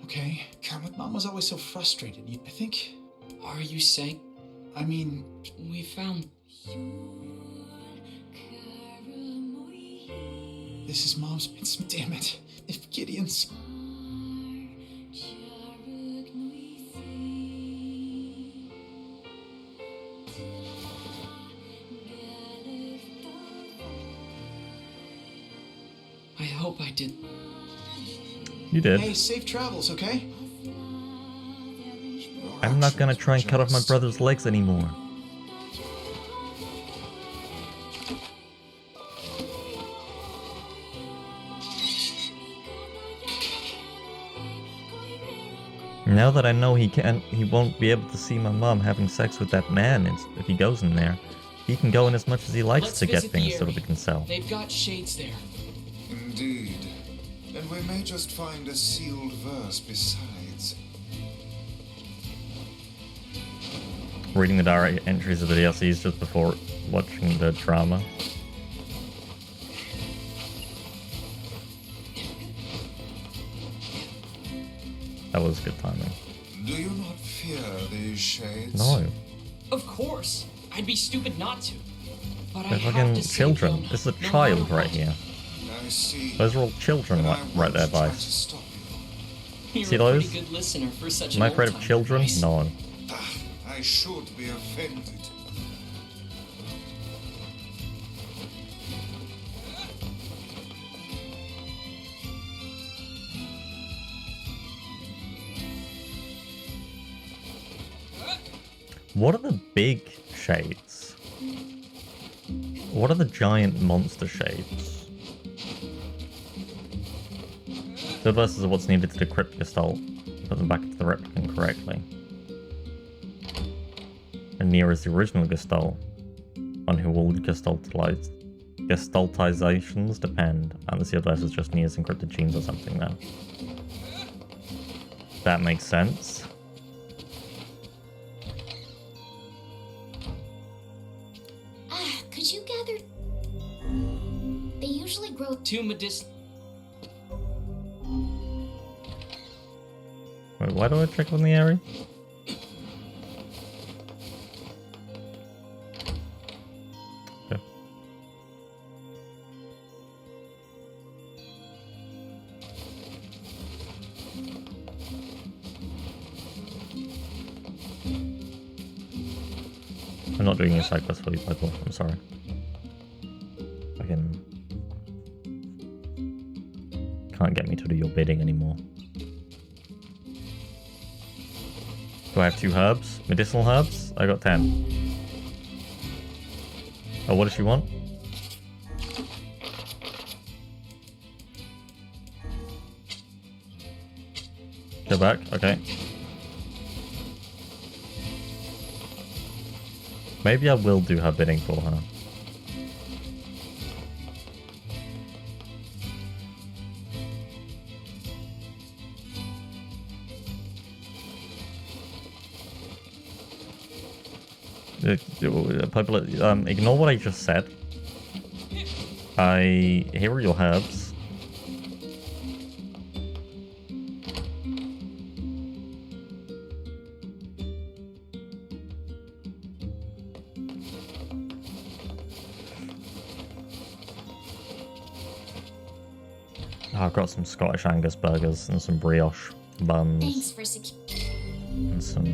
Okay? Come on. Mom was always so frustrated. I think. Are you saying I mean, we found? this is Mom's. It's. Damn it. If Gideon's. I hope I did. You did. Hey, safe travels, okay? I'm not gonna try and cut off my brother's legs anymore. Now that I know he won't be able to see my mom having sex with that man if he goes in there. He can go in as much as he likes Let's to get visit the things so that area. we can sell. They've got shades there. Indeed. And we may just find a sealed verse besides. Reading the diary entries of the DLCs just before watching the drama. That was good timing. Do you not fear these shades? No. Of course. I'd be stupid not to. But I They're have fucking to save children. them, This is a no child matter right what. here. I see. Those are all children And I right there, won't try to Vice. stop you. You're See a those? pretty good listener for such Am I an afraid of old-timer, children? Bryce. No. I should be offended. What are the big shades? What are the giant monster shades? The verses are what's needed to decrypt Gestalt. Put them back into the replicant correctly. And NieR is the original Gestalt, on who all gestaltizations depend. And the sealed verse is just NieR's encrypted genes or something now. That makes sense. Could you gather... They usually grow... Two medicinal... Wait, why do I check on the area? Okay. I'm not doing a side quest for you, Michael. I'm sorry. Fucking can't get me to do your bidding anymore. Do I have 2 herbs? Medicinal herbs? I got 10. Oh, what does she want? Go back? Okay. Maybe I will do her bidding for her. Ignore what I just said. Here are your herbs. Oh, I've got some Scottish Angus burgers and some brioche buns. Thanks for And some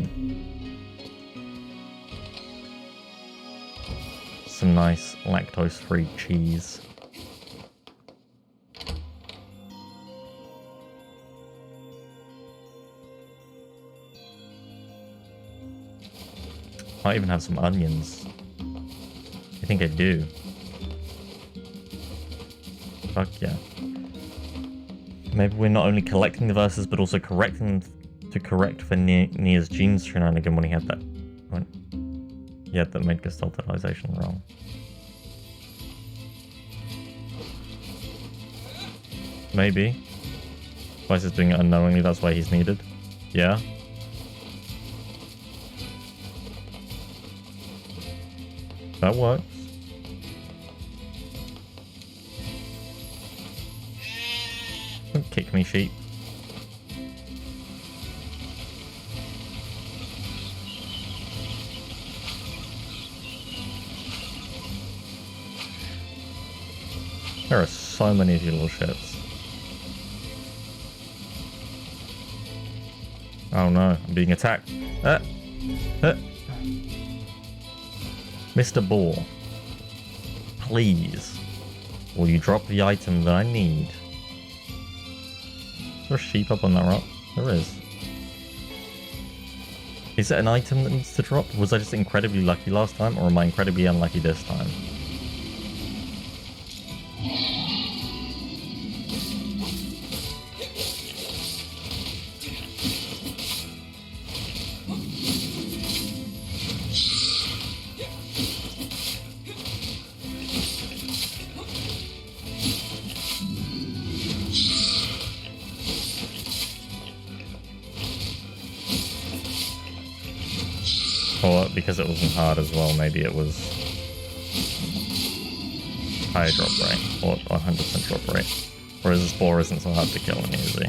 nice lactose-free cheese. Might even have some onions. I think I do. Fuck yeah. Maybe we're not only collecting the verses, but also correcting them to correct for NieR's genes shenanigan when he had that. Yeah, that made gestaltization wrong. Maybe. Vice is doing it unknowingly, that's why he's needed. Yeah. That works. Don't kick me, sheep. There are so many of you little shits. Oh no, I'm being attacked. Mr. Boar, please, will you drop the item that I need? Is there a sheep up on that rock? There is. Is it an item that needs to drop? Was I just incredibly lucky last time, or am I incredibly unlucky this time? Or because it wasn't hard as well, maybe it was higher drop rate, or 100% drop rate. Whereas this boar isn't so hard to kill and easy.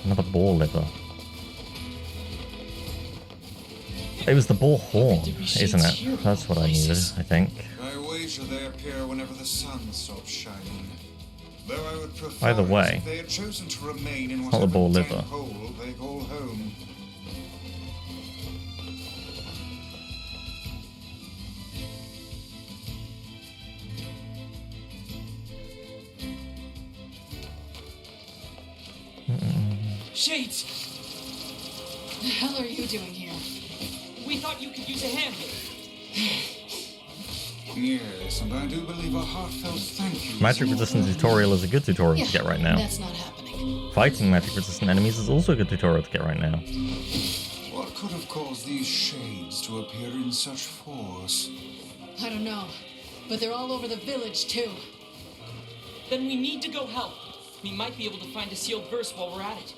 Another boar liver. It was the boar horn, isn't it? That's what I needed, I think. I wager they appear whenever the sun stops shining. Though I would prefer Either way, if they had chosen to remain in not the whatever boar dank liver. hole they call home. Shades! The hell are you doing here? We thought you could use a hand. Yes, and I do believe a heartfelt thank you. Magic resistant tutorial is a good tutorial to get right now. That's not happening. Fighting magic resistant enemies is also a good tutorial to get right now. What could have caused these shades to appear in such force? I don't know, but they're all over the village too. Then we need to go help. We might be able to find a sealed verse while we're at it.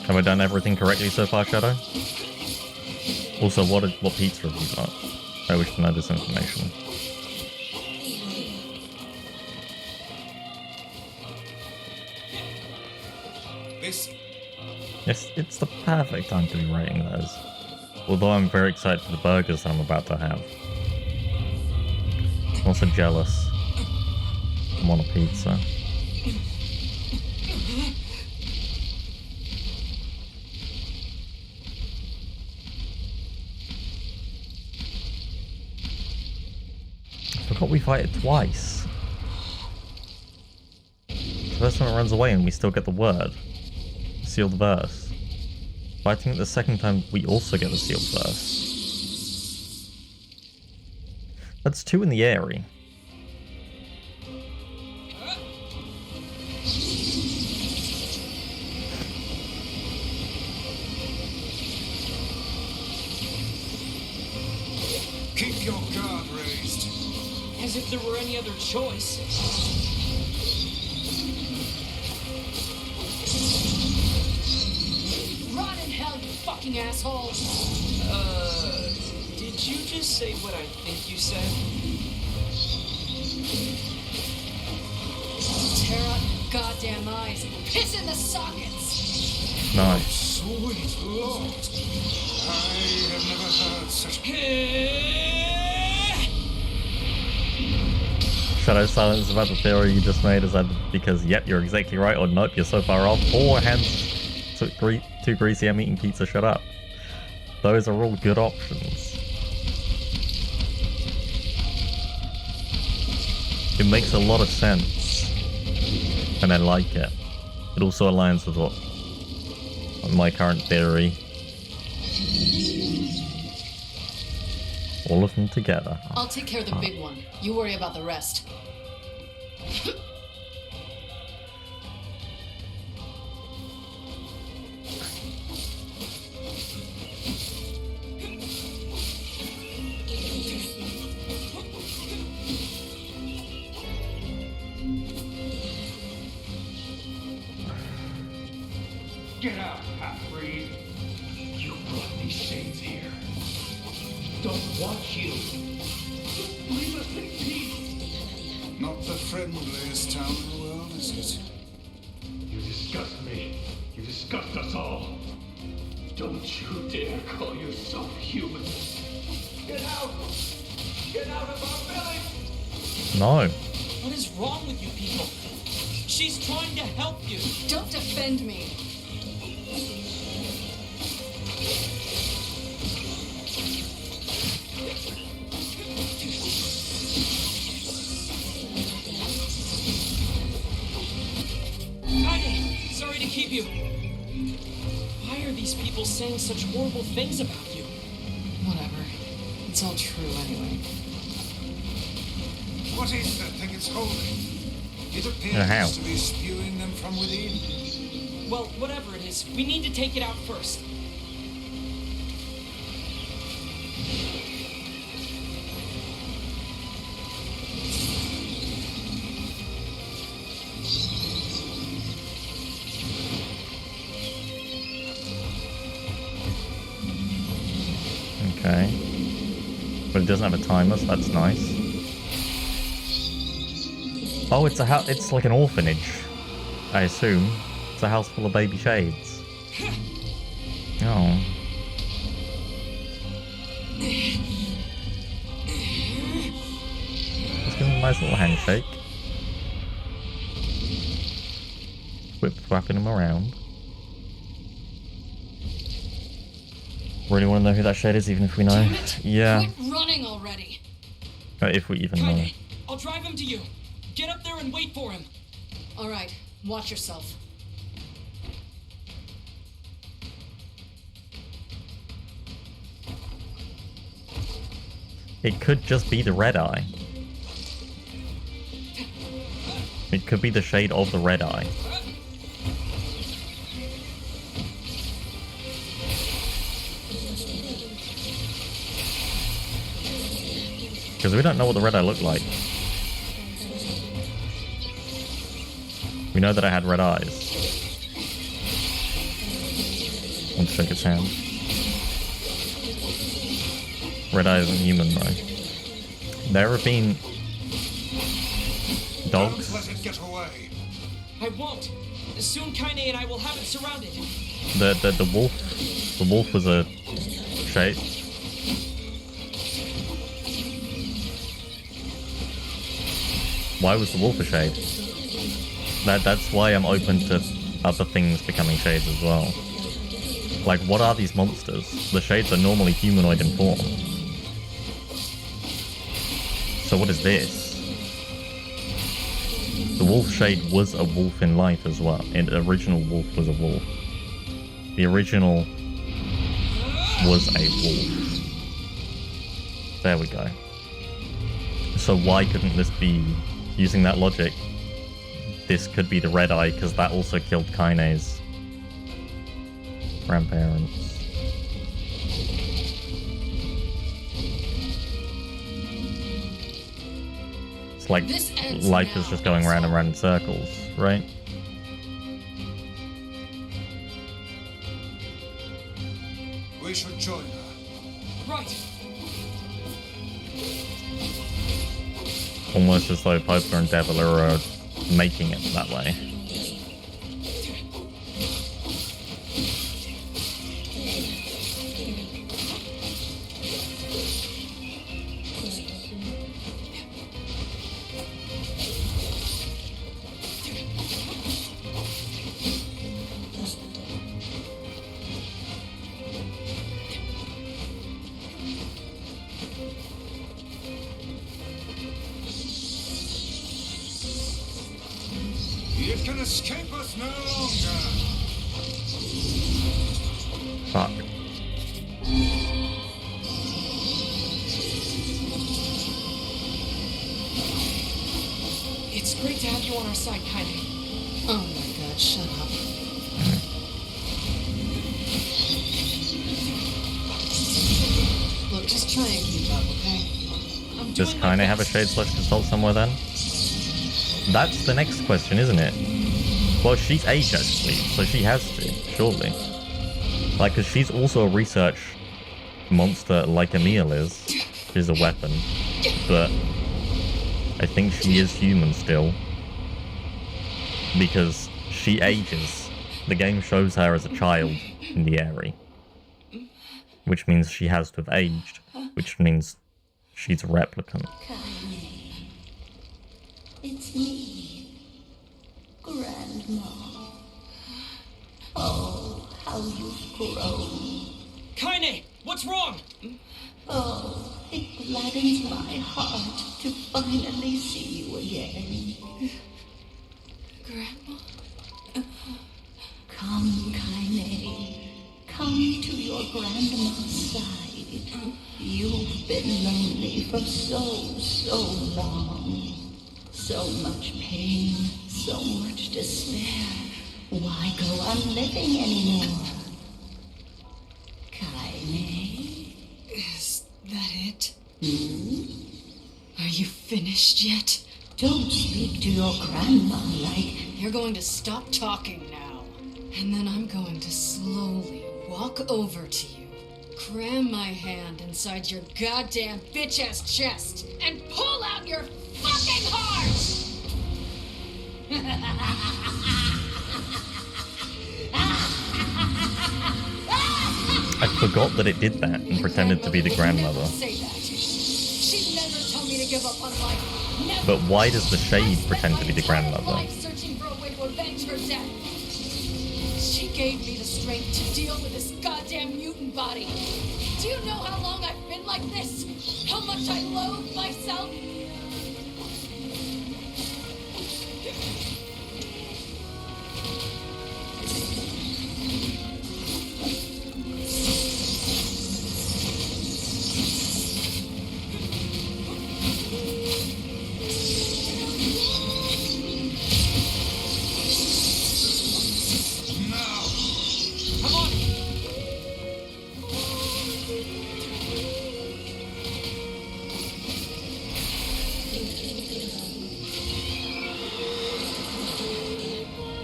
Have I done everything correctly so far, Shadow? Also, what pizza have you got? I wish to know this information. Yes, it's the perfect time to be rating those. Although I'm very excited for the burgers that I'm about to have. I'm also jealous. I'm on a pizza. I forgot we fight it twice. The first time it runs away and we still get the word. Sealed verse. Fighting it the second time, we also get the sealed verse. That's 2 in the airy. Keep your guard raised. As if there were any other choice. Rot in hell, you fucking asshole! Did you just say what I think you said? Tear out your goddamn eyes and piss in the sockets! Nice. Sweet Lord. I have never heard such... Shadow silence about the theory you just made. Is that because, yep, you're exactly right, or nope, you're so far off, or hands too greasy, I'm eating pizza, shut up. Those are all good options. It makes a lot of sense, and I like it. It also aligns with my current theory. All of them together. I'll take care of the big one. You worry about the rest. Get out, half-breed. You brought these shades here. Don't want you. Leave us in peace. Not the friendliest town in the world, is it? You disgust me. You disgust us all. Don't you dare call yourself human. Get out! Get out of our village! No. What is wrong with you people? She's trying to help you. Don't defend me. Kaide, sorry to keep you. Why are these people saying such horrible things about you? Whatever. It's all true anyway. What is that thing it's holding? It How? appears to be spewing them from within. Well, whatever it is, we need to take it out first. Okay. But it doesn't have a timer, so that's nice. Oh, it's a house. It's like an orphanage, I assume. It's a house full of baby shades. Oh. Let's give him a nice little handshake. Whip-flapping him around. Really want to know who that shade is, even if we know. Damn it. Yeah. Quit running already. If we even know. Kaine, I'll drive him to you. Get up there and wait for him. All right, watch yourself. It could just be the red eye. It could be the shade of the red eye. Because we don't know what the red eye looked like. We know that I had red eyes. I want to shake its hand. Red eye isn't human though. There have been dogs. Don't let it get away. I won't. Soon Kaine and I will have it surrounded. The wolf. The wolf was a shade. Why was the wolf a shade? That's why I'm open to other things becoming shades as well. Like, what are these monsters? The shades are normally humanoid in form. So what is this? The wolf shade was a wolf in life as well. And the original wolf was a wolf. The original was a wolf. There we go. So why couldn't this be, using that logic, this could be the red eye, because that also killed Kaine's grandparents. It's like life is just going round and round in circles, right? We should join her. Right. Almost as though Piper and Devil are making it that way. It can escape us no longer. Fuck. It's great to have you on our side, Kaine. Oh my god, shut up. Look, just try and keep up, okay? Does Kaine have a shade slash consult somewhere then? That's the next question, isn't it? Well, she's aged actually, so she has to, surely. Like, because she's also a research monster like Emil is. She's a weapon. But I think she is human still. Because she ages. The game shows her as a child in the area. Which means she has to have aged. Which means she's a replicant. Kaine, it's me, Grandma. Oh, how you've grown. Kaine, what's wrong? Oh, it gladdens my heart to finally see you again. Grandma? Come, Kaine. Come to your grandma's side. You've been lonely for so long. So much pain, so much despair. Why go on living anymore? Kaine? Is that it? Hmm? Are you finished yet? Don't speak to your grandma like... You're going to stop talking now. And then I'm going to slowly walk over to you, cram my hand inside your goddamn bitch-ass chest and pull out your fucking heart! I forgot that it did that and pretended to be the grandmother. She'd never tell me to give up on life. Never. But why does the shade pretend to be the grandmother? Searching for a way to avenge her death. She gave me the strength to deal with this goddamn mutant body. Do you know how long I've been like this? How much I loathe myself?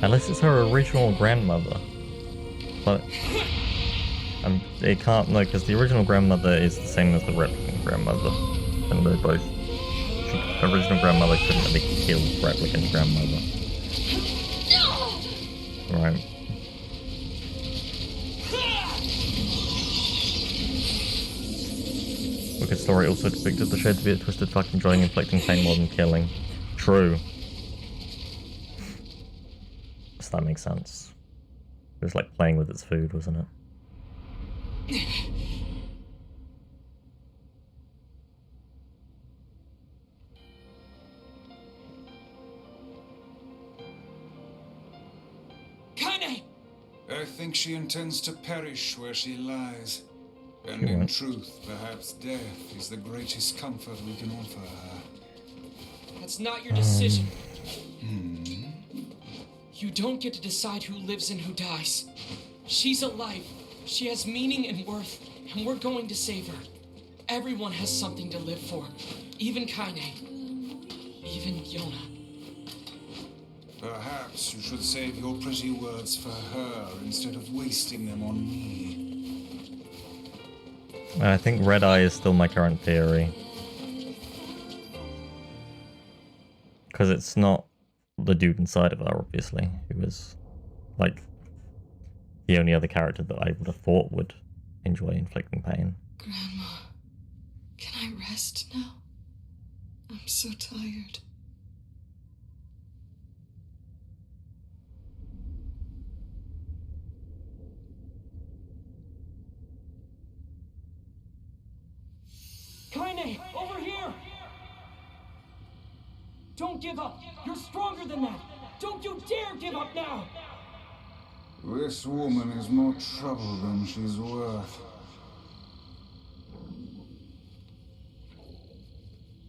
Unless it's her original grandmother. But it can't, no, because the original grandmother is the same as the replicant grandmother. And they're both... The original grandmother couldn't really kill replicant grandmother. Right. Wicked Story also depicted the shade to be a twisted fucking enjoying inflicting pain more than killing. True. So that makes sense. It was like playing with its food, wasn't it? Kaine! I think she intends to perish where she lies. And in truth, perhaps death is the greatest comfort we can offer her. That's not your decision. You don't get to decide who lives and who dies. She's alive. She has meaning and worth, and we're going to save her. Everyone has something to live for. Even Kaine. Even Yona. Perhaps you should save your pretty words for her instead of wasting them on me. I think Red Eye is still my current theory. Because it's not the dude inside of her, obviously, who was, like, the only other character that I would have thought would enjoy inflicting pain. Grandma, can I rest now? I'm so tired. Kaine, over here! Don't give up! You're stronger than that! Don't you dare give up now! This woman is more trouble than she's worth.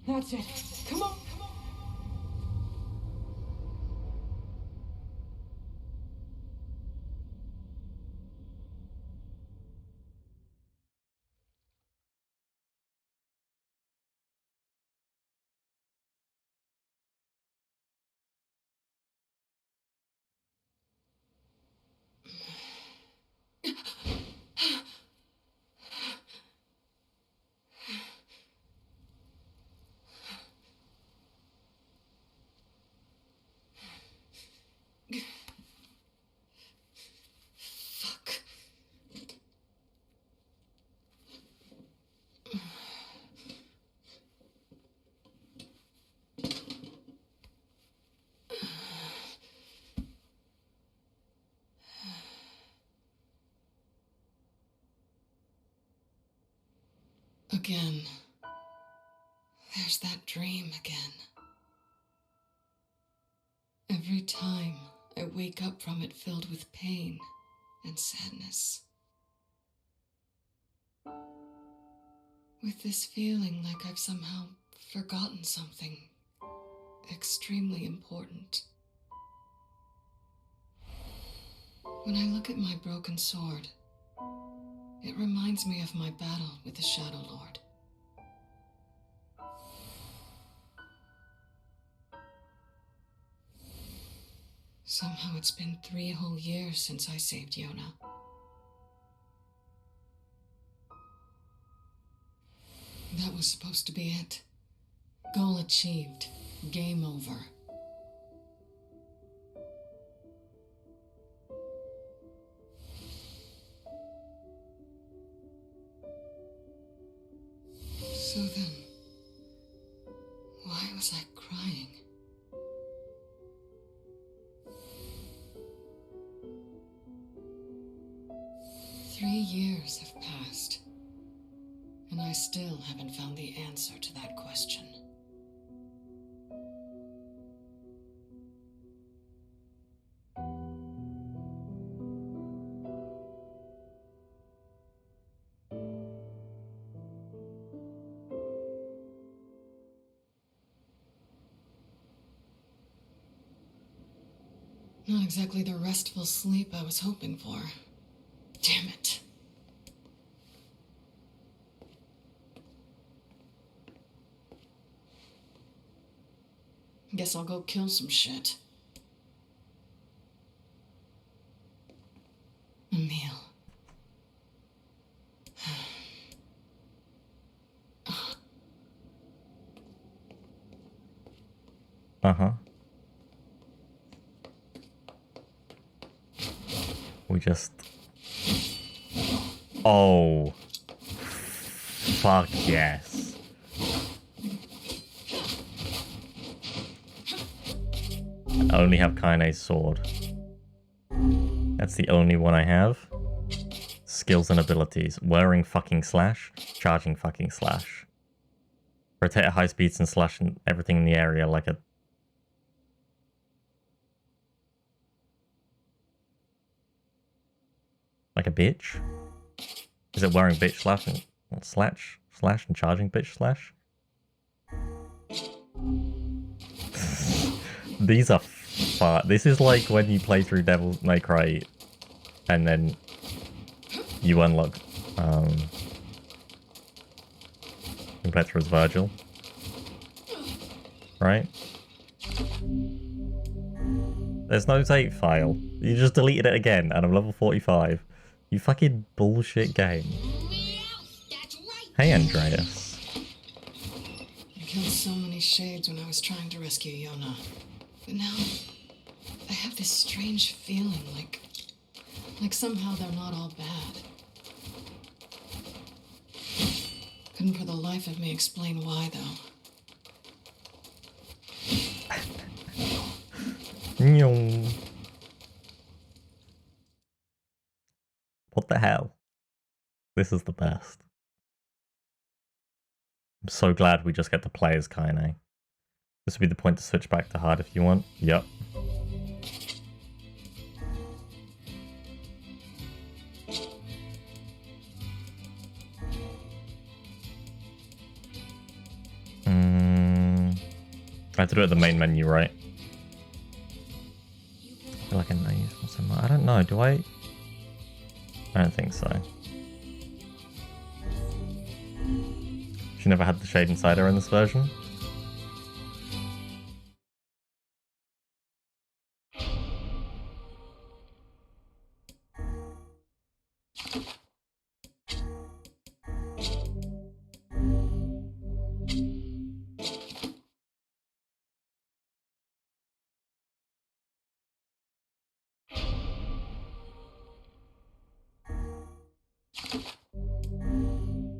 That's it. Come on! Again. There's that dream again. Every time I wake up from it filled with pain and sadness. With this feeling like I've somehow forgotten something extremely important. When I look at my broken sword, it reminds me of my battle with the Shadow Lord. Somehow it's been 3 whole years since I saved Yona. That was supposed to be it. Goal achieved. Game over. So then, why was I crying? Three years have passed, and I still haven't found the answer to that question. Not exactly the restful sleep I was hoping for. Damn it. Guess I'll go kill some shit. A meal. Uh-huh. We just... Oh. Fuck yes. I only have Kaine's sword. That's the only one I have. Skills and abilities. Wearing fucking slash. Charging fucking slash. Rotate at high speeds and slash everything in the area like a... Like a bitch? Is it wearing bitch slash and slash and charging bitch slash? These are far. This is like when you play through Devil May Cry and then you unlock Petra's Virgil. Right? There's no save file. You just deleted it again and I'm level 45. You fucking bullshit game. Hey, Andreas. I killed so many shades when I was trying to rescue Yona. But now, I have this strange feeling like somehow they're not all bad. Couldn't for the life of me explain why, though. What the hell? This is the best. I'm so glad we just get to play as Kaine. This would be the point to switch back to hard if you want. Yep. I have to do it at the main menu, right? I feel like I know you from somewhere. I don't know, do I? I don't think so. She never had the shade inside her in this version.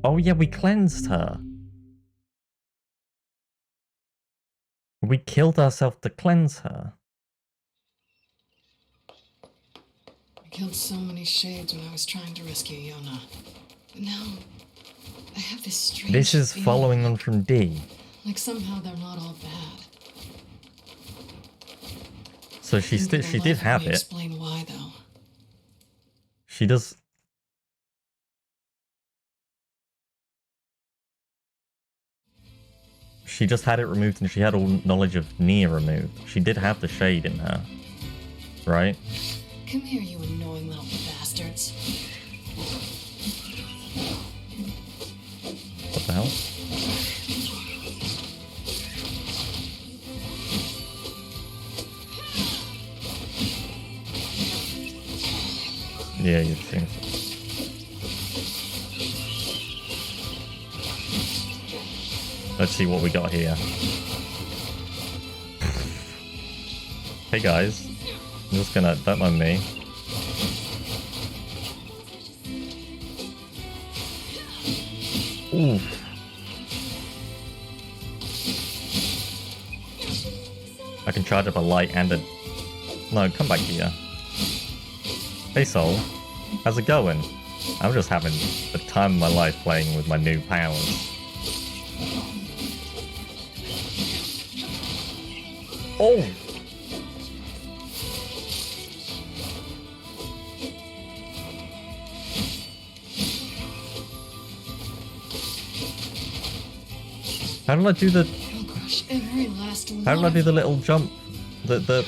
Oh yeah, we cleansed her. We killed ourselves to cleanse her. I killed so many shades when I was trying to rescue Yona. But now, I have this strange This is feeling following on from D. like somehow they're not all bad. So she did have it. Explain why, though. She does. She just had it removed and she had all knowledge of NieR removed. She did have the shade in her. Right? Come here, you annoying little bastards. What the hell? Yeah, you've seen. Let's see what we got here. Hey guys, I'm just gonna, don't mind me. Ooh. I can charge up a light and a... No, come back here. Hey Soul, how's it going? I'm just having the time of my life playing with my new powers. Oh! How did I do the... Oh gosh, every last one. How did I do the little jump? The...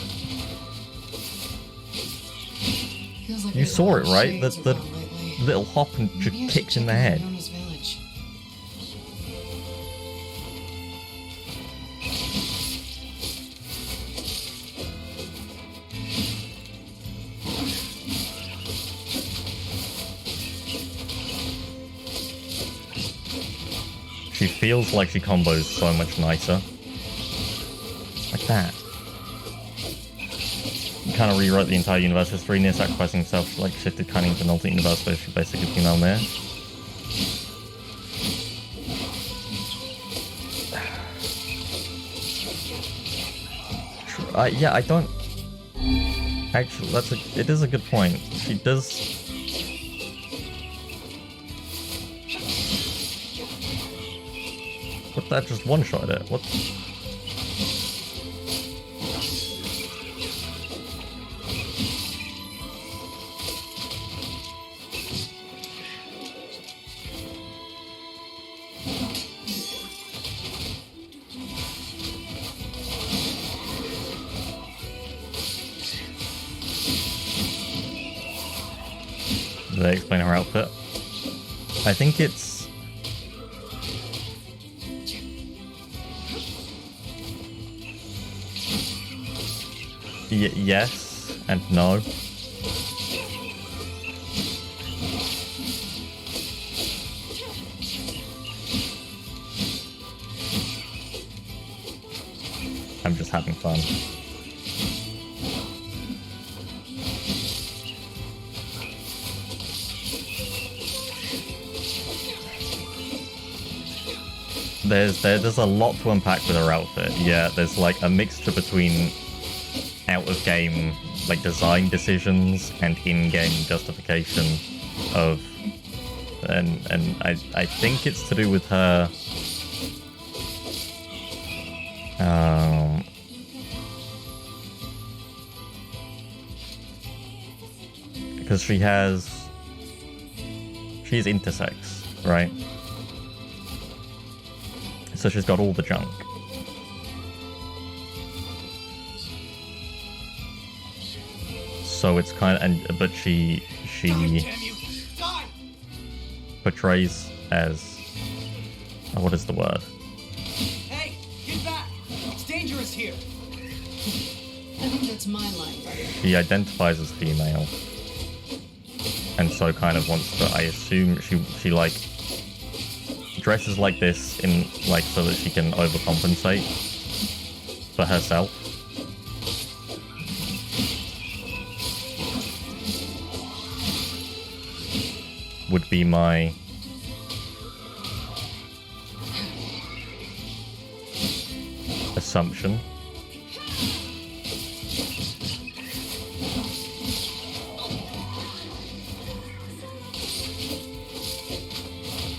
Feels like You there's a saw lot it, of right? shades The around lately. little hop and just Maybe I should kicked in check the out head. Nona's village. She feels like she combos so much nicer. Like that. You kind of rewrote the entire universe history, NieR sacrificing himself, like shifted cunning into an alternate universe where she basically female NieR. Yeah, I don't... Actually, it is a good point. She does... What, that just one-shot it? What? Do they explain her outfit? I think it's... yes and no. I'm just having fun. There's a lot to unpack with her outfit. Yeah, there's like a mixture between out of game like design decisions and in-game justification of and I think it's to do with her because she's intersex, right? So she's got all the junk. So it's kind of, but she portrays as, oh, what is the word? Hey, get back! It's dangerous here. I think that's my line. She identifies as female, and so kind of wants to. I assume she like dresses like this in like so that she can overcompensate for herself. Would be my assumption.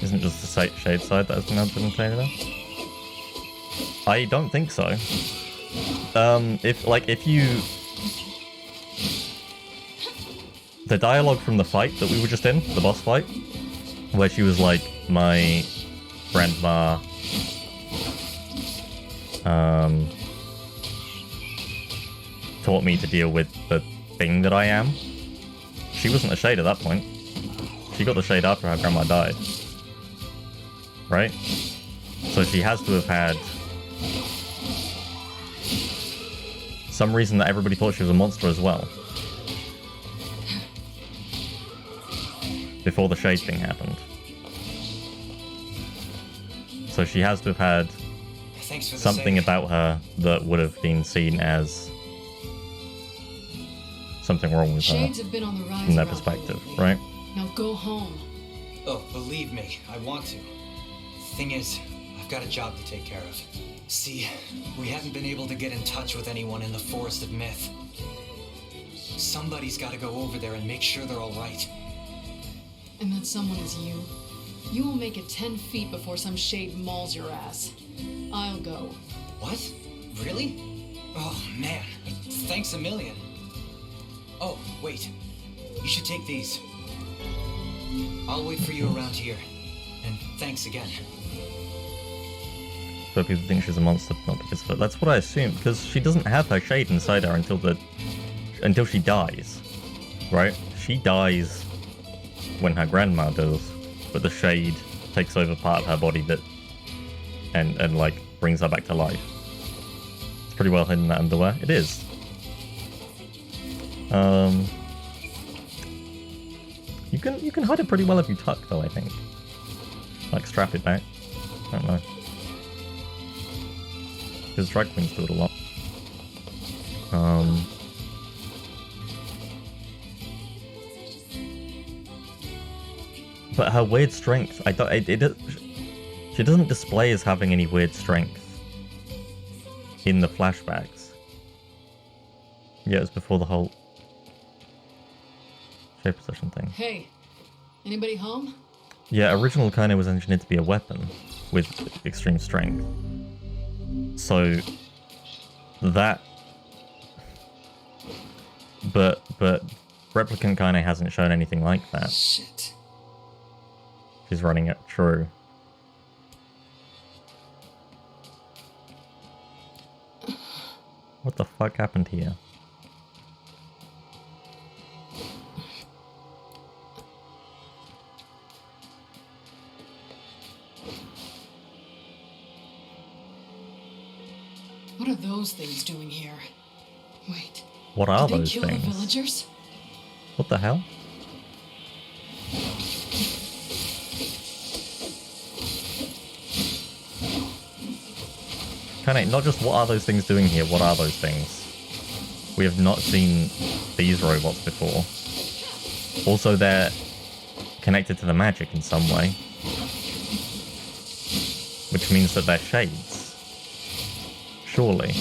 Isn't just the shade side that has been implemented there? I don't think so. If you... The dialogue from the fight that we were just in, the boss fight, where she was like, my grandma taught me to deal with the thing that I am. She wasn't a shade at that point. She got the shade after her grandma died. Right? So she has to have had some reason that everybody thought she was a monster as well. Before the shade thing happened. So she has to have had Thanks for the something save. about her that would have been seen as something wrong with her Shades have been on the rise from their around perspective, here lately. right? Now go home. Oh, believe me, I want to. Thing is, I've got a job to take care of. See, we haven't been able to get in touch with anyone in the Forest of Myth. Somebody's got to go over there and make sure they're all right. And that someone is you. You will make it 10 feet before some shade mauls your ass. I'll go. What? Really? Oh, man. Thanks a million. Oh, wait. You should take these. I'll wait for you around here. And thanks again. So people think she's a monster, not because of it. That's what I assume, because she doesn't have her shade inside her until she dies, right? She dies when her grandma does, but the shade takes over part of her body that and like brings her back to life. It's pretty well hidden in that underwear. It is. You can hide it pretty well if you tuck, though, I think. Like strap it back. I don't know. Because drag queens do it a lot. But her weird strength, she doesn't display as having any weird strength in the flashbacks. Yeah, it was before the whole shape possession thing. Hey, anybody home? Yeah, original Kano was engineered to be a weapon with extreme strength. So that, but Replicant Kano hasn't shown anything like that. Shit. She's running it true. What the fuck happened here? What are those things doing here? Wait. What are Did they those kill things? the villagers? What the hell? Kinda, not just what are those things doing here, what are those things? We have not seen these robots before. Also, they're connected to the magic in some way. Which means that they're shades. Surely.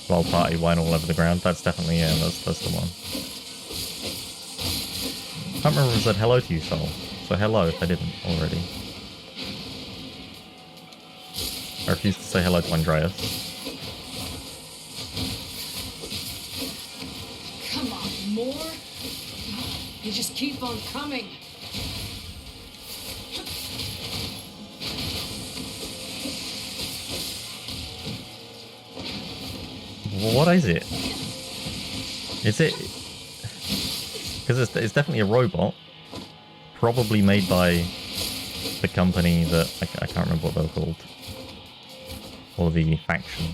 Wild party wine all over the ground. That's definitely, yeah, that's the one. I can't remember if I said hello to you, Soul. So hello if I didn't already. I refuse to say hello to Andreas. Come on, more? You just keep on coming. What is it? Is it... Because it's definitely a robot. Probably made by the company that... I can't remember what they were called. Or the faction.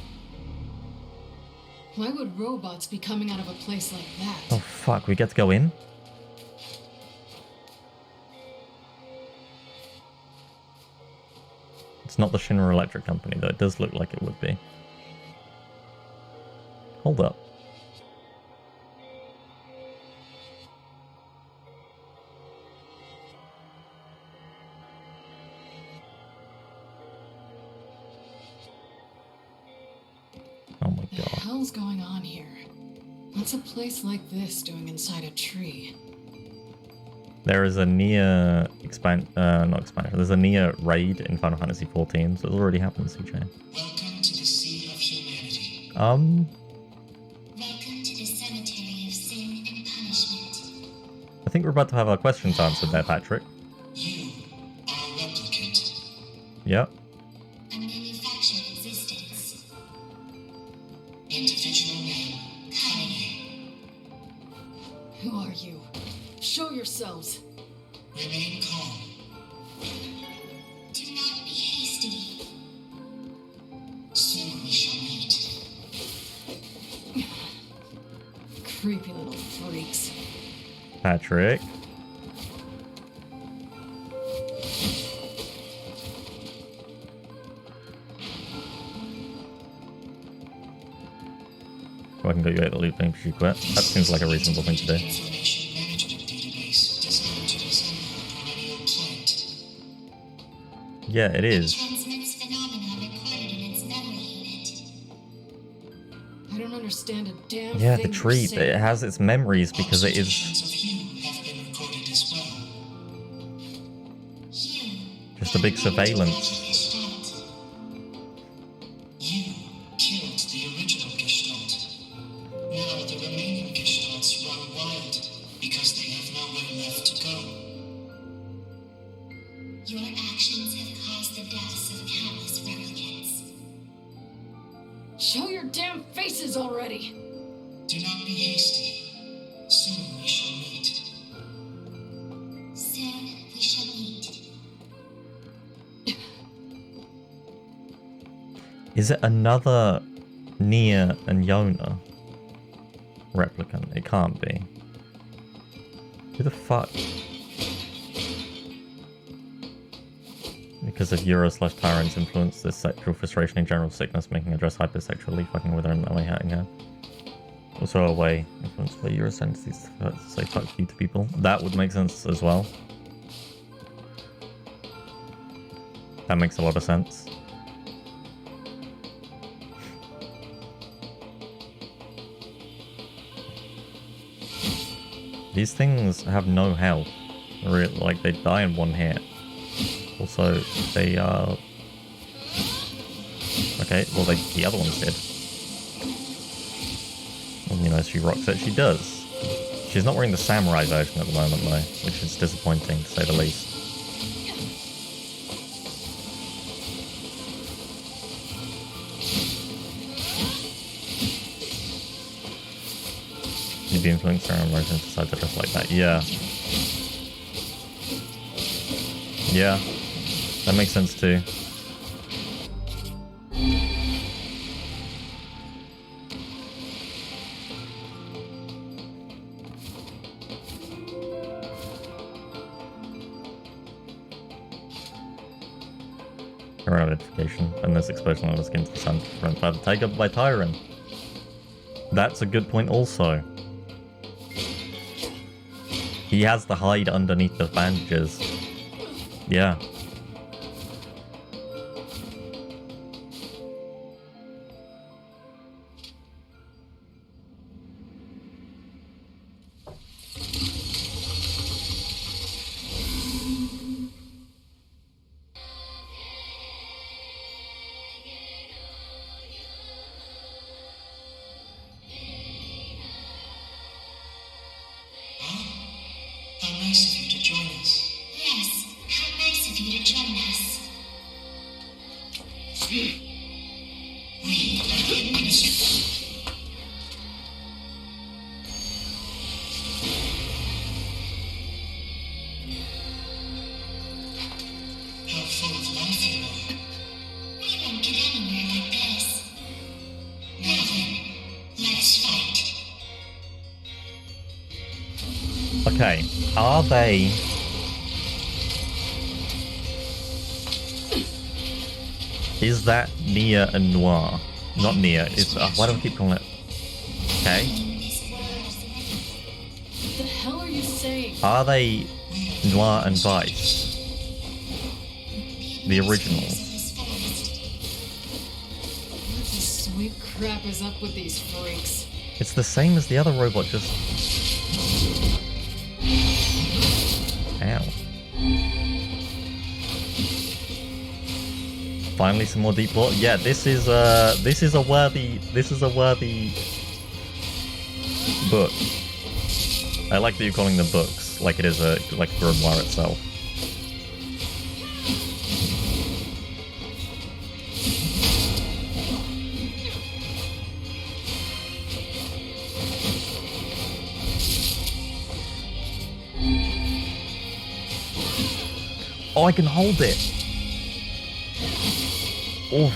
Why would robots be coming out of a place like that? Oh fuck, we get to go in? It's not the Shinra Electric Company, though it does look like it would be. Hold up. Oh my god. What the hell's going on here? What's a place like this doing inside a tree? There is a NieR not expansion. There's a NieR raid in Final Fantasy XIV, so it's already happened, CJ. Welcome to the Sea of Humanity. Welcome to the Cemetery of Sin and Punishment. I think we're about to have our questions answered there, Patrick. You are a replicant. Yep. A manufactured existence. Individual name, Kanye. Who are you? Show yourselves. Remain calm. Do not be hasty. Soon we shall meet. Creepy little freaks. Patrick. I can go get the loot thing before you quit. That seems like a reasonable thing to do. Information management database designed to resemble a perennial plant. Yeah, it is. Transmits phenomena recorded in its memory unit. I don't understand a damn Yeah, thing the tree, you're saying. it has its memories because it is... Observations of you have been recorded as well. just a big surveillance. You killed the original Gestalt. Now the remaining Gestalts run wild because they have nowhere left to go. Your actions have caused the deaths of countless replicants. Show your damn faces already! Do not be hasty. Soon we shall meet. Soon we shall meet. Is it another NieR and Yona replicant? It can't be. Who the fuck? Because of Euro/Tyrant's influence, this sexual frustration and general sickness, making her dress hypersexually, fucking with her and only hatting her. Also a way influenced by Euro tendencies to say fuck you to people. That would make sense as well. That makes a lot of sense. These things have no health. Like, they die in one hit. Also, they are... okay, well, the other ones did. Well, you know, she rocks it. She does. She's not wearing the samurai version at the moment, though, which is disappointing, to say the least. You'd be influenced around Rosen decide to dress like that. Yeah. Yeah. That makes sense too. Her identification and this explosion on the skin to the sun from by the take up by Tyron. That's a good point also. He has the hide underneath the bandages. Yeah. How nice of you to join us. Yes, how nice of you to join us. We are the ministry. How full of life you are. We won't get anywhere like this. Now then, let us fight. Okay, are they... is that NieR and Noir? Not NieR, it's... why do I keep calling it... okay. What the hell are you saying? Are they Noir and Vice? The originals? What the sweet crap is up with these freaks? It's the same as the other robot, just... ow. Finally some more deep lore. Yeah, this is a worthy book. I like that you're calling them books, like it is like a grimoire itself. Oh, I can hold it. Oh.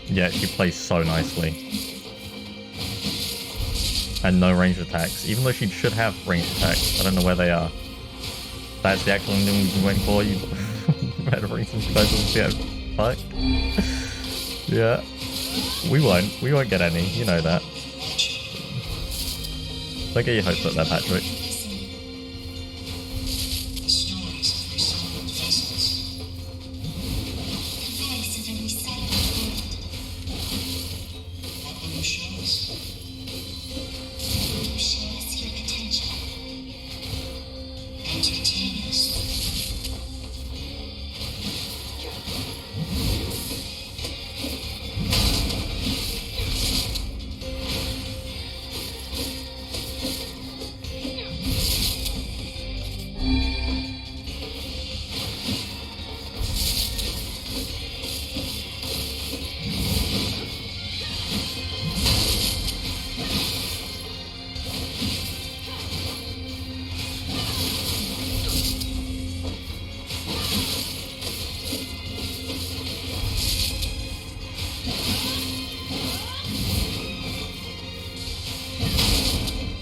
Yeah, she plays so nicely. And no ranged attacks, even though she should have ranged attacks. I don't know where they are. That's the actual thing we've been waiting for. You better bring some specials. Yeah, fuck. Yeah. We won't get any, you know that. Don't get your hopes up there, Patrick.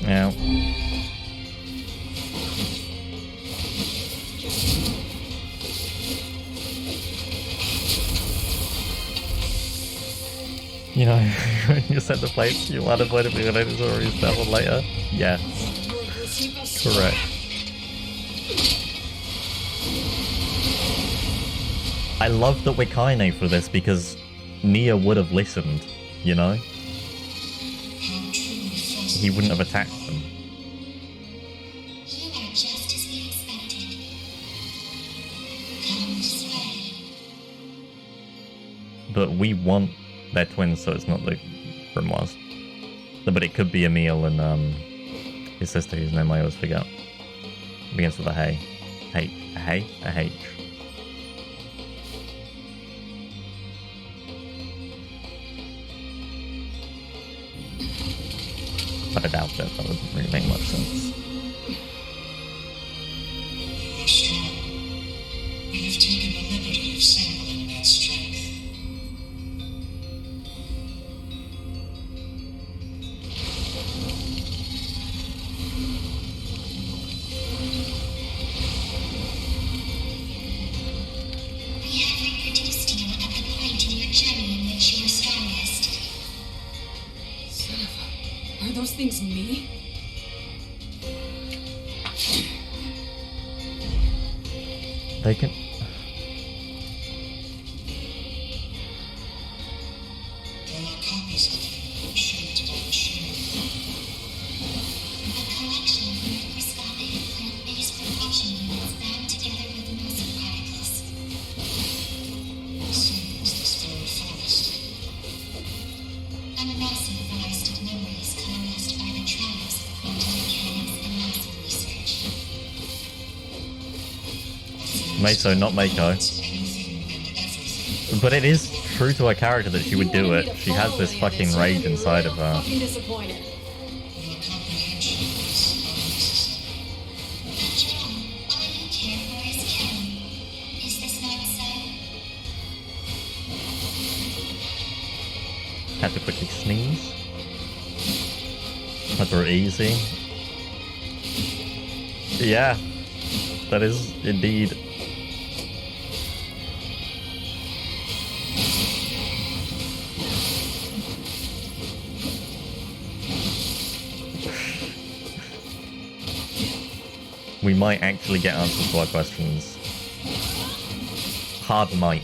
Yeah. You know, when you set the plates, you unavoidably related to restart one later. Yes. Correct. I love that we're Kaine for this because NieR would have listened, you know? He wouldn't have attacked them. You are just as we expected. Come this way. But we want their twins, so it's not the grimoires. But it could be Emil and his sister, whose name I always forget. Begins with a hay. A H. But I doubt it. That wouldn't really make much sense. You are strong. We have taken the liberty of sampling that strength. We have reproduced you at the point in your journey in which you are strongest. Son of a... Are those things me? They can... There are copies of you shaped by the shield. A collection of microscopic plant-based propulsion units bound together with muscle particles. Seems this very forest. A massive forest of memories coalesced by the triumphs of quantum mechanics and muscle research. Meso, not Mako. But it is true to her character that she would do it. She has this fucking rage inside of her. Fucking disappointed. Your comprehension is unnecessary. After all you care for is killing. Is this not so? Had to quickly sneeze. That's very easy. Yeah, that is indeed. We might actually get answers to our questions. Hard might.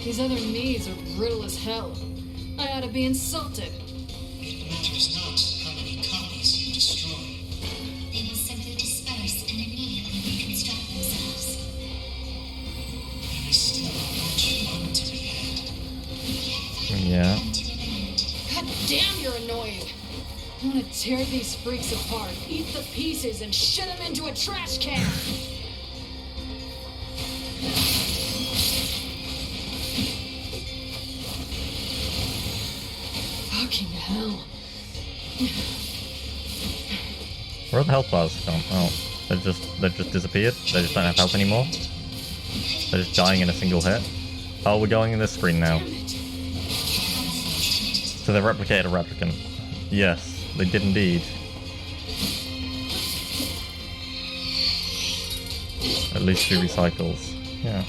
These other knees are brittle as hell. I ought to be insulted. It matters not how many copies you destroy. They will simply disperse and immediately reconstruct themselves. There is still much fun to be had. Yeah. God damn, you're annoying. I want to tear these freaks apart, eat the pieces, and shit them into a trash can. hell? Where are the health bars gone? Oh, they've just disappeared. They just don't have health anymore. They're just dying in a single hit. Oh, we're going in this screen now. So they replicated a replicant. Yes, they did indeed. At least 2 recycles. Yeah.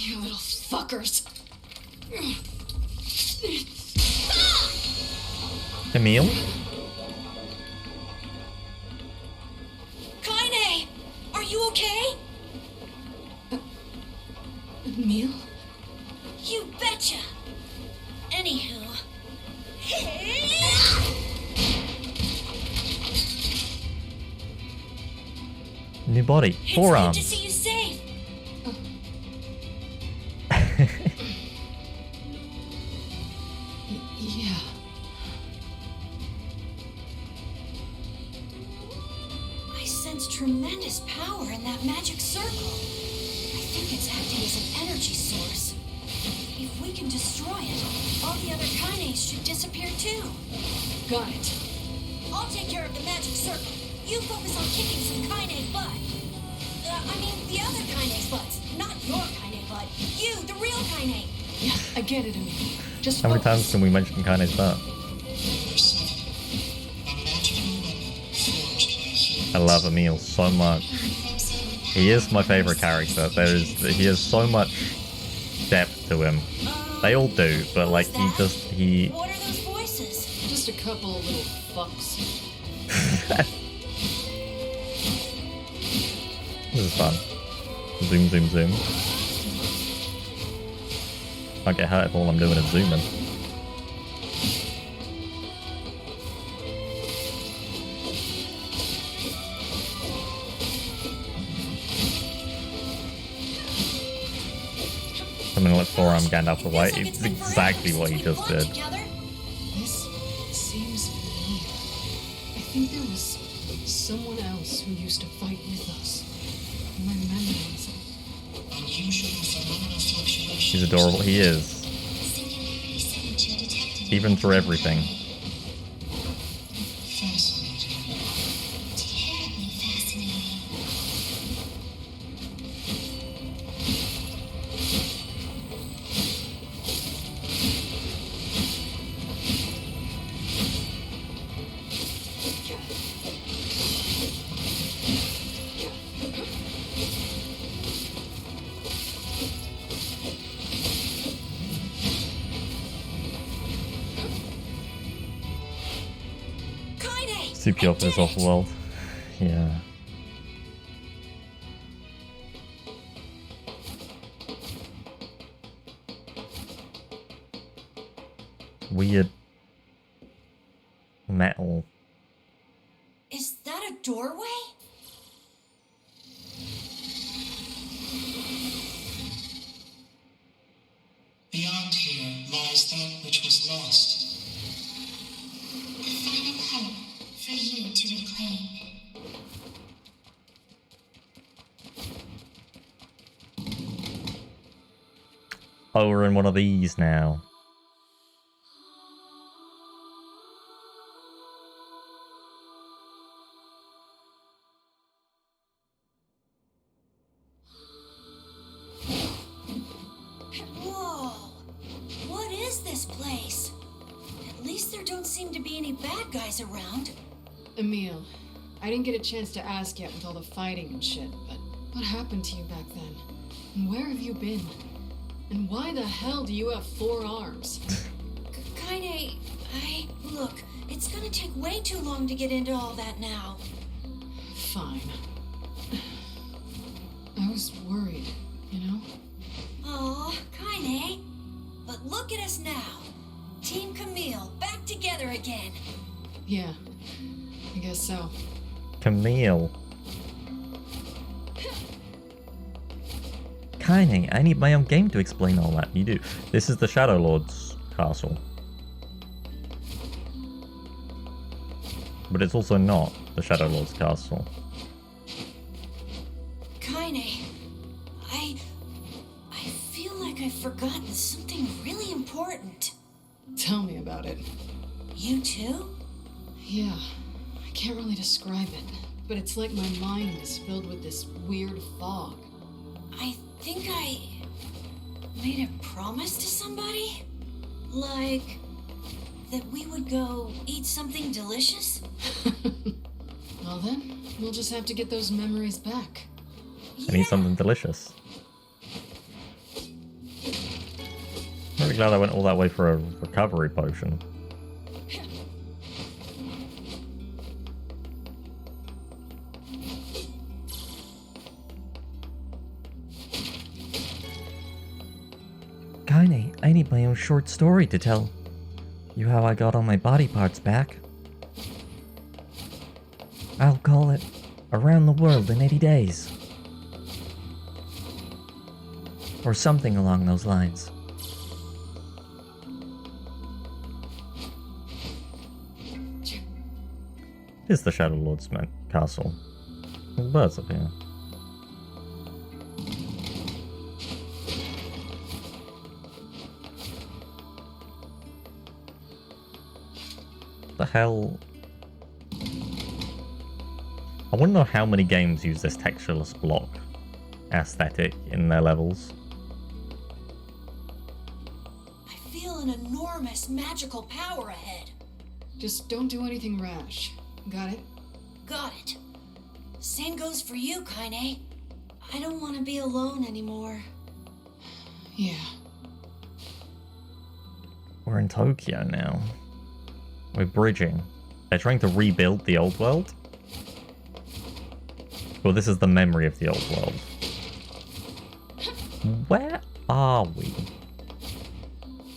You little fuckers. Emil? Kaine! Are you okay? Emil? You betcha! Anywho. New body. It's Forearms. good to see you safe. Yeah. I sense tremendous power in that magic circle. I think it's acting as an energy source. If we can destroy it, all the other kinaes should disappear too. Got it. I'll take care of the magic circle. You focus on kicking some kaine butt. I mean, the other kinae's butts. Not your kaine butt. You, the real kaine. Yeah, I get it, Emil. Just How many focus. times can we mention Kaine's butt? Number 7. A magical weapon forged by humans. I love Emil so much. He is my favorite character. He has so much depth to him. They all do, but like he What are those voices? Just a couple of little fucks. This is fun. Zoom, zoom, zoom. Can't get hurt if all I'm doing is zooming. Something like forearm Gandalf the White. It's exactly what he just did. This seems familiar. I think there was someone else who used to fight with us. My memories. Unusual phenomena fluctuation. He's adorable. He is. Even through everything. Fascinating. Terribly fascinating. Kaine! Super off this awful world. Yeah. Weird metal. Is that a doorway? Beyond here lies that which was lost. A final hope for you to reclaim. Oh, we're in one of these now. Whoa! What is this place? At least there don't seem to be any bad guys around. Emil, I didn't get a chance to ask yet with all the fighting and shit, but what happened to you back then? And where have you been? And why the hell do you have 4 arms? Kaine, look, it's gonna take way too long to get into all that now. Fine. I was worried, you know? Aw, Kaine. But look at us now. Team Camille, back together again. Yeah, I guess so. Camille. Kaine, I need my own game to explain all that. You do. This is the Shadow Lord's castle. But it's also not the Shadow Lord's castle. It's something really important. Tell me about it. You too? Yeah, I can't really describe it, but it's like my mind is filled with this weird fog. I think I made a promise to somebody? Like that we would go eat something delicious? Well then, we'll just have to get those memories back. I need something delicious. I'm really glad I went all that way for a recovery potion. Kinda, I need my own short story to tell you how I got all my body parts back. I'll call it Around the World in 80 Days. Or something along those lines. Here's the Shadow Lord's castle. There's birds up here. The hell? I want to know how many games use this textureless block aesthetic in their levels. I feel an enormous magical power ahead. Just don't do anything rash. Got it? Got it. Same goes for you, Kaine. I don't want to be alone anymore. Yeah. We're in Tokyo now. We're bridging. They're trying to rebuild the old world. Well, this is the memory of the old world. Where are we?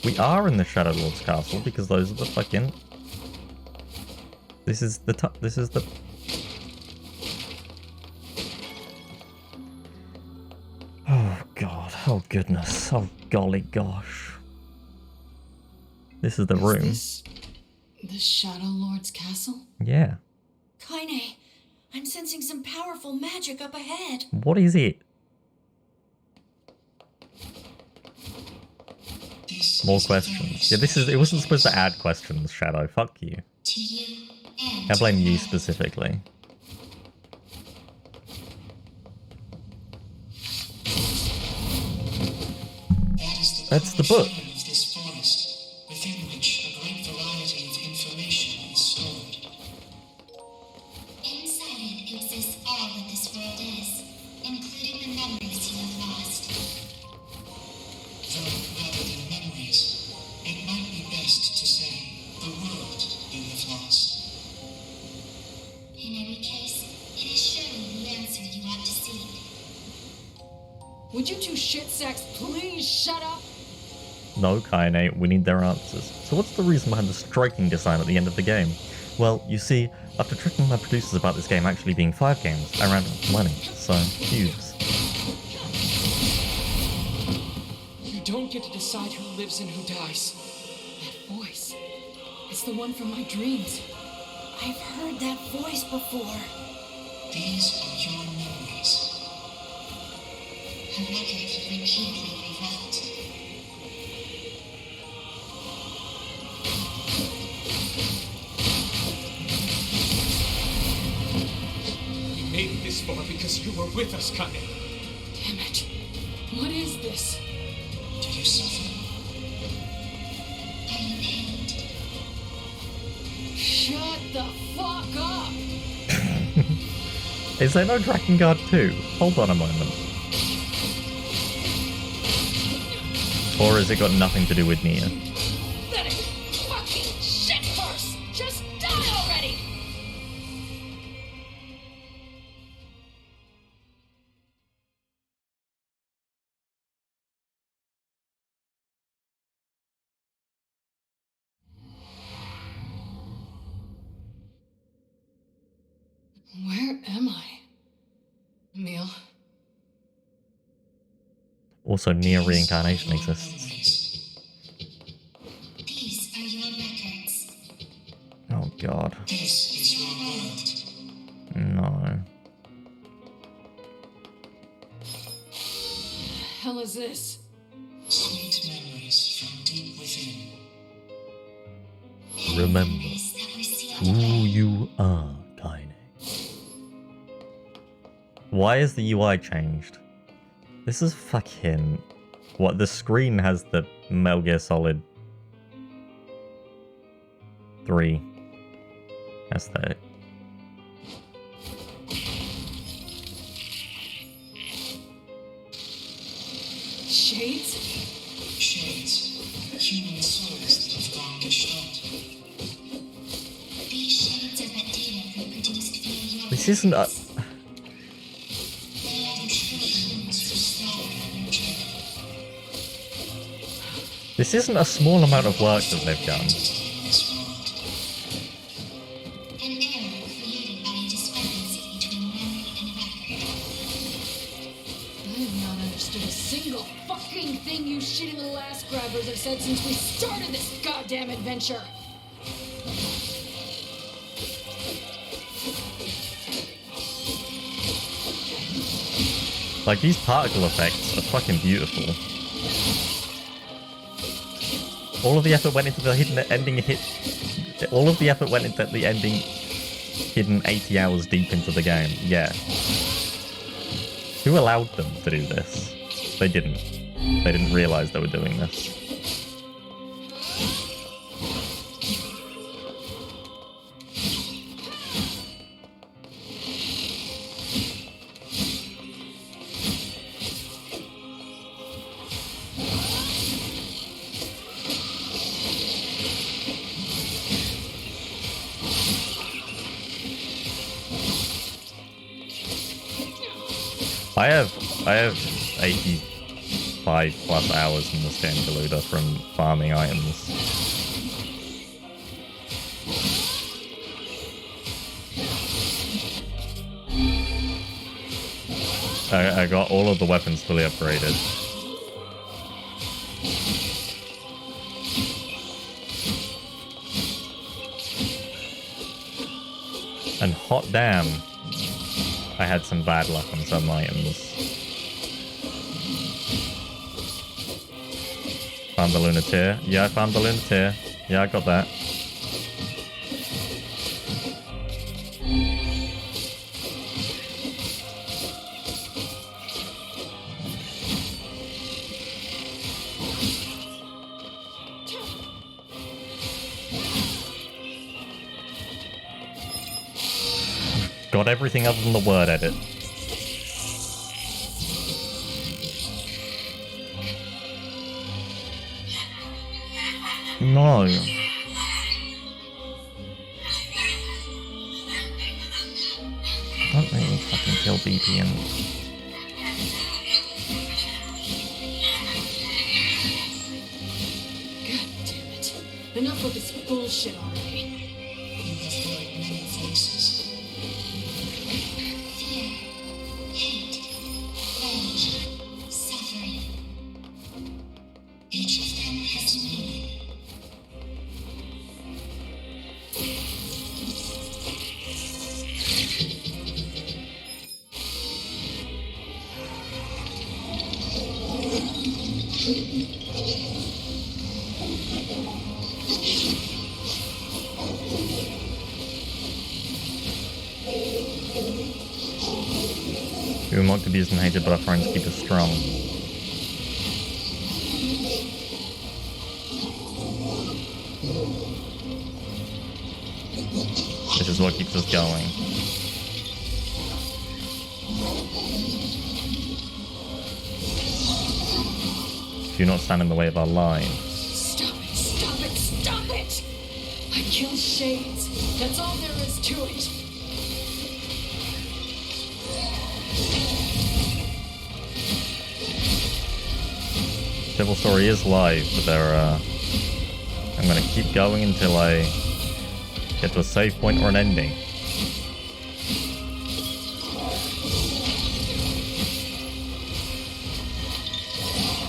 We are in the Shadow Lord's castle because those are the fucking... This is the... Oh god, oh goodness, oh golly gosh. This is the room. Is this the Shadow Lord's castle? Yeah. Kaine, I'm sensing some powerful magic up ahead. What is it? More questions. Yeah, this is... It wasn't supposed to add questions, Shadow. Fuck you. I blame you specifically. That's the book. Of this forest, within which a great variety of information is stored. Inside it exists all that this world is, including the memories you have lost. Though, rather than memories, it might be best to say the world you have lost. In any case, it is surely the answer you ought to seek. Would you two shit sacks please shut up? No, Kaine, we need their answers. So what's the reason behind the striking design at the end of the game? Well, you see, after tricking my producers about this game actually being 5 games, I ran out of money, so use. You don't get to decide who lives and who dies. That voice, it's the one from my dreams. I've heard that voice before. These are your memories. A record repeatedly rewrote. We made it this far because you were with us, Kaine. Damn it. What is this? Do you suffer? Are you pained? Shut the fuck up! Is there no Drakengard 2? Hold on a moment. Or has it got nothing to do with NieR? That is fucking shit first! Just die already! Where am I? Emil? Also, NieR Reincarnation exists. These are your records. Oh god. This is your world. No. Hell is this? Sweet memories. remember who you are, Kaine. Why is the UI changed? This is fucking... What, the screen has the Metal Gear Solid 3 aesthetic. Shades? Shades. Human souls that have gone gestalt. These shades are what data reproduced via your This isn't a... This isn't a small amount of work that they've done. an error created by a discrepancy between memory and record. I have not understood a single fucking thing you shitty little ass grabbers have said since we started this goddamn adventure. Like, these particle effects are fucking beautiful. All of the effort went into the hidden ending all of the effort went into the ending hidden 80 hours deep into the game. Yeah. Who allowed them to do this? They didn't. They didn't realize they were doing this. I have 85 plus hours in this game, Galuda, from farming items. I got all of the weapons fully upgraded. And hot damn, I had some bad luck on some items. Found the Lunateer. Yeah, I found the Lunateer. Yeah, I got that. Got everything other than the word edit. No. Don't make me fucking kill BPM. God damn it. Enough with this bullshit already. You have heard many voices. Fear, hate, rage, suffering. Each of them has meaning. We were mocked, abused, and hated, but our friends keep us strong. This is what keeps us going. Do not stand in the way of our line. Stop it, stop it, stop it! I killed Shades. That's all there is to it. Devil Story is live, but I'm gonna keep going until I get to a save point or an ending.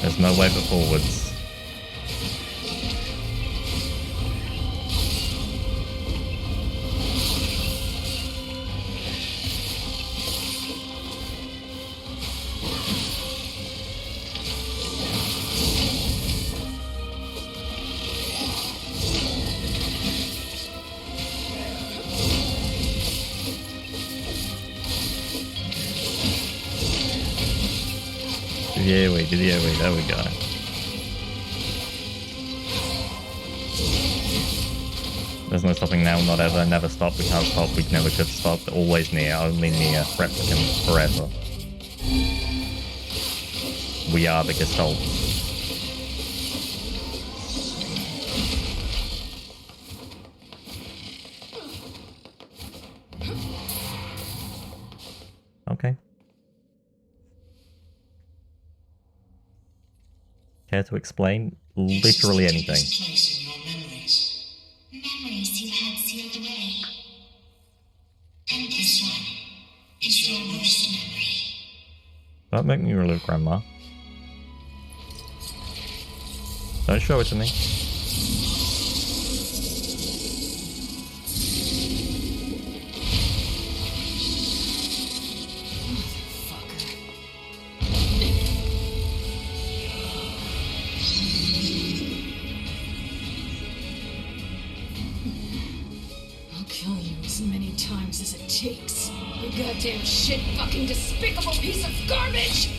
There's no way but forwards. Yeah, wait, there we go. There's no stopping now, not ever, never stop, we can't stop, we never could stop, always NieR, only NieR Replicant, forever. We are the Gestalt. Okay. Care to explain? Literally anything. Place in your memories. Memories you had sealed away. And this one is your worst memory. Don't make me relive Grandma. Don't show it to me. Kill you as many times as it takes. You goddamn shit fucking despicable piece of garbage!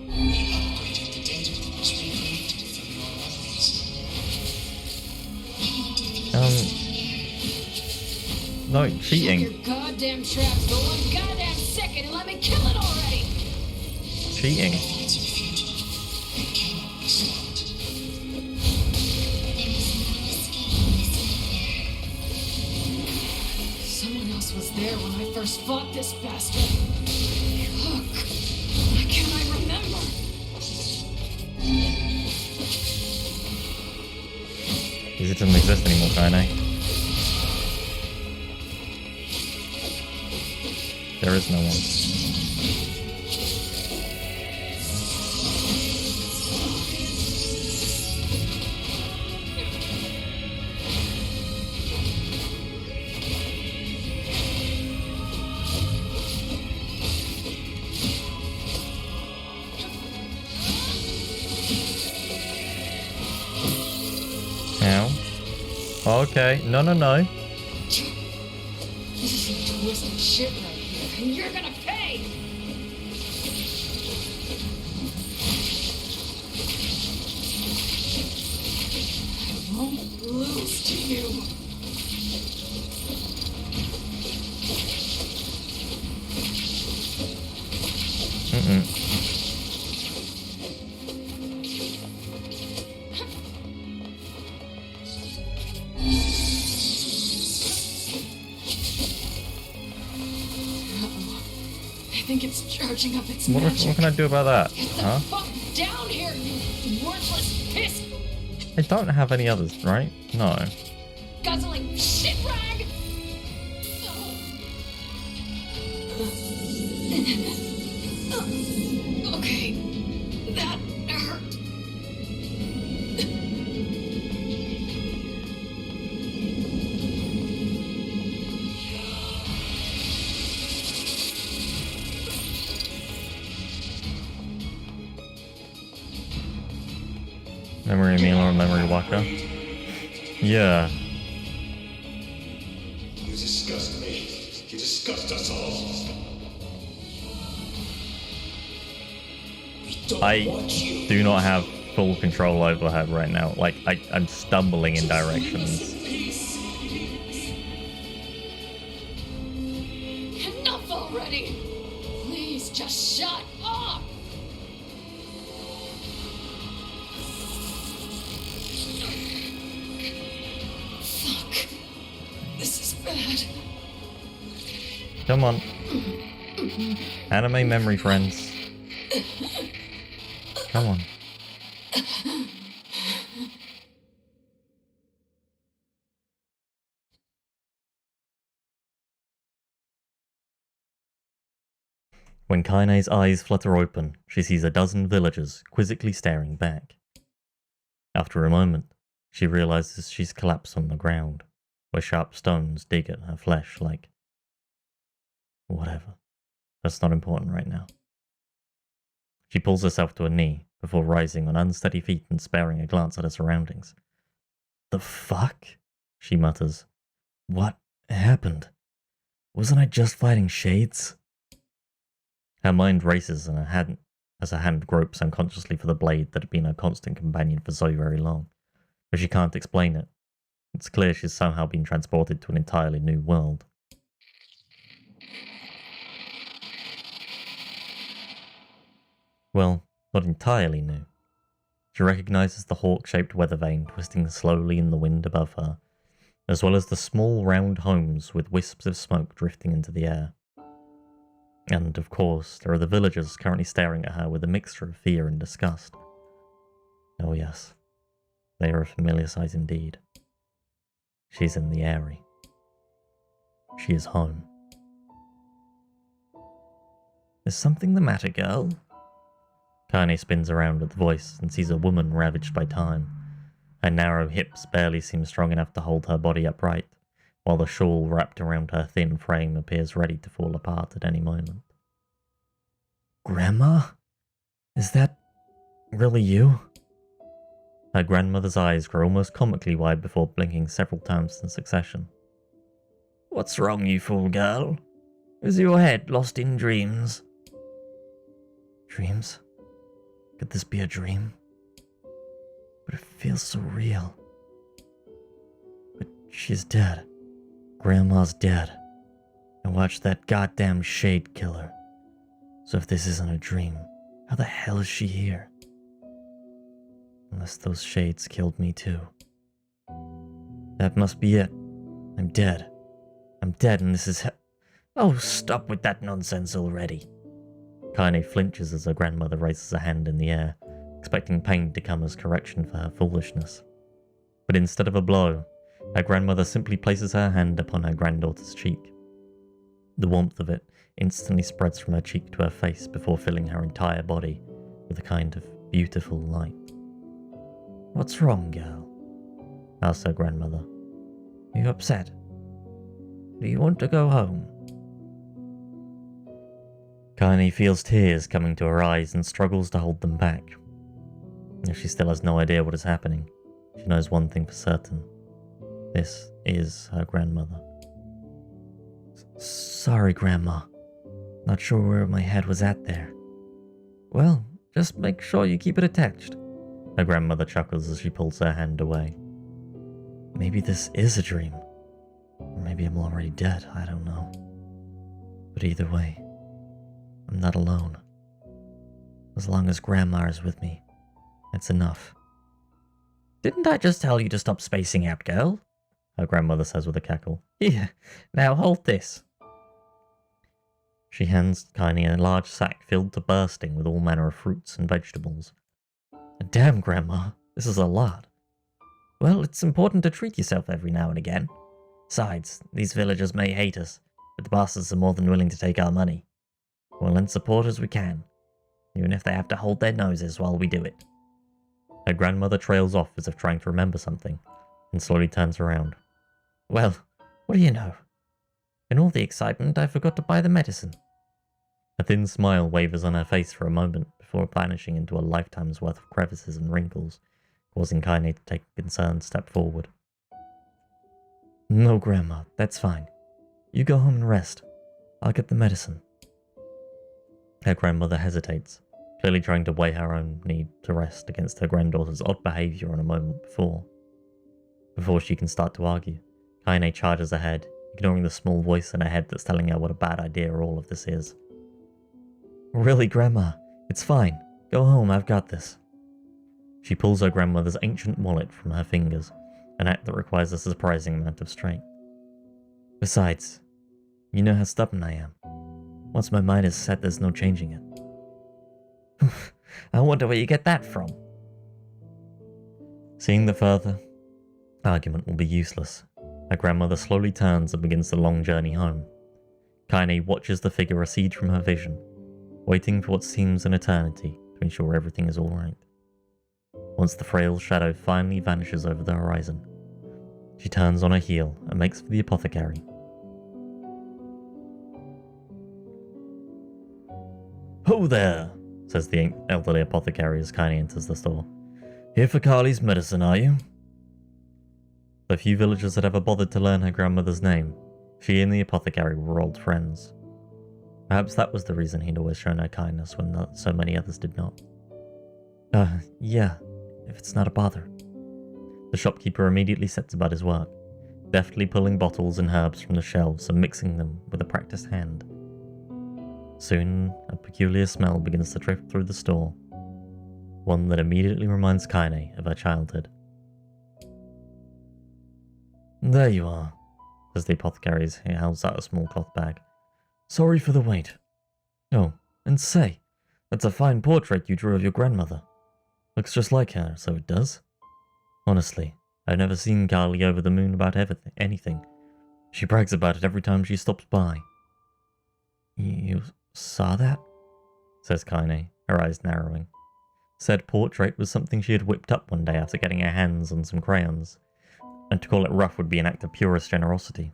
We upgraded the data that was recreated from your memories. No, cheating. Your goddamn traps for 1 goddamn second and let me kill it already! Cheating. Someone else was there when I first fought this bastard. Fuck. Why can't I remember? Because it doesn't exist anymore, Kaine. There is no one. Okay, no. This is some twisted shit right here, and you're gonna pay! I won't lose to you. I think it's charging up its magic. What can I do about that? Get the Huh? fuck down here, you worthless piss I don't have any others, right? No. guzzling shit rag! Okay, that hurt. Memory Mila or Memory Waka? Yeah. You disgust me. You disgust us all. We don't I want you. do not have full control over her right now. Like, I'm stumbling in directions. Enough already! Please just shut up! Fuck. This is bad. Come on. Anime memory friends. Come on. When Kaine's eyes flutter open, she sees a dozen villagers quizzically staring back. After a moment, she realizes she's collapsed on the ground, where sharp stones dig at her flesh like... Whatever. That's not important right now. She pulls herself to her knee, before rising on unsteady feet and sparing a glance at her surroundings. The fuck? She mutters, What happened? Wasn't I just fighting shades? Her mind races and as her hand gropes unconsciously for the blade that had been her constant companion for so very long. But she can't explain it. It's clear she's somehow been transported to an entirely new world. Well, not entirely new. She recognizes the hawk-shaped weather vane twisting slowly in the wind above her, as well as the small round homes with wisps of smoke drifting into the air. And, of course, there are the villagers currently staring at her with a mixture of fear and disgust. Oh yes, they are a familiar sight indeed. She's in the Eyrie. She is home. Is something the matter, girl? Kaine spins around at the voice and sees a woman ravaged by time. Her narrow hips barely seem strong enough to hold her body upright, while the shawl wrapped around her thin frame appears ready to fall apart at any moment. Grandma? Is that really you? Her grandmother's eyes grow almost comically wide before blinking several times in succession. What's wrong, you fool girl? Is your head lost in dreams? Dreams? Could this be a dream? But it feels so real. But she's dead. Grandma's dead. And watch that goddamn shade kill her. So if this isn't a dream, how the hell is she here? Unless those shades killed me too. That must be it. I'm dead. I'm dead and this is Oh, stop with that nonsense already. Kaine flinches as her grandmother raises a hand in the air, expecting pain to come as correction for her foolishness. But instead of a blow, her grandmother simply places her hand upon her granddaughter's cheek. The warmth of it instantly spreads from her cheek to her face before filling her entire body with a kind of beautiful light. What's wrong, girl? Asks her grandmother. Are you upset? Do you want to go home? Kaine feels tears coming to her eyes and struggles to hold them back. If she still has no idea what is happening, she knows one thing for certain. This is her grandmother. Sorry, Grandma. Not sure where my head was at there. Well, just make sure you keep it attached. Her grandmother chuckles as she pulls her hand away. Maybe this is a dream. Or maybe I'm already dead, I don't know. But either way, I'm not alone. As long as Grandma is with me, it's enough. Didn't I just tell you to stop spacing out, girl? Her grandmother says with a cackle. Here, now hold this. She hands Kaine a large sack filled to bursting with all manner of fruits and vegetables. Damn, Grandma, this is a lot. Well, it's important to treat yourself every now and again. Besides, these villagers may hate us, but the bosses are more than willing to take our money. We'll lend support as we can, even if they have to hold their noses while we do it. Her grandmother trails off as if trying to remember something, and slowly turns around. Well, what do you know? In all the excitement, I forgot to buy the medicine. A thin smile wavers on her face for a moment before vanishing into a lifetime's worth of crevices and wrinkles, causing Kaine to take a concerned step forward. No, Grandma, that's fine. You go home and rest. I'll get the medicine. Her grandmother hesitates, clearly trying to weigh her own need to rest against her granddaughter's odd behaviour on a moment before. Before she can start to argue, Kaine charges ahead, ignoring the small voice in her head that's telling her what a bad idea all of this is. Really, Grandma, it's fine. Go home, I've got this. She pulls her grandmother's ancient wallet from her fingers, an act that requires a surprising amount of strength. Besides, you know how stubborn I am. Once my mind is set, there's no changing it. I wonder where you get that from. Seeing the further argument will be useless, her grandmother slowly turns and begins the long journey home. Kaine watches the figure recede from her vision, waiting for what seems an eternity to ensure everything is alright. Once the frail shadow finally vanishes over the horizon, she turns on her heel and makes for the apothecary. Ho there, says the elderly apothecary as Kaine enters the store. Here for Carly's medicine, are you? The few villagers had ever bothered to learn her grandmother's name, she and the apothecary were old friends. Perhaps that was the reason he'd always shown her kindness when so many others did not. Yeah, if it's not a bother. The shopkeeper immediately sets about his work, deftly pulling bottles and herbs from the shelves and mixing them with a practiced hand. Soon, a peculiar smell begins to drift through the store, one that immediately reminds Kaine of her childhood. There you are, says the apothecary as he holds out a small cloth bag. Sorry for the wait. Oh, and say, that's a fine portrait you drew of your grandmother. Looks just like her, so it does. Honestly, I've never seen Carly over the moon about anything. She brags about it every time she stops by. You saw that? Says Kaine, her eyes narrowing. Said portrait was something she had whipped up one day after getting her hands on some crayons, and to call it rough would be an act of purest generosity.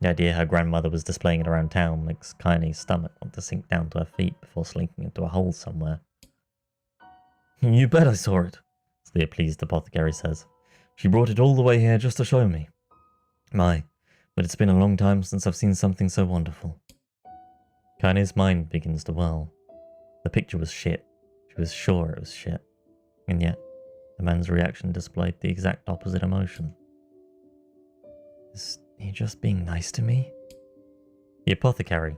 The idea her grandmother was displaying it around town makes Kaine's stomach want to sink down to her feet before slinking into a hole somewhere. You bet I saw it, the pleased apothecary says. She brought it all the way here just to show me. My, but it's been a long time since I've seen something so wonderful. Kaine's mind begins to whirl. The picture was shit. She was sure it was shit. And yet, the man's reaction displayed the exact opposite emotion. Is he just being nice to me? The apothecary,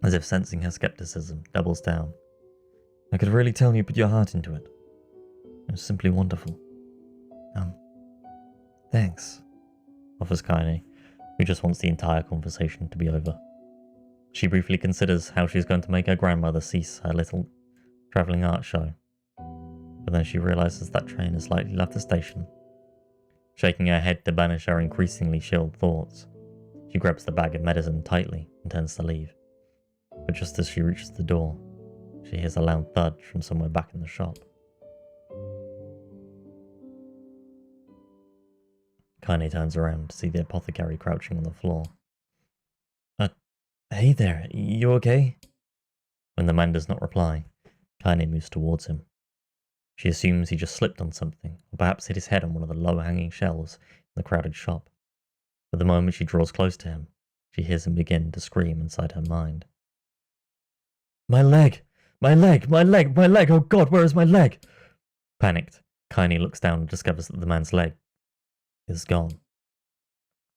as if sensing her skepticism, doubles down. I could really tell you put your heart into it. It was simply wonderful. Thanks, offers Kaine, who just wants the entire conversation to be over. She briefly considers how she's going to make her grandmother cease her little travelling art show, but then she realises that train has likely left the station. Shaking her head to banish her increasingly chilled thoughts, she grabs the bag of medicine tightly and turns to leave. But just as she reaches the door, she hears a loud thud from somewhere back in the shop. Kaine turns around to see the apothecary crouching on the floor. Hey there, you okay? When the man does not reply, Kaine moves towards him. She assumes he just slipped on something, or perhaps hit his head on one of the low-hanging shelves in the crowded shop. But the moment she draws close to him, she hears him begin to scream inside her mind. My leg! My leg! My leg! My leg! Oh God, where is my leg? Panicked, Kaine looks down and discovers that the man's leg is gone.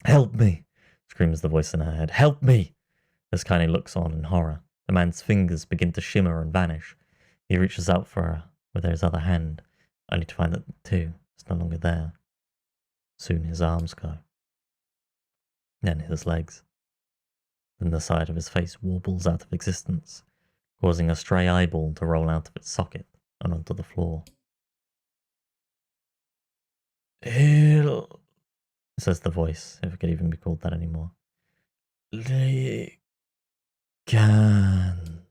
Help me! Screams the voice in her head. Help me! As Kaine looks on in horror, the man's fingers begin to shimmer and vanish. He reaches out for her with his other hand, only to find that the two is no longer there. Soon his arms go. Then his legs. Then the side of his face warbles out of existence, causing a stray eyeball to roll out of its socket and onto the floor. Says the voice, if it could even be called that anymore. Can.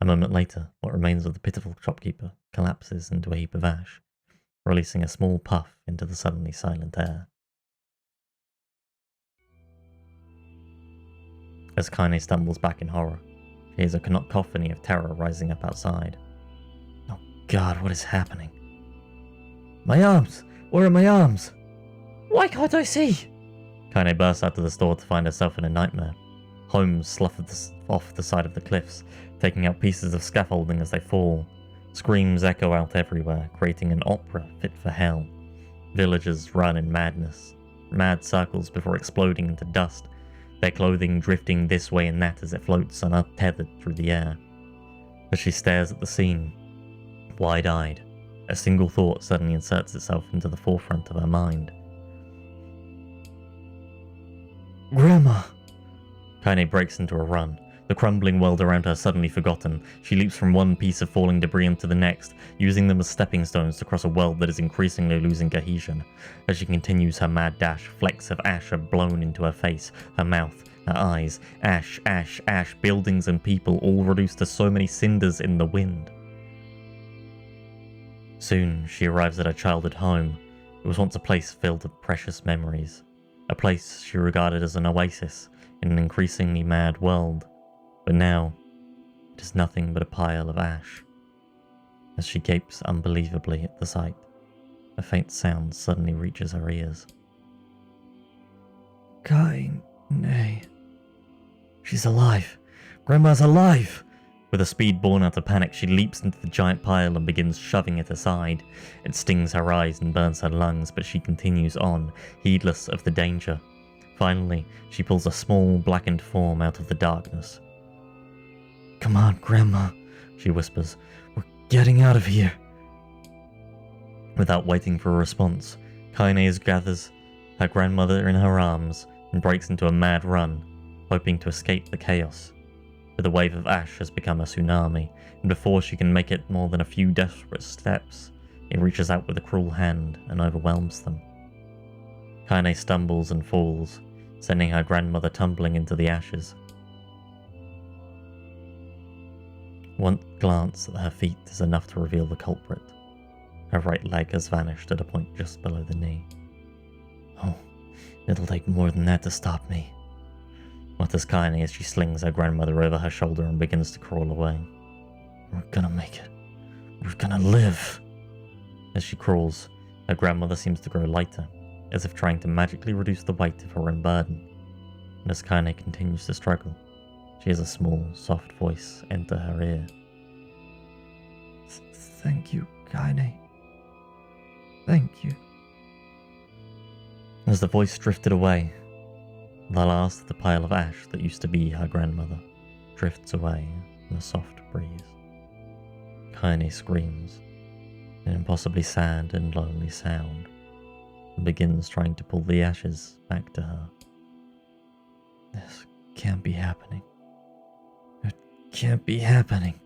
A moment later, what remains of the pitiful shopkeeper collapses into a heap of ash, releasing a small puff into the suddenly silent air. As Kaine stumbles back in horror, she hears a cacophony of terror rising up outside. Oh God, what is happening? My arms! Where are my arms? Why can't I see? Kaine bursts out of the store to find herself in a nightmare. Homes slough off the side of the cliffs, taking out pieces of scaffolding as they fall. Screams echo out everywhere, creating an opera fit for hell. Villagers run in mad circles before exploding into dust, their clothing drifting this way and that as it floats untethered through the air. As she stares at the scene, wide-eyed, a single thought suddenly inserts itself into the forefront of her mind. Grandma! Kaine breaks into a run. The crumbling world around her suddenly forgotten, she leaps from one piece of falling debris into the next, using them as stepping stones to cross a world that is increasingly losing cohesion. As she continues her mad dash, flecks of ash are blown into her face, her mouth, her eyes. Ash, ash, ash, buildings and people all reduced to so many cinders in the wind. Soon she arrives at her childhood home. It was once a place filled with precious memories. A place she regarded as an oasis in an increasingly mad world. But now, it is nothing but a pile of ash. As she gapes unbelievably at the sight, A faint sound suddenly reaches her ears. Kaine. She's alive. Grandma's alive! With a speed born out of panic, she leaps into the giant pile and begins shoving it aside. It stings her eyes and burns her lungs, but she continues on, heedless of the danger. Finally, she pulls a small, blackened form out of the darkness. Come on, Grandma, she whispers. We're getting out of here. Without waiting for a response, Kaine gathers her grandmother in her arms and breaks into a mad run, hoping to escape the chaos. But the wave of ash has become a tsunami, and before she can make it more than a few desperate steps, it reaches out with a cruel hand and overwhelms them. Kaine stumbles and falls, sending her grandmother tumbling into the ashes. One glance at her feet is enough to reveal the culprit. Her right leg has vanished at a point just below the knee. Oh, it'll take more than that to stop me, mutters Kaine as she slings her grandmother over her shoulder and begins to crawl away. We're gonna make it. We're gonna live. As she crawls, her grandmother seems to grow lighter, as if trying to magically reduce the weight of her own burden. And as Kaine continues to struggle, she hears a small, soft voice enter her ear. Thank you, Kaine. Thank you. As the voice drifted away, the last of the pile of ash that used to be her grandmother drifts away in a soft breeze. Kaine screams, an impossibly sad and lonely sound, and begins trying to pull the ashes back to her. This can't be happening. It can't be happening.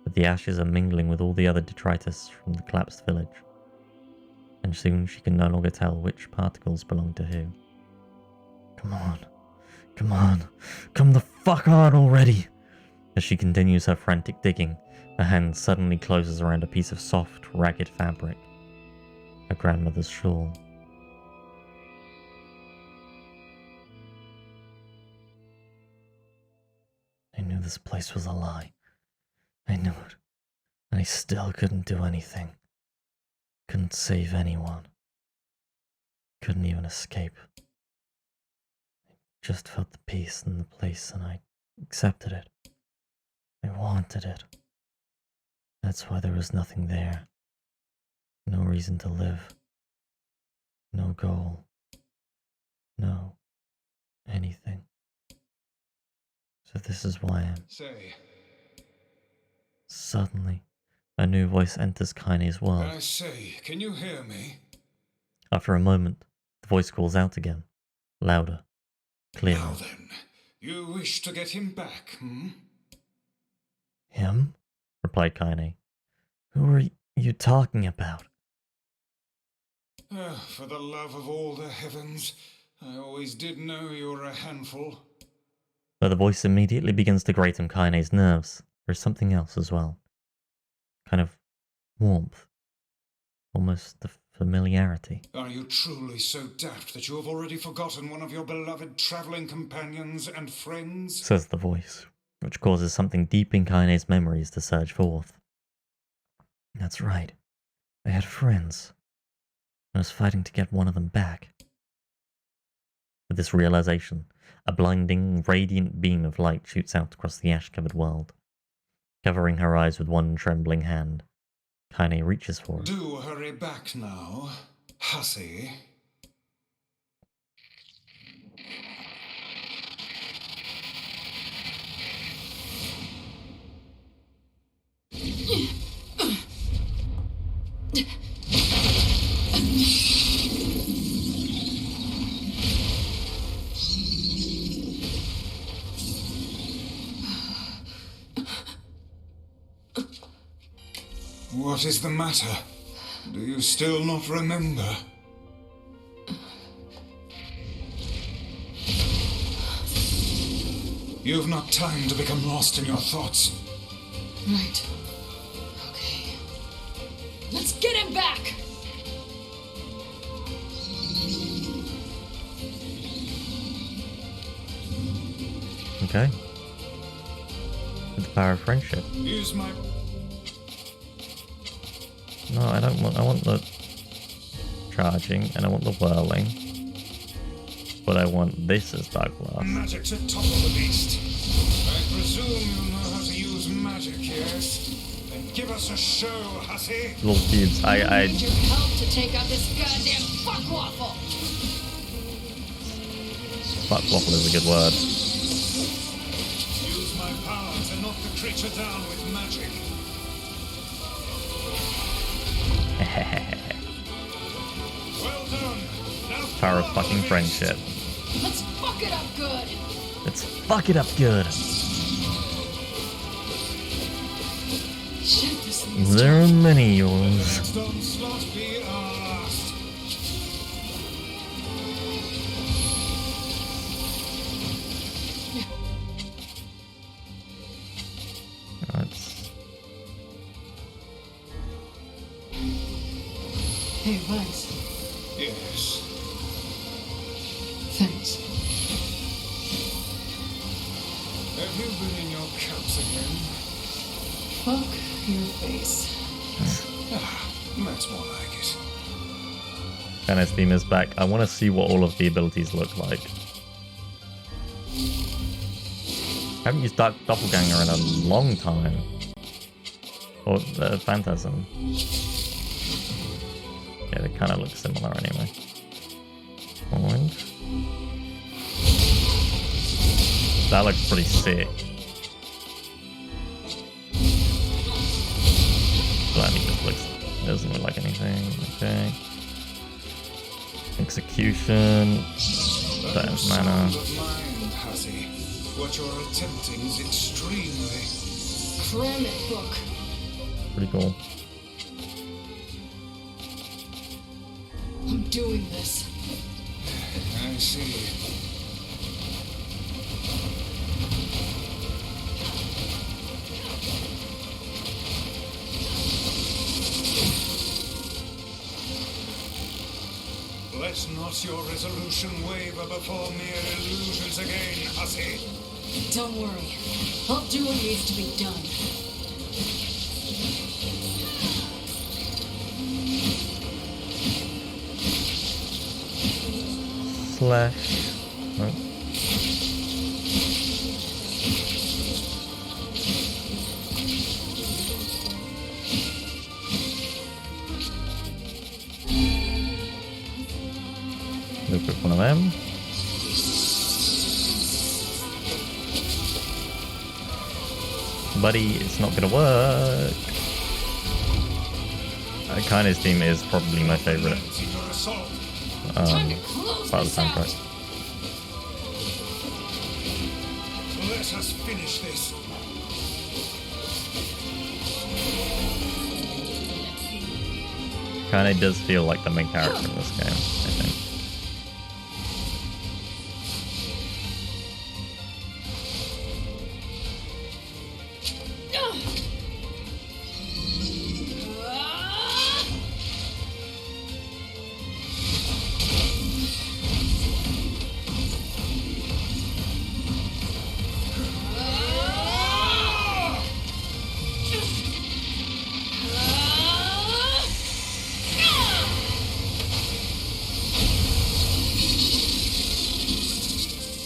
But the ashes are mingling with all the other detritus from the collapsed village, and soon she can no longer tell which particles belong to who. Come on. Come on. Come the fuck on already! As she continues her frantic digging, her hand suddenly closes around a piece of soft, ragged fabric. Her grandmother's shawl. I knew this place was a lie. I knew it. And I still couldn't do anything. Couldn't save anyone. Couldn't even escape. I just felt the peace in the place and I accepted it. I wanted it. That's why there was nothing there. No reason to live. No goal. No anything. So this is why I'm... Say. Suddenly, a new voice enters Kaine's world. I say, can you hear me? After a moment, the voice calls out again, louder, clearer. Now then, you wish to get him back, hmm? Him? Replied Kaine. Who are you talking about? For the love of all the heavens, I always did know you were a handful. Though the voice immediately begins to grate on Kaine's nerves, there's something else as well. Kind of warmth. Almost the familiarity. Are you truly so daft that you have already forgotten one of your beloved travelling companions and friends? Says the voice, which causes something deep in Kaine's memories to surge forth. That's right. I had friends. I was fighting to get one of them back. With this realization, a blinding, radiant beam of light shoots out across the ash-covered world. Covering her eyes with one trembling hand, Kaine reaches for it. Do hurry back now, hussy. What is the matter? Do you still not remember? You've not time to become lost in your thoughts. Right. Okay. Let's get him back! Okay. With the power of friendship. Use my... No, I don't want... I want the charging, and I want the whirling. But I want this as Dark Blast. Magic to topple the beast. I presume you know how to use magic, yes? Then give us a show, hussy. Little cubes. I need your help to take out this goddamn fuckwaffle. Fuckwaffle is a good word. Use my power to knock the creature down with magic. Well done. Now Power of fucking friendship. Let's fuck it up good. Let's fuck it up good. Shit, this thing's There are many yours. next onslaught be our last. That's Hey, Vice. Yes. Thanks. Have you been in your cups again? Fuck your face. Ah, that's more like it. Dennis theme is back. I want to see what all of the abilities look like. I haven't used Dark Doppelganger in a long time. Or Phantasm. Yeah, they kind of look similar anyway. Orange. That looks pretty sick. Blimey just looks, doesn't look like anything. Okay. Execution. That is mana. Mind, hussy. What you're attempting is extremely. Cram it, book. Pretty cool. I'm doing this. I see. Let not your resolution waver before mere illusions again, hussy. Don't worry. I'll do what needs to be done. Slash. Oh. Look at one of them. Buddy, it's not gonna work. Kaine's theme is probably my favorite part of the soundtrack. Let us finish this. Kaine does feel like the main character in this game, I think.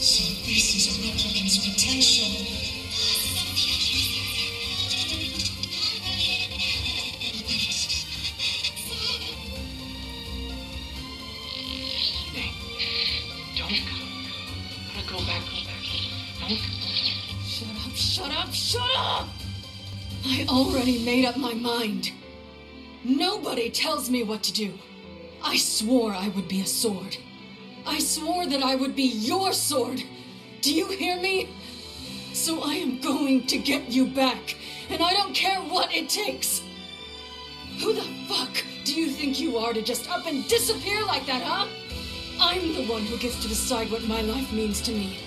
So this is Replicant's potential. Don't. Gotta go back. Don't. Shut up, shut up! I already made up my mind. Nobody tells me what to do. I swore I would be a sword. I swore that I would be your sword. Do you hear me? So I am going to get you back, and I don't care what it takes. Who the fuck do you think you are to just up and disappear like that, huh? I'm the one who gets to decide what my life means to me.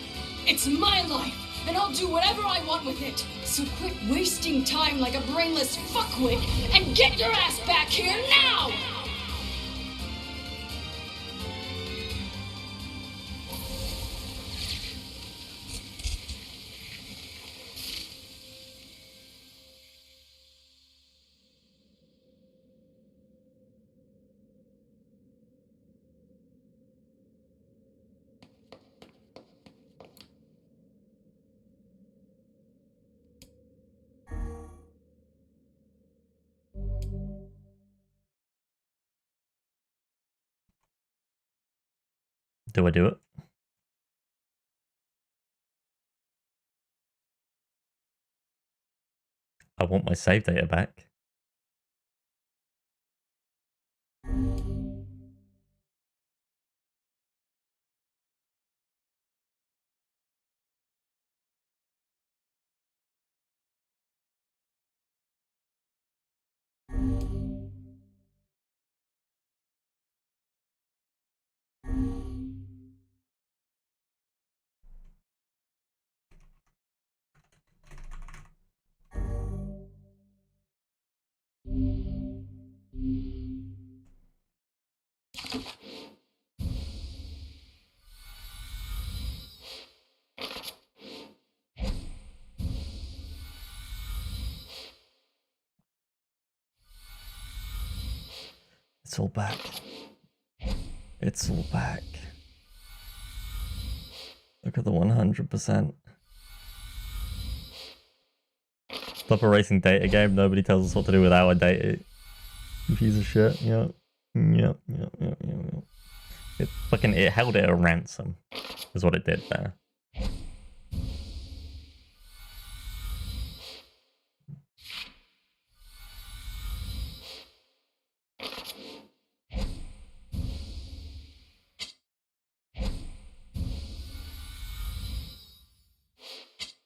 It's my life, and I'll do whatever I want with it. So quit wasting time like a brainless fuckwit and get your ass back here now! Do I do it? I want my save data back. It's all back. It's all back. Look at the 100%. Stop erasing data game. Nobody tells us what to do with our data. You piece of shit. Yep. Yep. It held it a ransom. Is what it did there.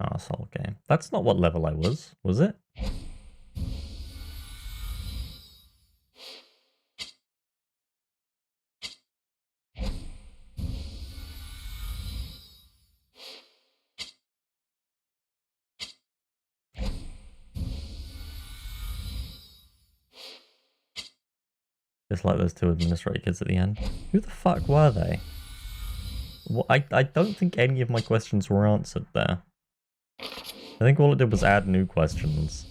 Arsehole game. That's not what level I was it? Just like those two administrator kids at the end. Who the fuck were they? Well, I don't think any of my questions were answered there. I think all it did was add new questions.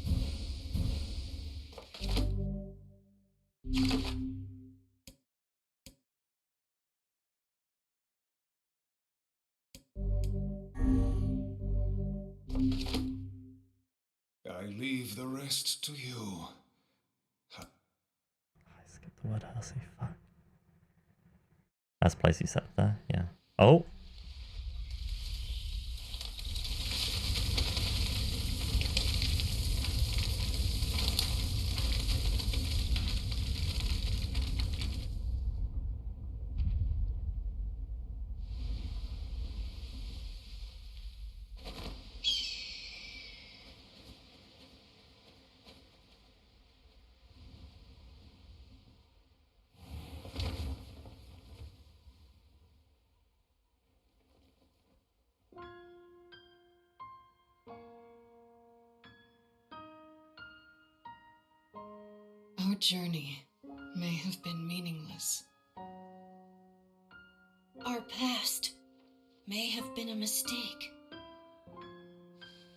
I leave the rest to you. I skipped the word hussy, fuck. That's the place you set there, yeah. Oh! Our journey may have been meaningless. Our past may have been a mistake.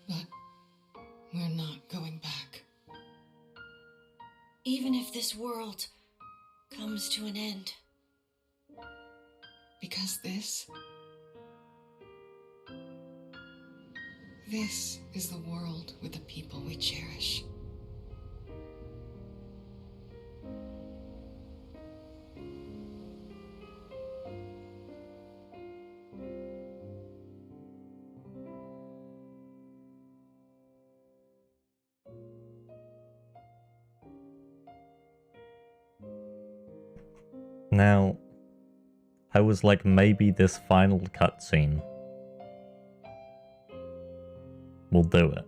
But we're not going back. Even if this world comes to an end. Because this is the world with the people we cherish. Now, I was like, maybe this final cutscene will do it.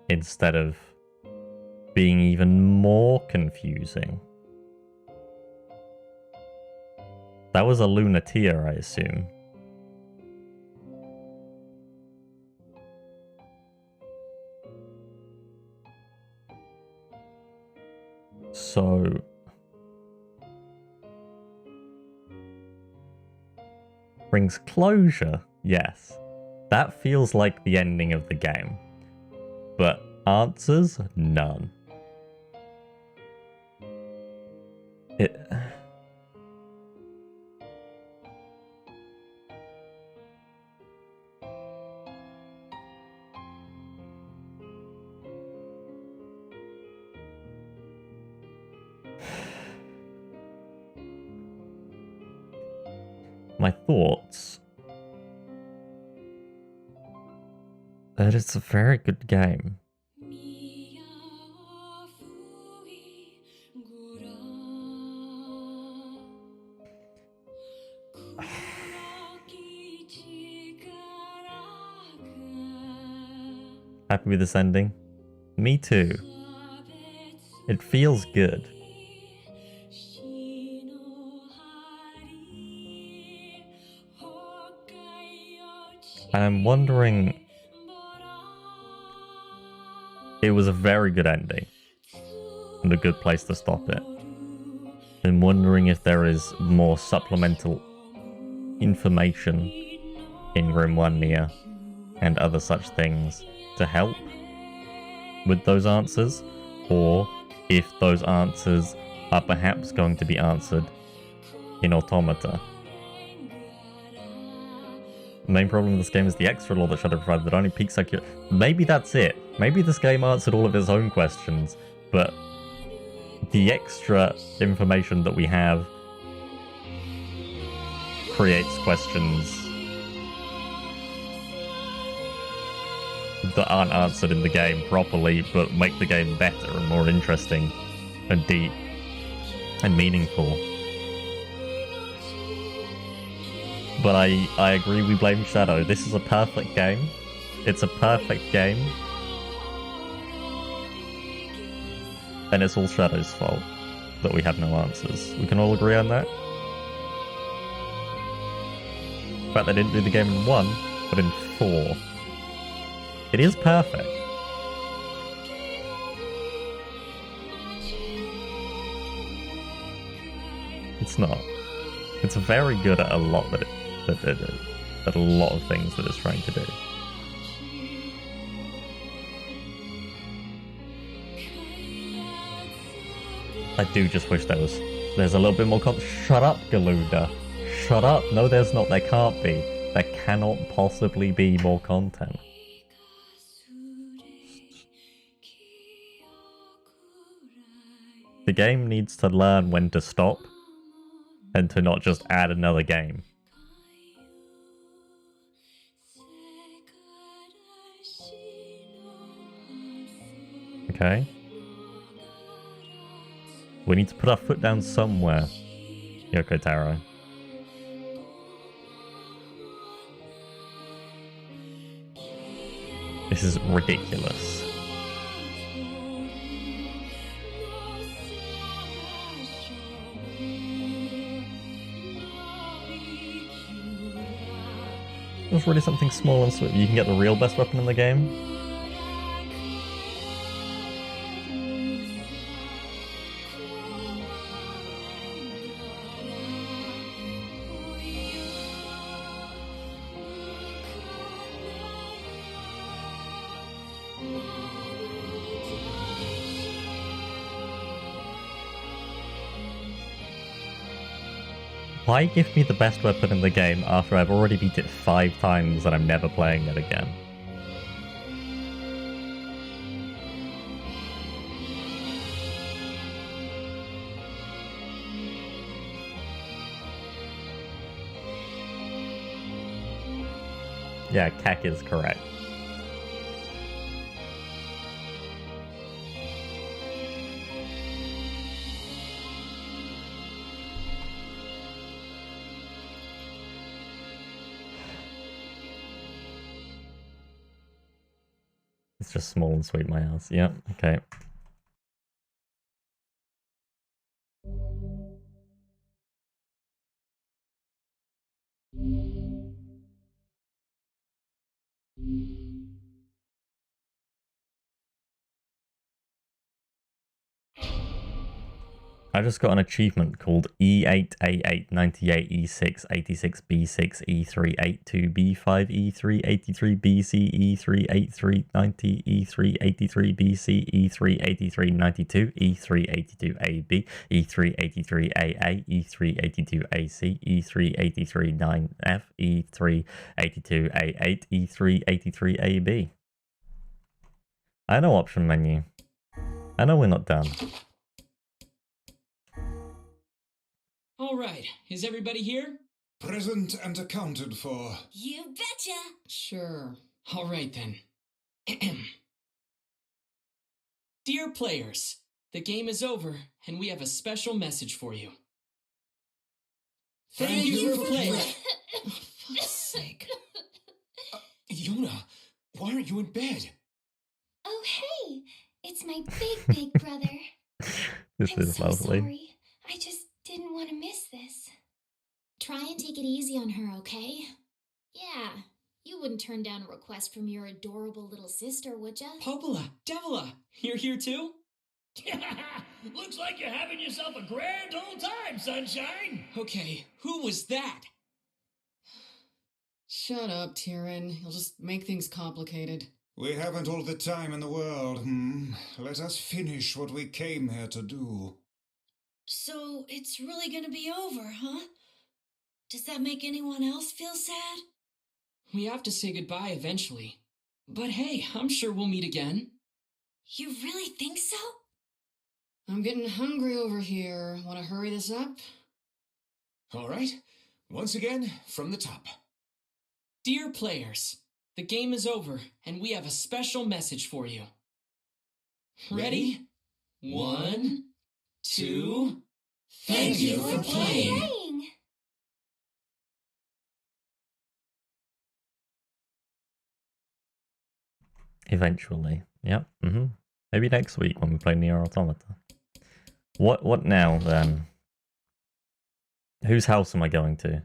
Instead of being even more confusing. That was a lunatia, I assume. So... brings closure, yes. That feels like the ending of the game. But answers? None. It... my thoughts. That it's a very good game. Happy with this ending? Me too. It feels good. And I'm wondering... It was a very good ending. And a good place to stop it. I'm wondering if there is more supplemental information in Room 1 NieR and other such things to help with those answers, or if those answers are perhaps going to be answered in Automata. The main problem with this game is the extra lore that Shadow provided that only peaks accurate. Maybe that's it. Maybe this game answered all of its own questions, but the extra information that we have creates questions that aren't answered in the game properly, but make the game better and more interesting and deep and meaningful. But I agree, we blame Shadow. This is a perfect game. It's a perfect game. And it's all Shadow's fault that we have no answers. We can all agree on that? In fact, they didn't do the game in 1, but in 4. It is perfect. It's not. It's very good at a lot at a lot of things that it's trying to do. I do just wish there's a little bit more Shut up, Galuda. Shut up. No, there's not. There can't be. There cannot possibly be more content. The game needs to learn when to stop and to not just add another game. Okay? We need to put our foot down somewhere, Yoko Taro. This is ridiculous. There's really something small and sweet. You can get the real best weapon in the game. Why give me the best weapon in the game after I've already beat it 5 times and I'm never playing it again? Yeah, Kek is correct. It's just small and sweet, my ass. Yep, okay. I just got an achievement called E88898E686B6E382B5E383BC E38390 E383BC E38392 E382AB E383AA E382AC E383-9F E382A8 E383AB. I know option menu. I know we're not done. All right, is everybody here? Present and accounted for. You betcha! Sure. All right then. Dear players, the game is over, and we have a special message for you. Thank you for playing. Oh, fuck's sake. Yona, why aren't you in bed? Oh, hey! It's my big brother. This I'm is so lovely. sorry. I just didn't want to miss this. Try and take it easy on her, okay? Yeah, you wouldn't turn down a request from your adorable little sister, would ya? Popola, Devila, you're here too? Looks like you're having yourself a grand old time, sunshine. Okay, who was that? Shut up, Tyrion. You'll just make things complicated. We haven't all the time in the world, Let us finish what we came here to do. So it's really gonna be over, huh? Does that make anyone else feel sad? We have to say goodbye eventually. But hey, I'm sure we'll meet again. You really think so? I'm getting hungry over here. Want to hurry this up? All right. Once again, from the top. Dear players, the game is over, and we have a special message for you. Ready? 1, 2... Thank you for playing! Eventually. Yep. Maybe next week when we play NieR Automata. What now, then? Whose house am I going to?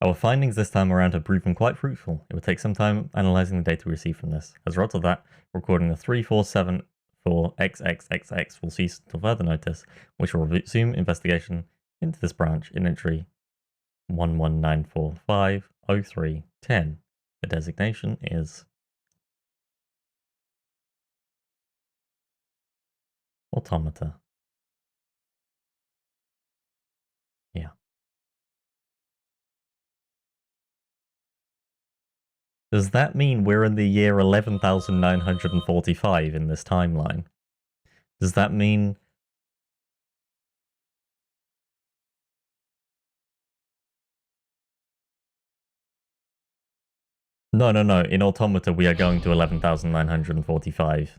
Our findings this time around have proven quite fruitful. It will take some time analysing the data we receive from this. As a result of that, recording the 3474XXXX will cease until further notice, which will resume investigation into this branch in entry 1194503010. The designation is Automata. Yeah. Does that mean we're in the year 11,945 in this timeline? Does that mean... No. In Automata, we are going to 11,945.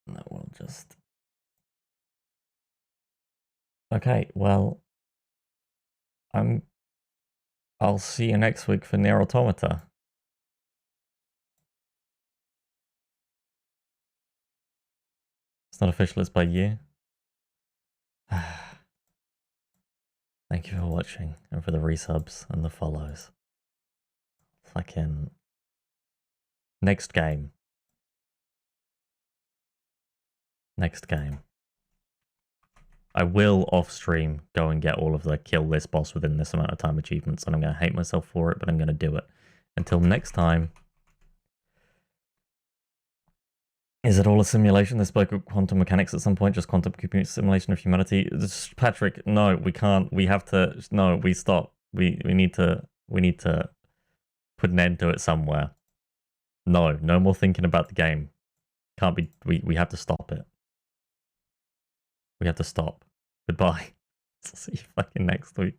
No, we'll just... Okay, well... I'll see you next week for NieR Automata. It's not official, it's by you. Thank you for watching, and for the resubs and the follows. Fucking... Next game. Next game. I will, off-stream, go and get all of the kill this boss within this amount of time achievements, and I'm going to hate myself for it, but I'm going to do it. Until next time... Is it all a simulation? They spoke of quantum mechanics at some point, just quantum computer simulation of humanity. Patrick, no, we can't. We have to. No, we stop. We need to put an end to it somewhere. No more thinking about the game. Can't be. We have to stop it. We have to stop. Goodbye. See you fucking next week.